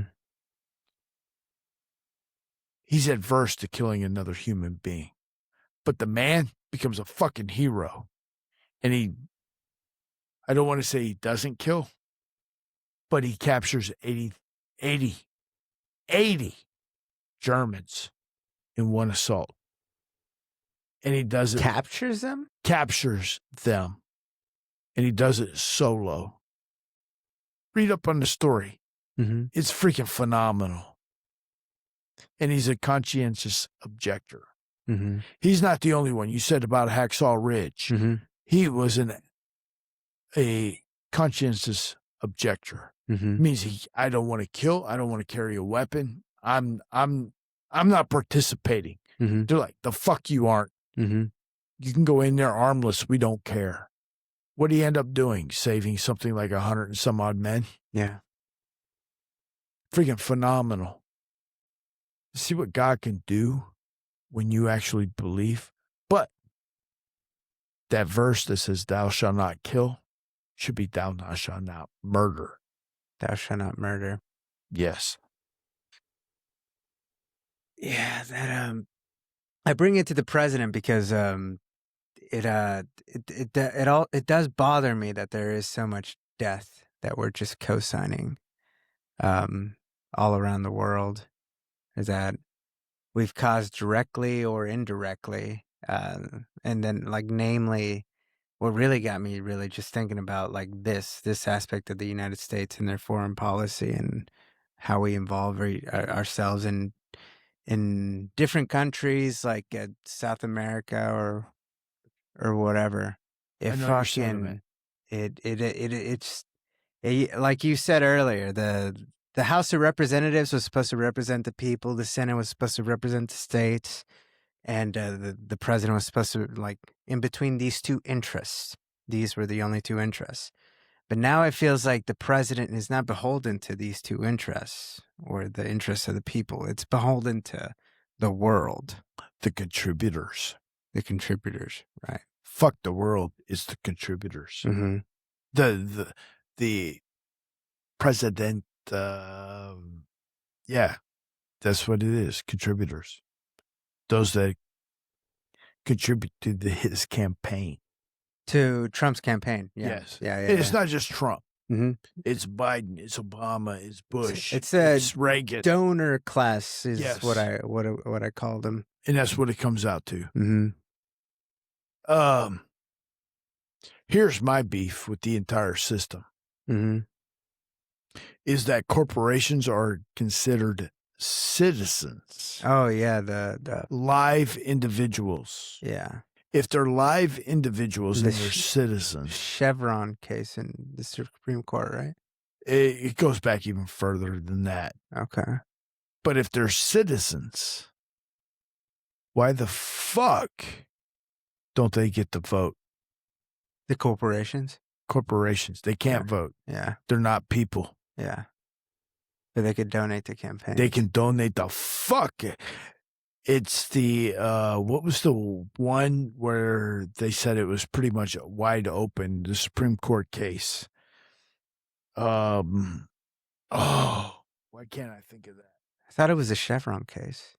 He's adverse to killing another human being. But the man becomes a fucking hero. And I don't want to say he doesn't kill, but he captures 80 Germans in one assault. And he does it. Captures them? Captures them. And he does it solo. Read up on the story. Mm-hmm. It's freaking phenomenal. And he's a conscientious objector. Mm-hmm. He's not the only one. You said about Hacksaw Ridge. Mm-hmm. He was a conscientious objector. Mm-hmm. It means I don't want to kill. I don't want to carry a weapon. I'm not participating. Mm-hmm. They're like, the fuck you aren't. Mm-hmm. You can go in there armless. We don't care. What do you end up doing? Saving something like 100 and some odd men? Yeah. Freaking phenomenal. See what God can do when you actually believe. But that verse that says, thou shalt not kill, should be thou shalt not murder. Thou shalt not murder. Yes. Yeah, that I bring it to the president because it does bother me that there is so much death that we're just co-signing all around the world. Is that we've caused directly or indirectly, and then like namely, what really got me really just thinking about like this aspect of the United States and their foreign policy and how we involve ourselves in different countries like South America or whatever. It I know your fucking sentiment. it's Like you said earlier, the House of Representatives was supposed to represent the people. The Senate was supposed to represent the states. And the president was supposed to, like, in between these two interests. These were the only two interests. But now it feels like the president is not beholden to these two interests or the interests of the people. It's beholden to the world. The contributors. The contributors, right? Fuck the world. It's the contributors. Mm-hmm. The president, yeah, that's what it is. Contributors. Those that contribute to his campaign. To Trump's campaign. Yeah. Yes. Yeah. And it's not just Trump. Mm-hmm. It's Biden. It's Obama. It's Bush. It's Reagan. Donor class is what I call them. And that's what it comes out to. Mm-hmm. Here's my beef with the entire system. Mm-hmm. Is that corporations are considered citizens. Oh yeah, the live individuals. Yeah. If they're live individuals and they're citizens. Chevron case in the Supreme Court, right? It goes back even further than that. Okay. But if they're citizens, why the fuck don't they get to vote? The corporations? Corporations. They can't vote. Yeah. They're not people. Yeah. But they could donate to campaigns. They can donate the fuck. It's the, what was the one where they said it was pretty much wide open, the Supreme Court case? Why can't I think of that? I thought it was a Chevron case.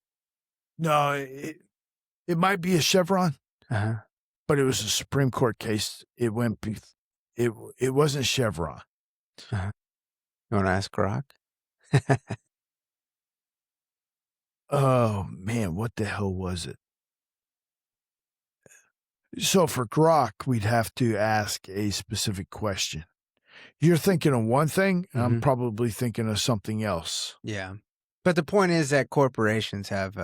No, it might be a Chevron, but it was a Supreme Court case. It wasn't Chevron. You want to ask Grok? Oh, man, what the hell was it? So for Grok, we'd have to ask a specific question. You're thinking of one thing, I'm probably thinking of something else. Yeah. But the point is that corporations have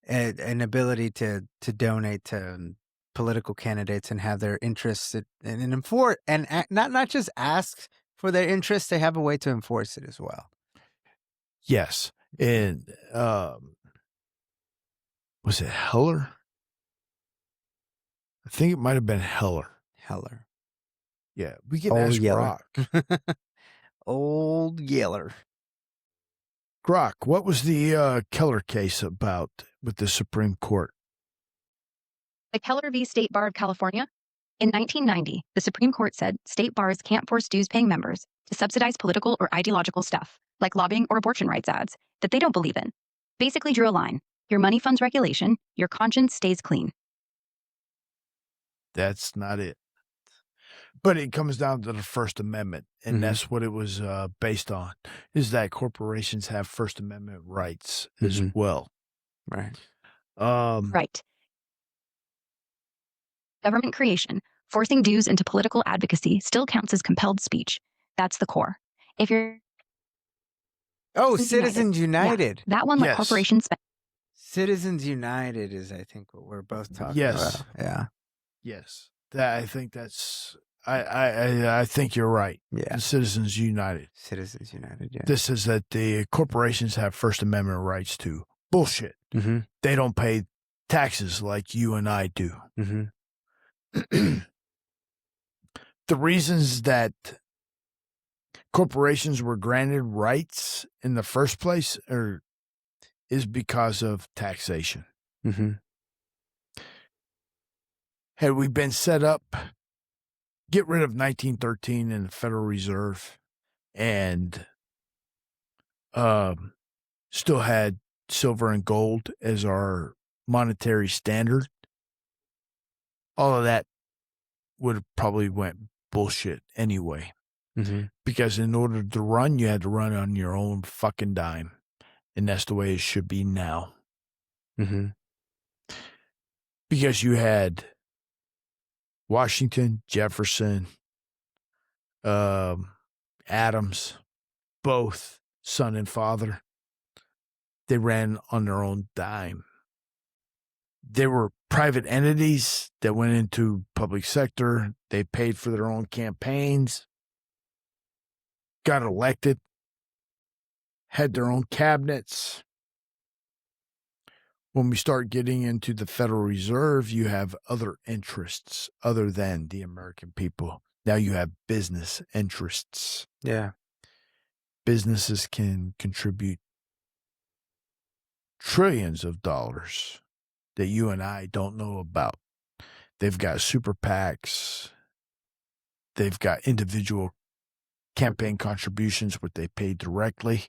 an ability to donate to political candidates and have their interests and enforce, and not just ask for their interests, they have a way to enforce it as well. Yes. And was it Heller? I think it might have been Heller. Yeah, we can ask Grok. Old Yeller. Grok, what was the Keller case about with the Supreme Court? The Keller v. State Bar of California. In 1990, the Supreme Court said state bars can't force dues-paying members to subsidize political or ideological stuff, like lobbying or abortion rights ads, that they don't believe in. Basically drew a line. Your money funds regulation, your conscience stays clean. That's not it. But it comes down to the First Amendment, and that's what it was based on, is that corporations have First Amendment rights as well. Right. Right. Government creation, forcing dues into political advocacy still counts as compelled speech. That's the core. If you're... Citizens United. Yeah, that one let corporations spend. Citizens United is, I think, what we're both talking about. Yeah. Yes. I think that's... I think you're right. Yeah. The Citizens United. Citizens United, yeah. This is that the corporations have First Amendment rights too. Bullshit. They don't pay taxes like you and I do. The reasons that corporations were granted rights in the first place is because of taxation. Had we been set up, get rid of 1913 and the Federal Reserve, and still had silver and gold as our monetary standard, all of that would have probably went bullshit anyway. Because in order to run, you had to run on your own fucking dime. And that's the way it should be now. Because you had Washington, Jefferson, Adams, both son and father. They ran on their own dime. They were private entities that went into public sector. They paid for their own campaigns. got elected, had their own cabinets. When we start getting into the Federal Reserve, you have other interests other than the American people. Now you have business interests. Yeah. Businesses can contribute trillions of dollars that you and I don't know about. They've got super PACs. They've got individual campaign contributions, what they pay directly.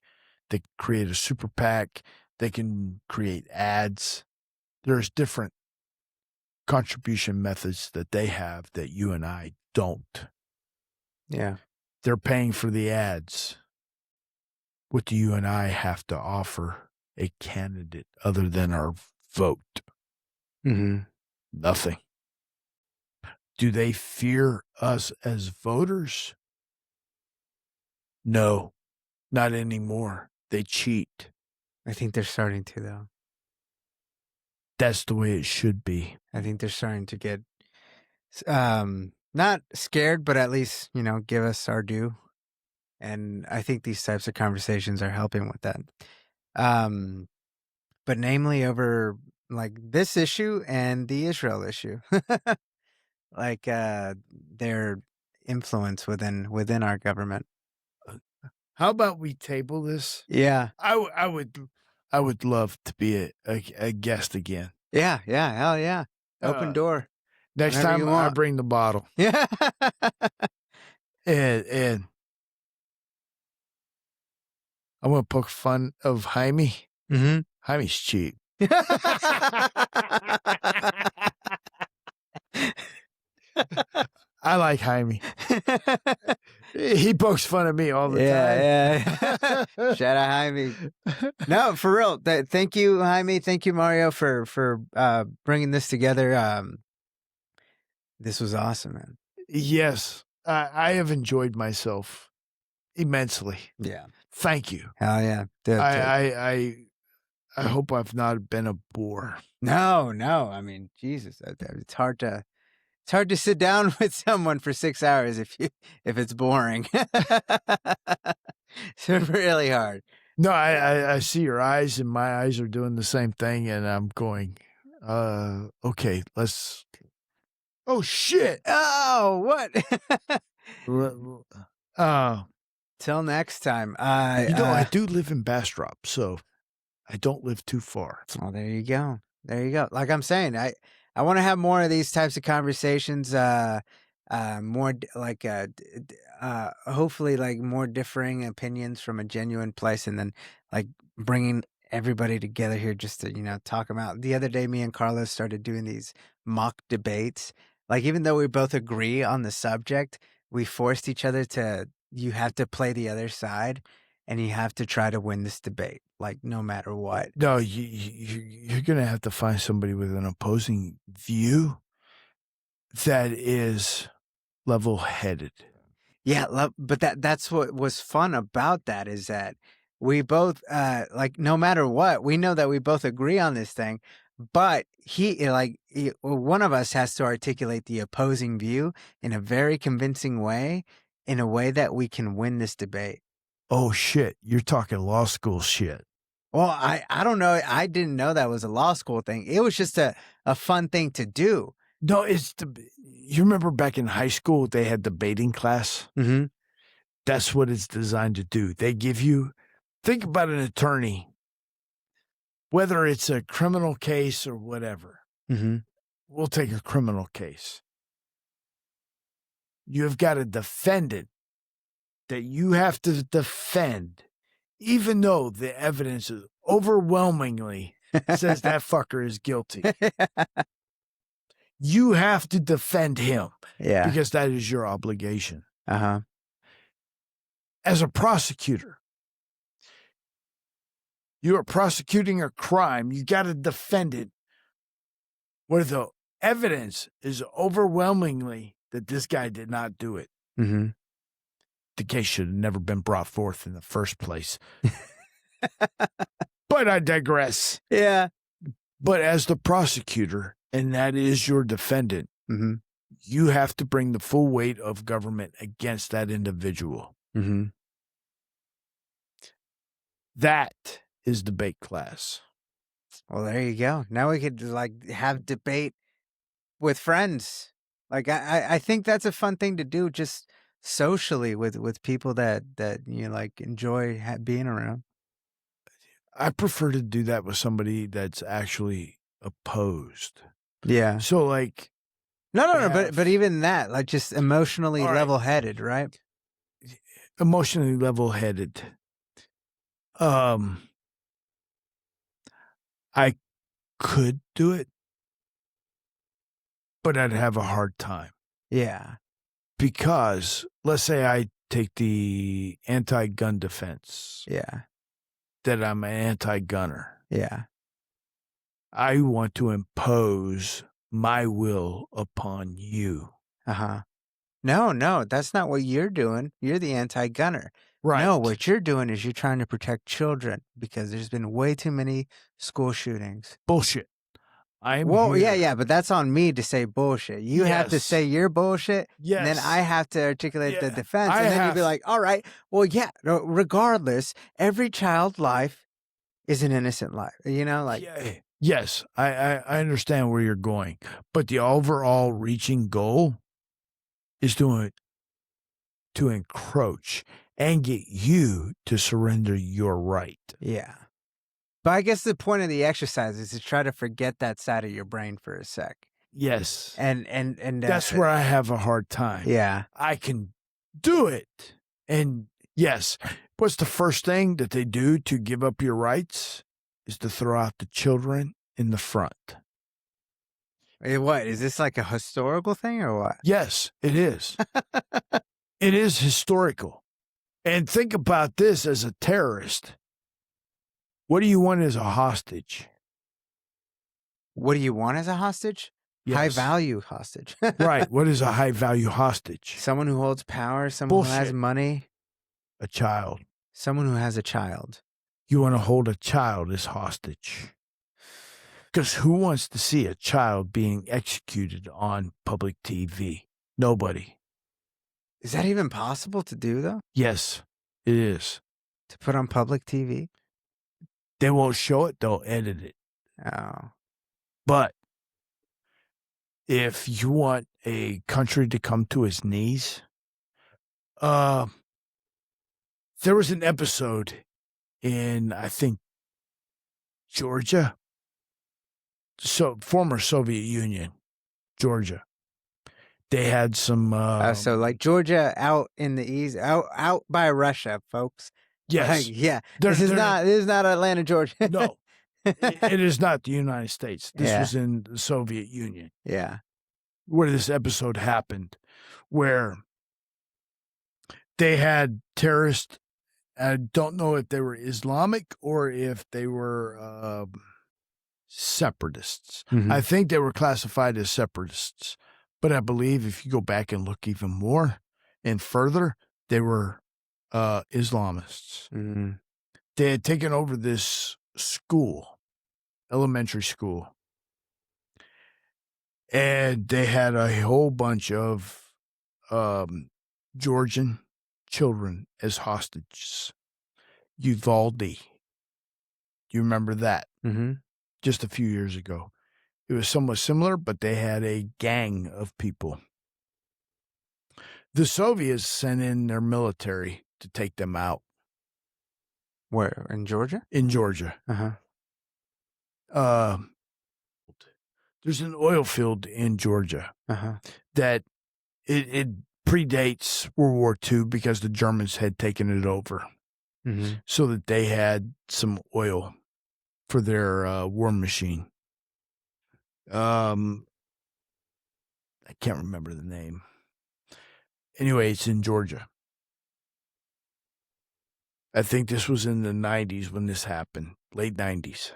They can create a super PAC. They can create ads. There's different contribution methods that they have that you and I don't. Yeah. They're paying for the ads. What do you and I have to offer a candidate other than our vote? Mm-hmm. Nothing. Do they fear us as voters? No, not anymore. They cheat. I think they're starting to, though. That's the way it should be. I think they're starting to get not scared, but at least, give us our due. And I think these types of conversations are helping with that. But namely over like this issue and the Israel issue, like their influence within our government. How about we table this? Yeah. I would love to be a guest again. Yeah. Hell yeah. Open door. Next Whenever time you I want. bring the bottle. Yeah. And I want to poke fun of Jaime. Mm-hmm. Jaime's cheap. I like Jaime. He pokes fun of me all the time. Yeah. Shout out Jaime. No, for real. Thank you, Jaime. Thank you, Mario, for bringing this together. This was awesome, man. Yes, I have enjoyed myself immensely. Yeah. Thank you. Hell yeah. I hope I've not been a bore. No. I mean, Jesus, it's hard to sit down with someone for 6 hours if it's boring. It's really hard. No, I see your eyes, and my eyes are doing the same thing, and I'm going, okay, let's. Oh shit! Oh, what? Till next time. I do live in Bastrop, so I don't live too far. Oh, there you go. Like I'm saying, I want to have more of these types of conversations. More like hopefully like more differing opinions from a genuine place, and then like bringing everybody together here just to talk about. The other day, me and Carlos started doing these mock debates. Like even though we both agree on the subject, we forced each other to. You have to play the other side, and you have to try to win this debate, like no matter what. No, you're going to have to find somebody with an opposing view that is level-headed. Yeah, but that's what was fun about that is that we both like no matter what, we know that we both agree on this thing, but one of us has to articulate the opposing view in a very convincing way, in a way that we can win this debate. Oh shit, you're talking law school shit. Well, I don't know. I didn't know that was a law school thing. It was just a fun thing to do. No, you remember back in high school, they had debating class? Mm-hmm. That's what it's designed to do. They give you, think about an attorney, whether it's a criminal case or whatever. Mm-hmm. We'll take a criminal case. You have got a defendant that you have to defend, even though the evidence is overwhelmingly says that fucker is guilty. You have to defend him. Yeah. Because that is your obligation. Uh-huh. As a prosecutor, you are prosecuting a crime. You got to defend it where the evidence is overwhelmingly that this guy did not do it. Mm-hmm. The case should have never been brought forth in the first place. But I digress. Yeah. But as the prosecutor, and that is your defendant, mm-hmm. you have to bring the full weight of government against that individual. Mm-hmm. That is debate class. Well, there you go. Now we could like have debate with friends. Like I think that's a fun thing to do, just socially with people that you like enjoy being around. I prefer to do that with somebody that's actually opposed. Yeah. So like, No. But even that, like, just emotionally All right. level-headed, right? emotionally level-headed. I could do it, but I'd have a hard time. Yeah. Because let's say I take the anti-gun defense, Yeah. that I'm an anti-gunner. Yeah. I want to impose my will upon you. Uh-huh. No, that's not what you're doing. You're the anti-gunner. Right. No, what you're doing is you're trying to protect children because there's been way too many school shootings. Bullshit. Well, yeah, but that's on me to say bullshit. You have to Yes. say your bullshit, Yes. and then I have to articulate the Yeah, defense, I and then you'd have- be like, all right, well, yeah, regardless, every child life is an innocent life. You know, like, Yeah. Yes, I understand where you're going, but the overall reaching goal is to encroach and get you to surrender your right. yeah. But I guess the point of the exercise is to try to forget that side of your brain for a sec. Yes. And That's where I have a hard time. yeah. I can do it. And yes, what's the first thing that they do to give up your rights is to throw out the children in the front. What is this, like a historical thing or what? Yes, it is. It is historical. And think about this as a terrorist. What do you want as a hostage? What do you want as a hostage? Yes. High value hostage. Right. What is a high value hostage? Someone who holds power, someone who has Bullshit. money, A child. someone who has a child. You want to hold a child as hostage. Because who wants to see a child being executed on public TV? Nobody. Is that even possible to do, though? Yes, it is. To put on public TV? They won't show it, they'll edit it. Oh. But if you want a country to come to its knees, there was an episode in, I think, Georgia, so former Soviet Union, Georgia. They had some. So like Georgia out in the east, out by Russia, folks. Yes, Like, yeah. They're- This is they're- not Atlanta, Georgia. No, it is not the United States. This Yeah. was in the Soviet Union, Yeah. where this episode happened, where they had terrorists. I don't know if they were Islamic or if they were separatists. Mhm. I think they were classified as separatists, but I believe if you go back and look even more and further, they were Islamists. Mhm. They had taken over this school, elementary school, and they had a whole bunch of Georgian children as hostages. Uvalde. Do you remember that? Mm-hmm. Just a few years ago. It was somewhat similar, but they had a gang of people. The Soviets sent in their military to take them out Where, in Georgia? in Georgia. Uh-huh. There's an oil field in Georgia Uh-huh. that it predates World War II because the Germans had taken it over Mm-hmm. so that they had some oil for their war machine. I can't remember the name. Anyway, it's in Georgia. I think this was in the 90s when this happened, late 90s.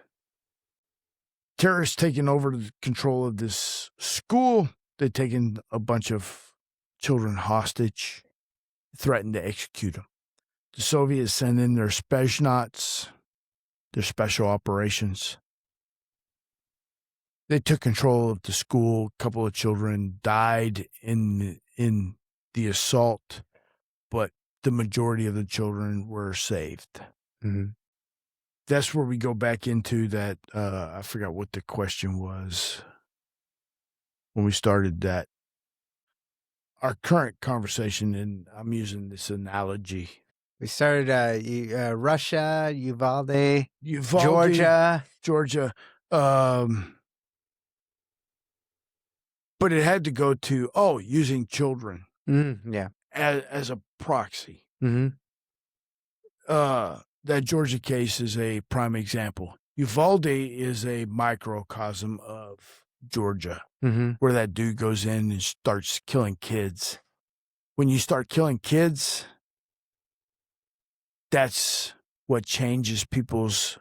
Terrorists taking over the control of this school. They'd taken a bunch of children hostage, threatened to execute them. The Soviets sent in their Spetsnaz, their special operations. They took control of the school. A couple of children died in the assault, but the majority of the children were saved. Mm-hmm. that's where we go back into that. I forgot what the question was when we started that. Our current conversation, and I'm using this analogy. We started Russia, Uvalde, Georgia. But it had to go to, using children Yeah. as a proxy. Mm-hmm. That Georgia case is a prime example. Uvalde is a microcosm of Georgia, Mm-hmm. where that dude goes in and starts killing kids. When you start killing kids, that's what changes people's,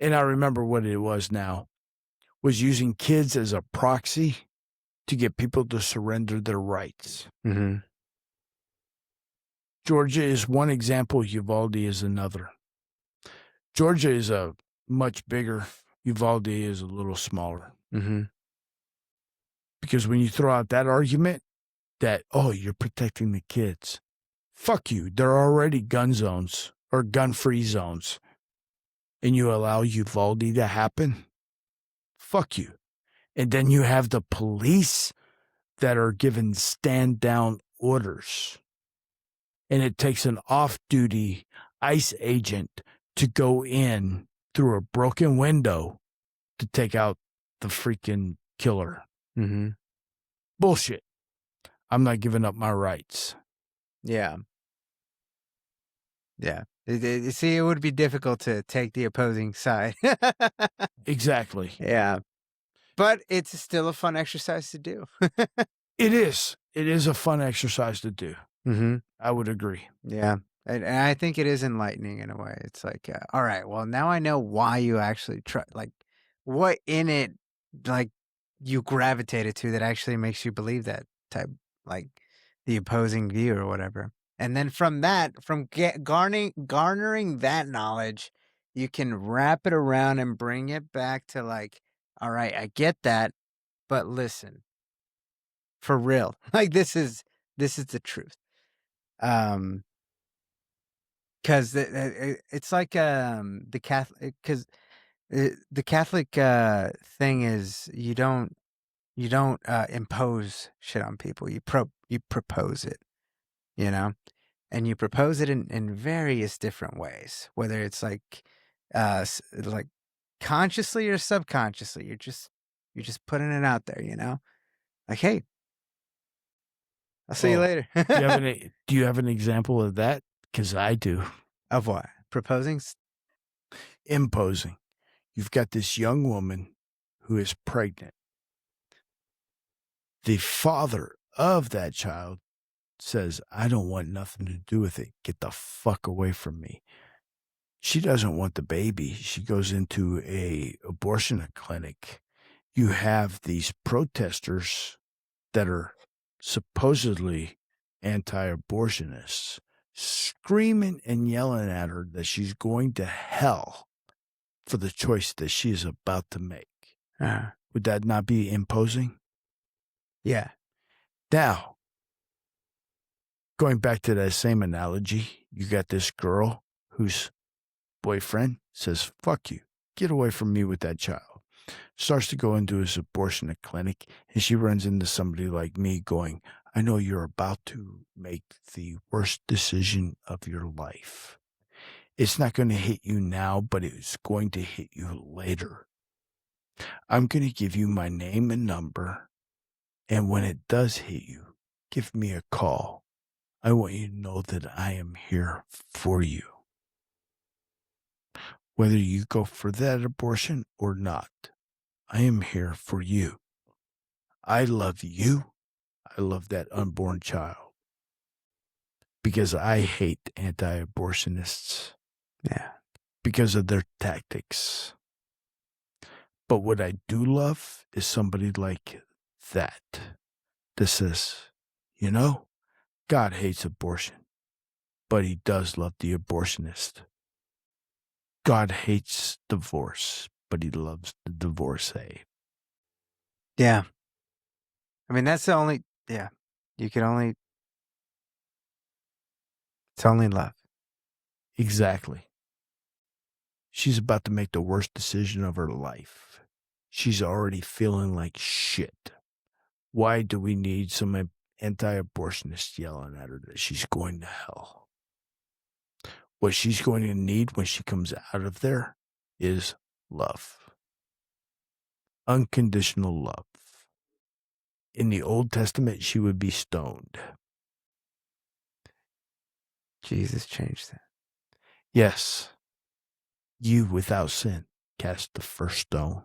and I remember what it was now, was using kids as a proxy to get people to surrender their rights. Mm-hmm. Georgia is one example, Uvalde is another. Georgia is a much bigger, Uvalde is a little smaller. Mm-hmm. Because when you throw out that argument that, you're protecting the kids, fuck you. There are already gun zones or gun-free zones, and you allow Uvalde to happen, fuck you. And then you have the police that are given stand-down orders. And it takes an off-duty ICE agent to go in through a broken window to take out the freaking killer. Mm-hmm. Bullshit. I'm not giving up my rights. Yeah. Yeah. See, it would be difficult to take the opposing side. Exactly. Yeah. But it's still a fun exercise to do. It is. It is a fun exercise to do. Mm-hmm. I would agree. Yeah. And I think it is enlightening in a way. It's like, all right, well, now I know why you actually try, like, what in it, like, you gravitated to that actually makes you believe that type, like, the opposing view or whatever. And then from that, from garnering that knowledge, you can wrap it around and bring it back to, like, all right, I get that, but listen, for real, like, this is the truth. Because it's like the Catholic, because the Catholic thing is you don't impose shit on people. You propose it, and you propose it in various different ways. Whether it's like like consciously or subconsciously, you're just putting it out there. Like, hey, I'll see you later. Do you have an example of that? Because I do. Of what? Proposing? Imposing. You've got this young woman who is pregnant. The father of that child says, I don't want nothing to do with it. Get the fuck away from me. She doesn't want the baby. She goes into a abortion clinic. You have these protesters that are supposedly anti-abortionists screaming and yelling at her that she's going to hell for the choice that she is about to make. Would that not be imposing? Yeah. Now, going back to that same analogy, you got this girl whose boyfriend says, fuck you, get away from me with that child. Starts to go into his abortion clinic, and she runs into somebody like me going, I know you're about to make the worst decision of your life. It's not going to hit you now, but it's going to hit you later. I'm going to give you my name and number, and when it does hit you, give me a call. I want you to know that I am here for you. Whether you go for that abortion or not, I am here for you. I love you. I love that unborn child. Because I hate anti-abortionists. Yeah. Because of their tactics. But what I do love is somebody like that says, God hates abortion, but he does love the abortionist. God hates divorce, but he loves the divorcee. Yeah. I mean, that's the only, it's only love. Exactly. She's about to make the worst decision of her life. She's already feeling like shit. Why do we need some anti-abortionist yelling at her that she's going to hell? What she's going to need when she comes out of there is love. Unconditional love. In the Old Testament, she would be stoned. Jesus changed that. Yes. You without sin cast the first stone.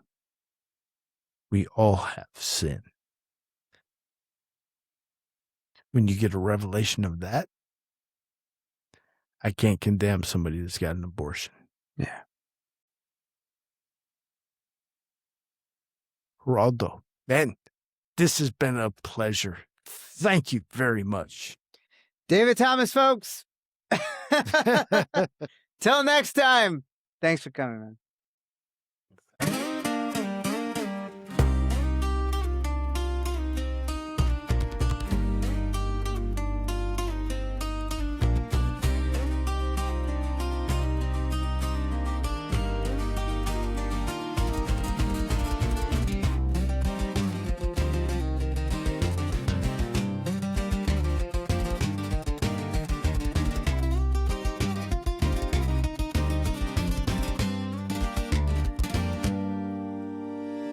We all have sin. When you get a revelation of that, I can't condemn somebody that's got an abortion. Yeah. Gerardo, man, this has been a pleasure. Thank you very much. David Thomas, folks. Till next time. Thanks for coming, man.